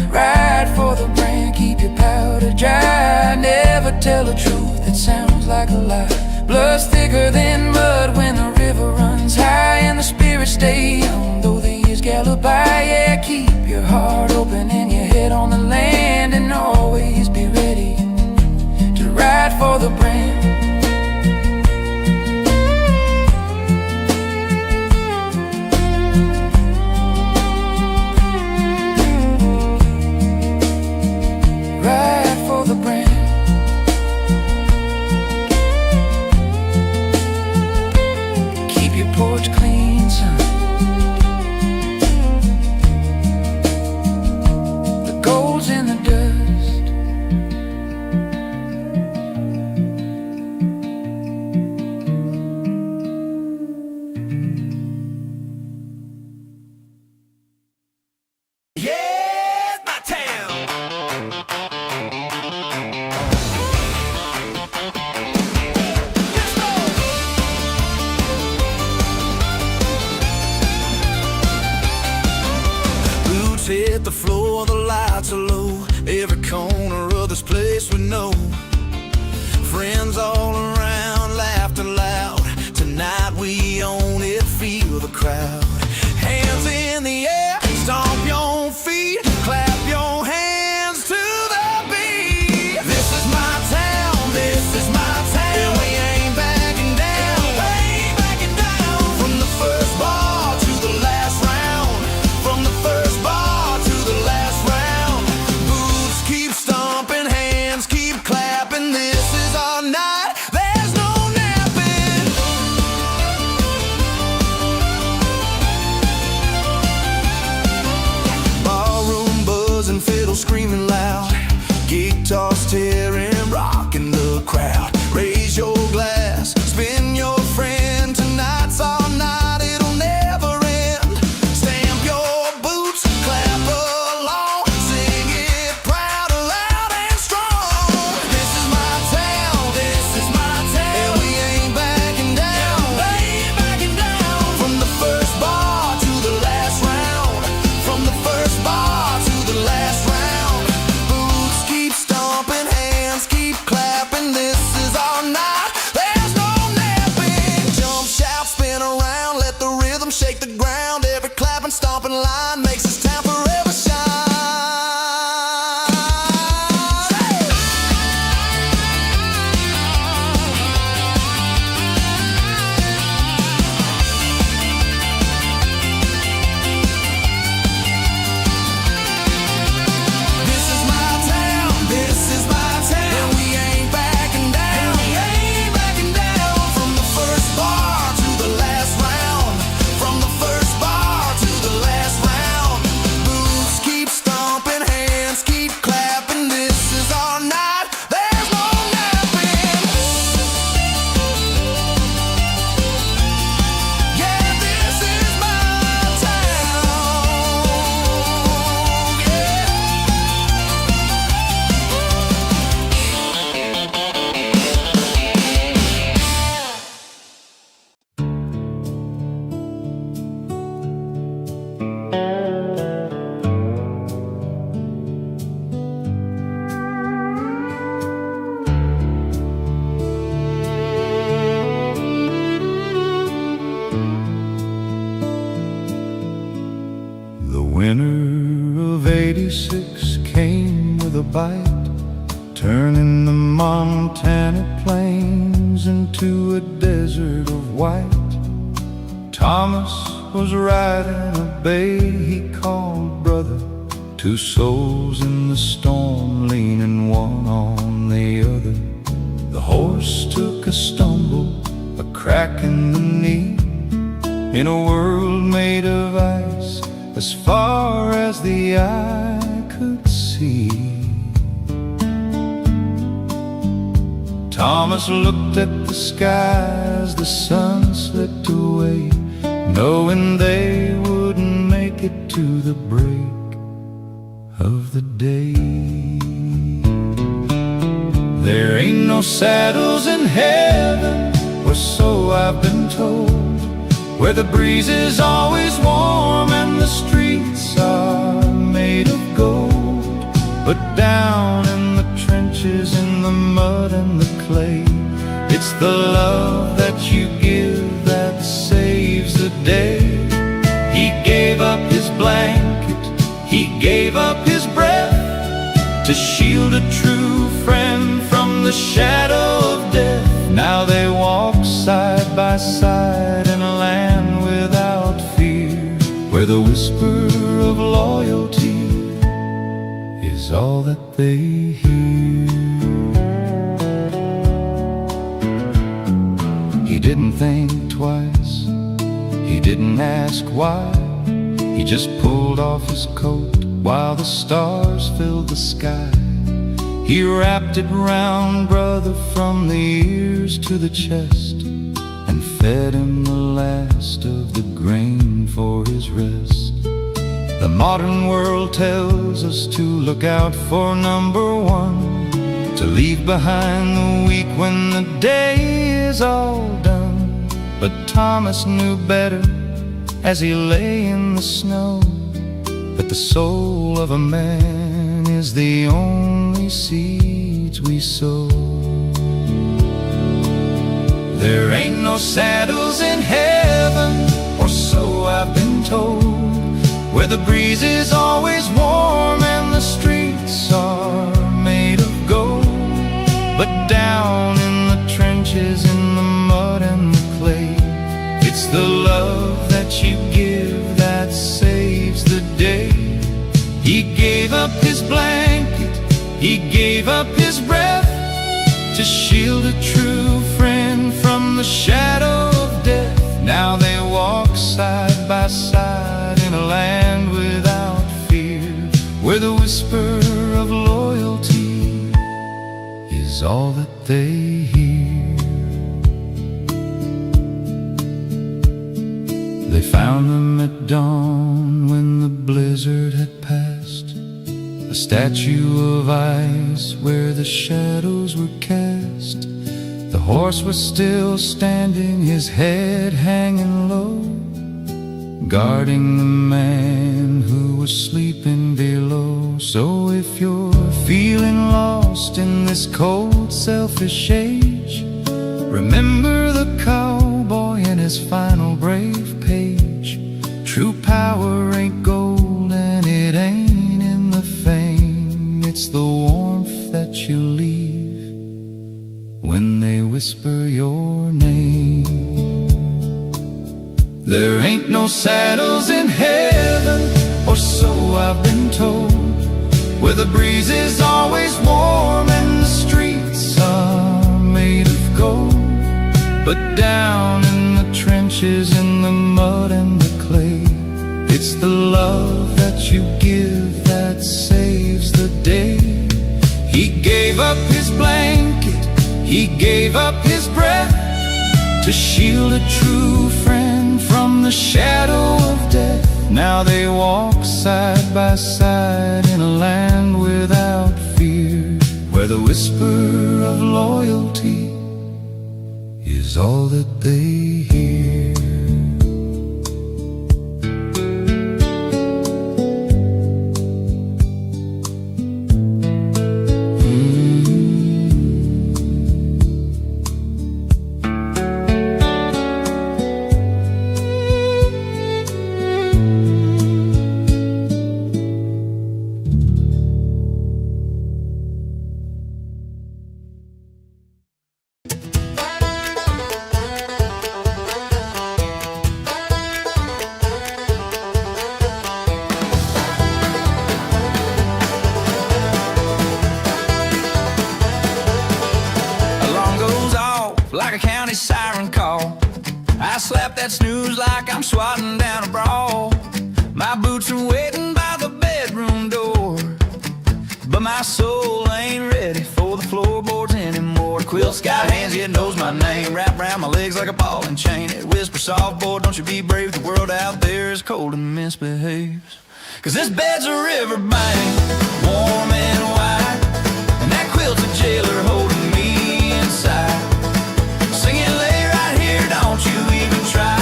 Ride for the brand, keep your powder dry. Never tell a truth that sounds like a lie. Blood's thicker than mud when the river runs high, and the spirit stay young though the years gallop by. Yeah, keep your heart open and your head on the land, and always be ready to ride for the brand. Ride for the brand. Keep your porch clean, son. The gold's in the dust. Yeah, my town. Boots hit the floor, the lights are low. Every corner of this place we know. Friends all around, laughing loud. Tonight we own it, feel the crowd. Hands in the air, stomp your feet, clap your hands to the beat. This is my town, this is my town, and we ain't backing down. From the first bar to the last round, from the first bar 86 came with a bite, turning the Montana plains into a desert of white. Thomas was riding a bay he called brother, two souls in the storm, leaning one on the other. The horse took a stumble, a crack in the knee, in a world made of ice as far as the eye could see. Thomas looked at the sky as the sun slipped away, knowing they wouldn't make it to the break of the day. There ain't no saddles in heaven, or so I've been told, where the breeze is always warm and the streets are made of gold. But down in the trenches, in the mud and the clay, it's the love that you give that saves the day. He gave up his blanket, he gave up his breath, to shield a true friend from the shadow of death. Now they walk side by side in a land without fear, where the whisper of loyalty is all that they hear. He didn't think twice, he didn't ask why, he just pulled off his coat while the stars filled the sky. He wrapped it round brother from the ears to the chest, and fed him the last of the grain for his rest. The modern world tells us to look out for number one, to leave behind the weak when the day is all done. But Thomas knew better as he lay in the snow, that the soul of a man is the only seeds we sow. There ain't no saddles in heaven, or so I've been told, where the breeze is always warm and the streets are made of gold. But down in the trenches, in the mud and the clay, it's the love that you give that saves the day. He gave up his blanket, he gave up his breath, to shield a true friend from the shadow of death. Now they walk side by side in a land without fear, where the whisper of loyalty is all that they hear. They found them at dawn when the blizzard had passed, a statue of ice where the shadows were cast. The horse was still standing, his head hanging low, guarding the man who was sleeping below. So if you're feeling lost in this cold, selfish age, remember the cowboy in his final brave page. True power ain't gold and it ain't in the fame, it's the warmth that you leave when they whisper your name. There ain't no saddles in heaven, or so I've been told, where the breeze is always warm and the streets are made of gold. But down in the trenches, in the mud and the clay, it's the love that you give that saves the day. He gave up his blanket, he gave up his breath, to shield a true friend from the shadow of death. Now they walk side by side in a land without fear, where the whisper of loyalty is all that they hear. like a county siren call. I slap that snooze like I'm swatting down a brawl. My boots are waiting by the bedroom door, but my soul ain't ready for the floorboards anymore. The quilt's got hands, yeah, it knows my name. Wrapped around my legs like a ball and chain. It whispers soft, boy, don't you be brave. The world out there is cold and misbehaves. 'Cause this bed's a riverbank, warm and wide, and that quilt's a jailer holding me inside. Singing, lay right here, don't you even try,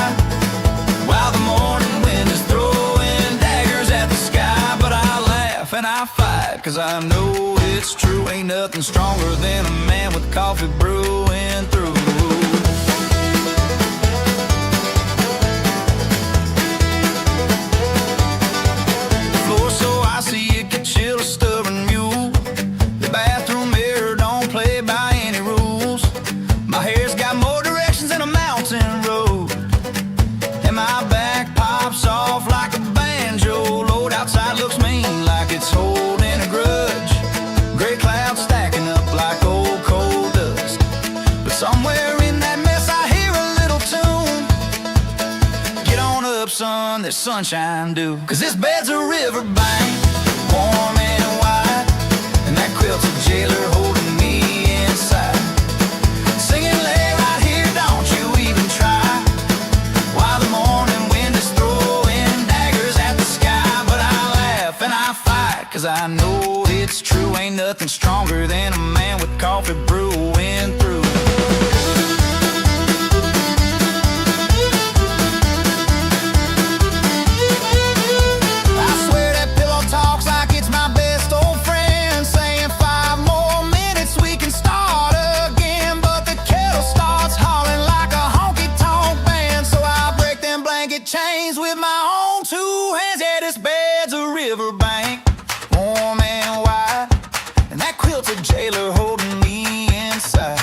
while the morning wind is throwing daggers at the sky. But I laugh and I fight, 'cause I know it's true. Ain't nothing stronger than a man with coffee brewing through. Son, there's sunshine due. 'Cause this bed's a riverbank, warm and wide, and that quilt's a jailer holding me inside. Singing, lay right here, don't you even try, while the morning wind is throwing daggers at the sky. But I laugh and I fight, 'cause I know it's true. Ain't nothing stronger than a man with coffee brewing through. Chains with my own two hands. Yeah, this bed's a riverbank, warm and wide, and that quilt's a jailer holding me inside.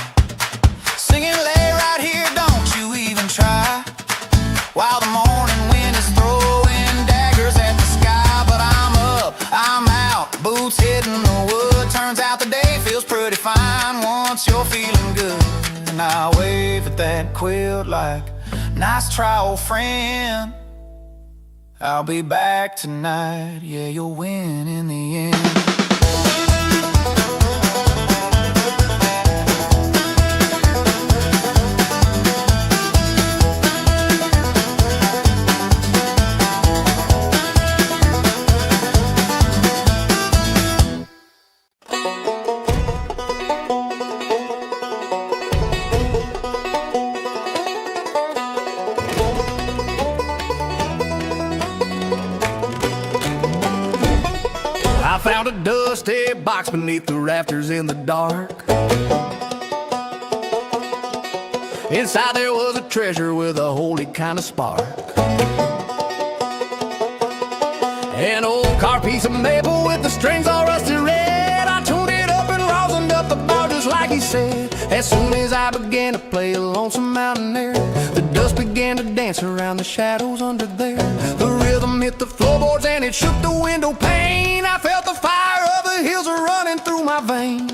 Singing, lay right here, don't you even try, while the morning wind is throwing daggers at the sky. But I'm up, I'm out, boots hitting the wood. Turns out the day feels pretty fine once you're feeling good. And I wave at that quilt like, nice try, old friend. I'll be back tonight. Yeah, you'll win in the end. I found a dusty box beneath the rafters in the dark. Inside there was a treasure with a holy kind of spark. An old car piece of maple with the strings all rusty red. I tuned it up and rosined up the bar just like he said. As soon as I began to play a lonesome mountain air, the dust began to dance around the shadows under there. The rhythm hit the floorboards and it shook the window pane. I felt the fire of the hills running through my veins.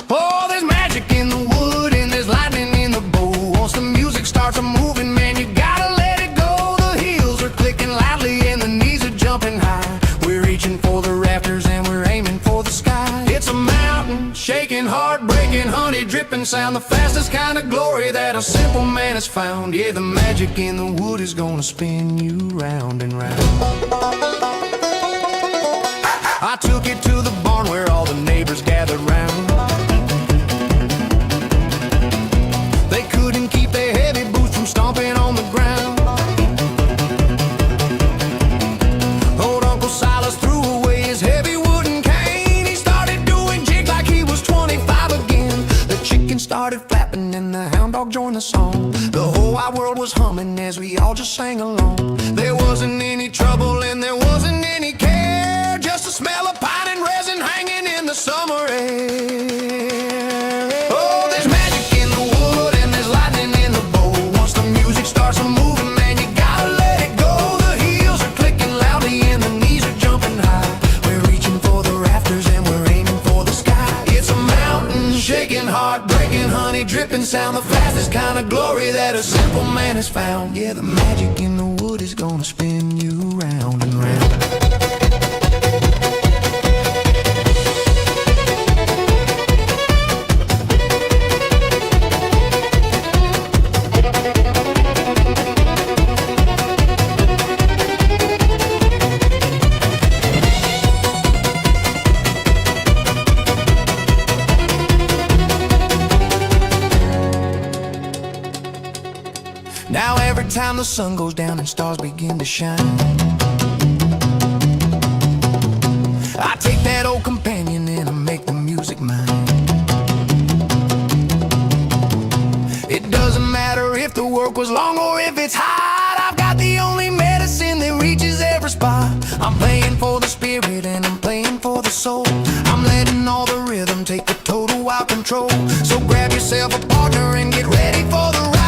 Oh, there's magic in the wood and there's lightning in the bow. Once the music starts moving, man, you gotta let it go. The heels are clicking loudly and the knees are jumping high. We're reaching for the rafters and we're aiming for the sky. It's a mountain, shaking, heartbreaking, honey dripping sound. The fastest kind of glory that a simple man has found. Yeah, the magic in the wood is gonna spin you round and round. I took it to the barn where all the neighbors gathered round. They couldn't keep their heavy boots from stomping on the ground. Old Uncle Silas threw away his heavy wooden cane. He started doing jigs like he was 25 again. The chicken started flapping and the hound dog joined the song. The whole wide world was humming as we all just sang along. There wasn't any trouble and there wasn't any care, just the smell of pine and resin hanging in the summer air. Oh, there's magic in the wood and there's lightning in the bow. Once the music starts moving, man, you gotta let it go. The heels are clicking loudly and the knees are jumping high. We're reaching for the rafters and we're aiming for the sky. It's a mountain shaking, heartbreaking, honey sound, the fastest kind of glory that a simple man has found. Yeah, the magic in the wood is gonna spin you round and round. Now every time the sun goes down and stars begin to shine, I take that old companion and I make the music mine. It doesn't matter if the work was long or if it's hot, I've got the only medicine that reaches every spot. I'm playing for the spirit and I'm playing for the soul. I'm letting all the rhythm take the total wild control. So grab yourself a partner and get ready for the ride.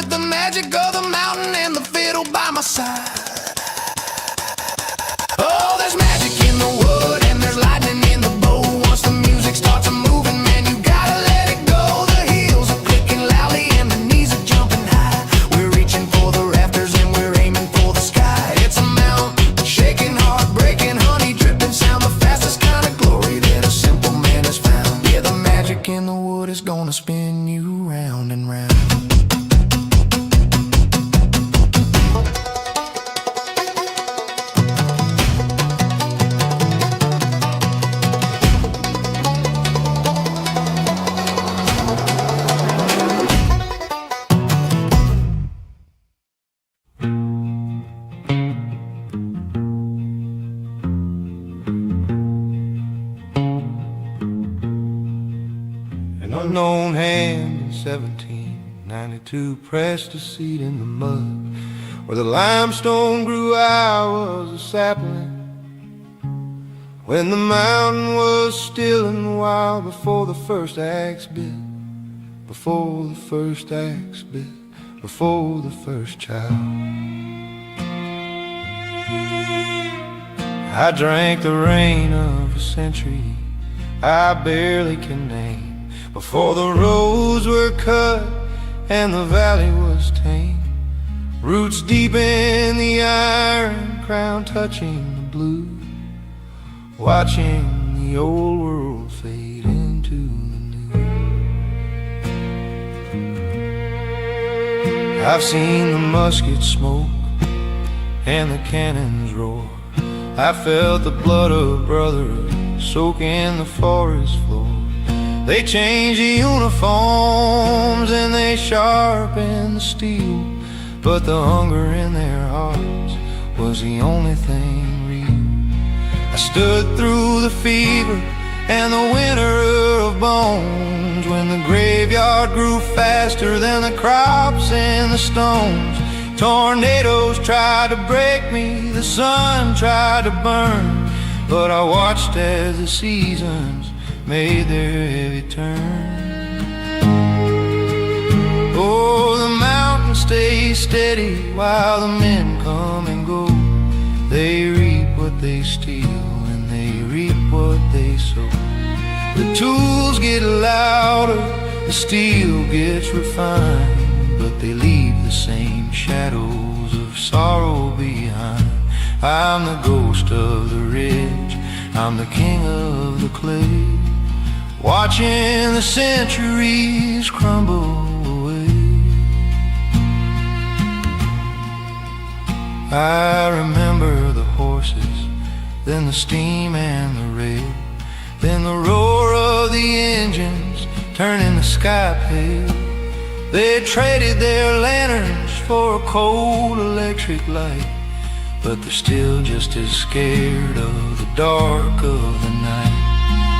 The magic of the mountain and the fiddle by my side. Oh, there's magic in the wood and there's lightning in the bow. Once the music starts a moving, man, you gotta let it go. The heels are clicking loudly and the knees are jumping high. We're reaching for the rafters and we're aiming for the sky. It's a mountain, shaking, heart breaking, honey dripping sound, the fastest kind of glory that a simple man has found. Yeah, the magic in the wood is gonna spin you round and round. An unknown hand in 1792 pressed a seed in the mud. Where the limestone grew I was a sapling. When the mountain was still and wild before the first axe bit, before the first axe bit, before the first child. I drank the rain of a century I barely can name. Before the roads were cut and the valley was tame, roots deep in the iron, crown touching the blue, watching the old world fade into the new. I've seen the muskets smoke and the cannons roar. I felt the blood of brothers soaking the forest floor. They changed the uniforms and they sharpened the steel, but the hunger in their hearts was the only thing real. I stood through the fever and the winter of bones, when the graveyard grew faster than the crops and the stones. Tornadoes tried to break me, the sun tried to burn, but I watched as the seasons made their heavy turn. Oh, the mountains stay steady while the men come and go. They reap what they steal and they reap what they sow. The tools get louder, the steel gets refined, but they leave the same shadows of sorrow behind. I'm the ghost of the ridge, I'm the king of the clay, watching the centuries crumble away. I remember the horses, then the steam and the rail, then the roar of the engines turning the sky pale. They traded their lanterns for a cold electric light, but they're still just as scared of the dark of the night.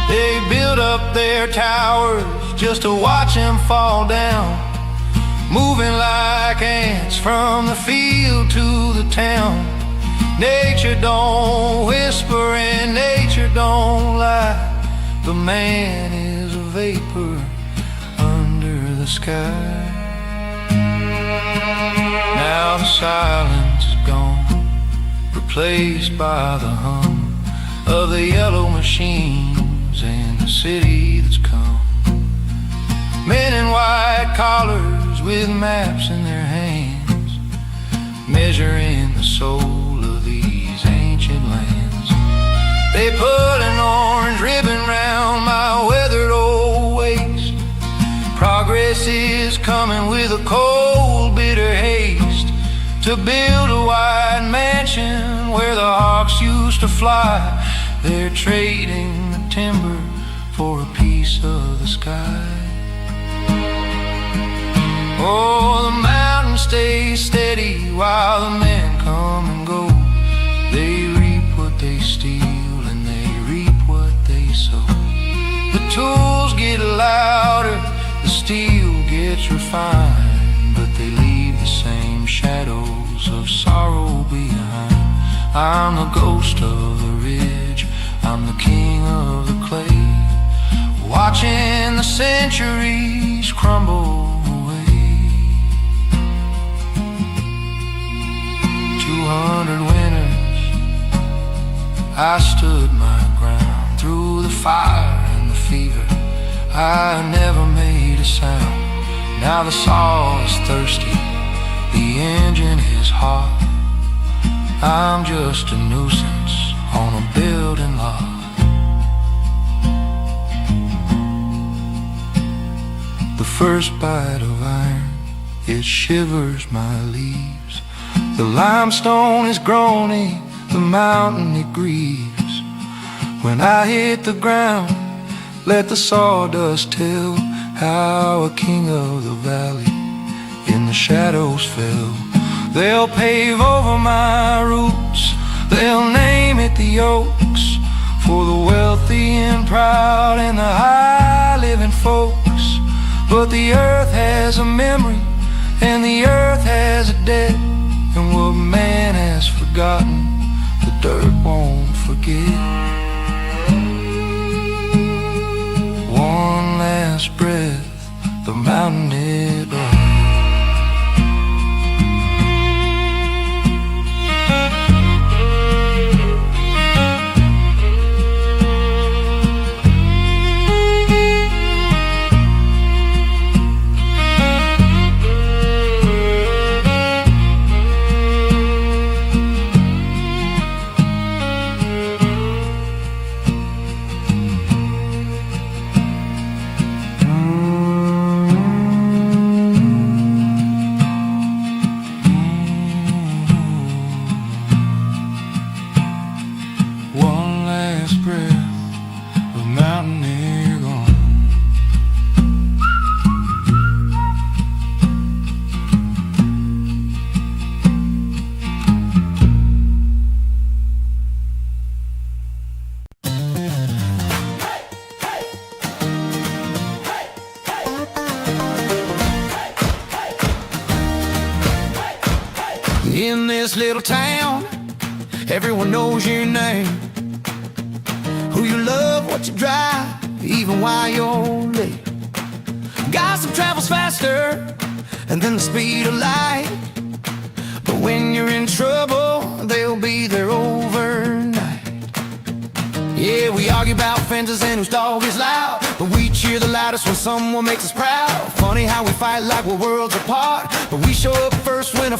They built up their towers just to watch them fall down, moving like ants from the field to the town. Nature don't whisper and nature don't lie, but man is a vapor under the sky. Now the silence is gone, replaced by the hum of the yellow machines and the city that's come. Men in white collars with maps in their hands, measuring the soul of these ancient lands. They put an orange ribbon round my weathered old waist. Progress is coming with a cold, bitter haste to build a white mansion where the hawks used to fly. They're trading the timber for a piece of the sky. Oh, the mountain stays steady while the men come and go. They reap what they steal and they reap what they sow. The tools get louder, the steel gets refined, but they leave the same shadows of sorrow behind. I'm the ghost of the ridge, I'm the king of the clay, watching the centuries crumble away. 200 winters I stood my ground, through the fire and the fever I never made a sound. Now the saw is thirsty, the engine is hot, I'm just a nuisance on a building lot. The first bite of iron, it shivers my leaves. The limestone is groaning, the mountain it grieves. When I hit the ground, let the sawdust tell how a king of the valley in the shadows fell. They'll pave over my roots, they'll name it the Oaks, for the wealthy and proud and the high-living folks. But the earth has a memory, and the earth has a debt, and what man has forgotten, the dirt won't forget. One last breath, the mountain it runs. In this little town, everyone knows your name. Who you love, what you drive, even why you're late. Gossip travels faster than the speed of light, but when you're in trouble, they'll be there overnight. Yeah, we argue about fences and whose dog is loud, but we cheer the loudest when someone makes us proud. Funny how we fight like we're worlds apart, but we show up first when a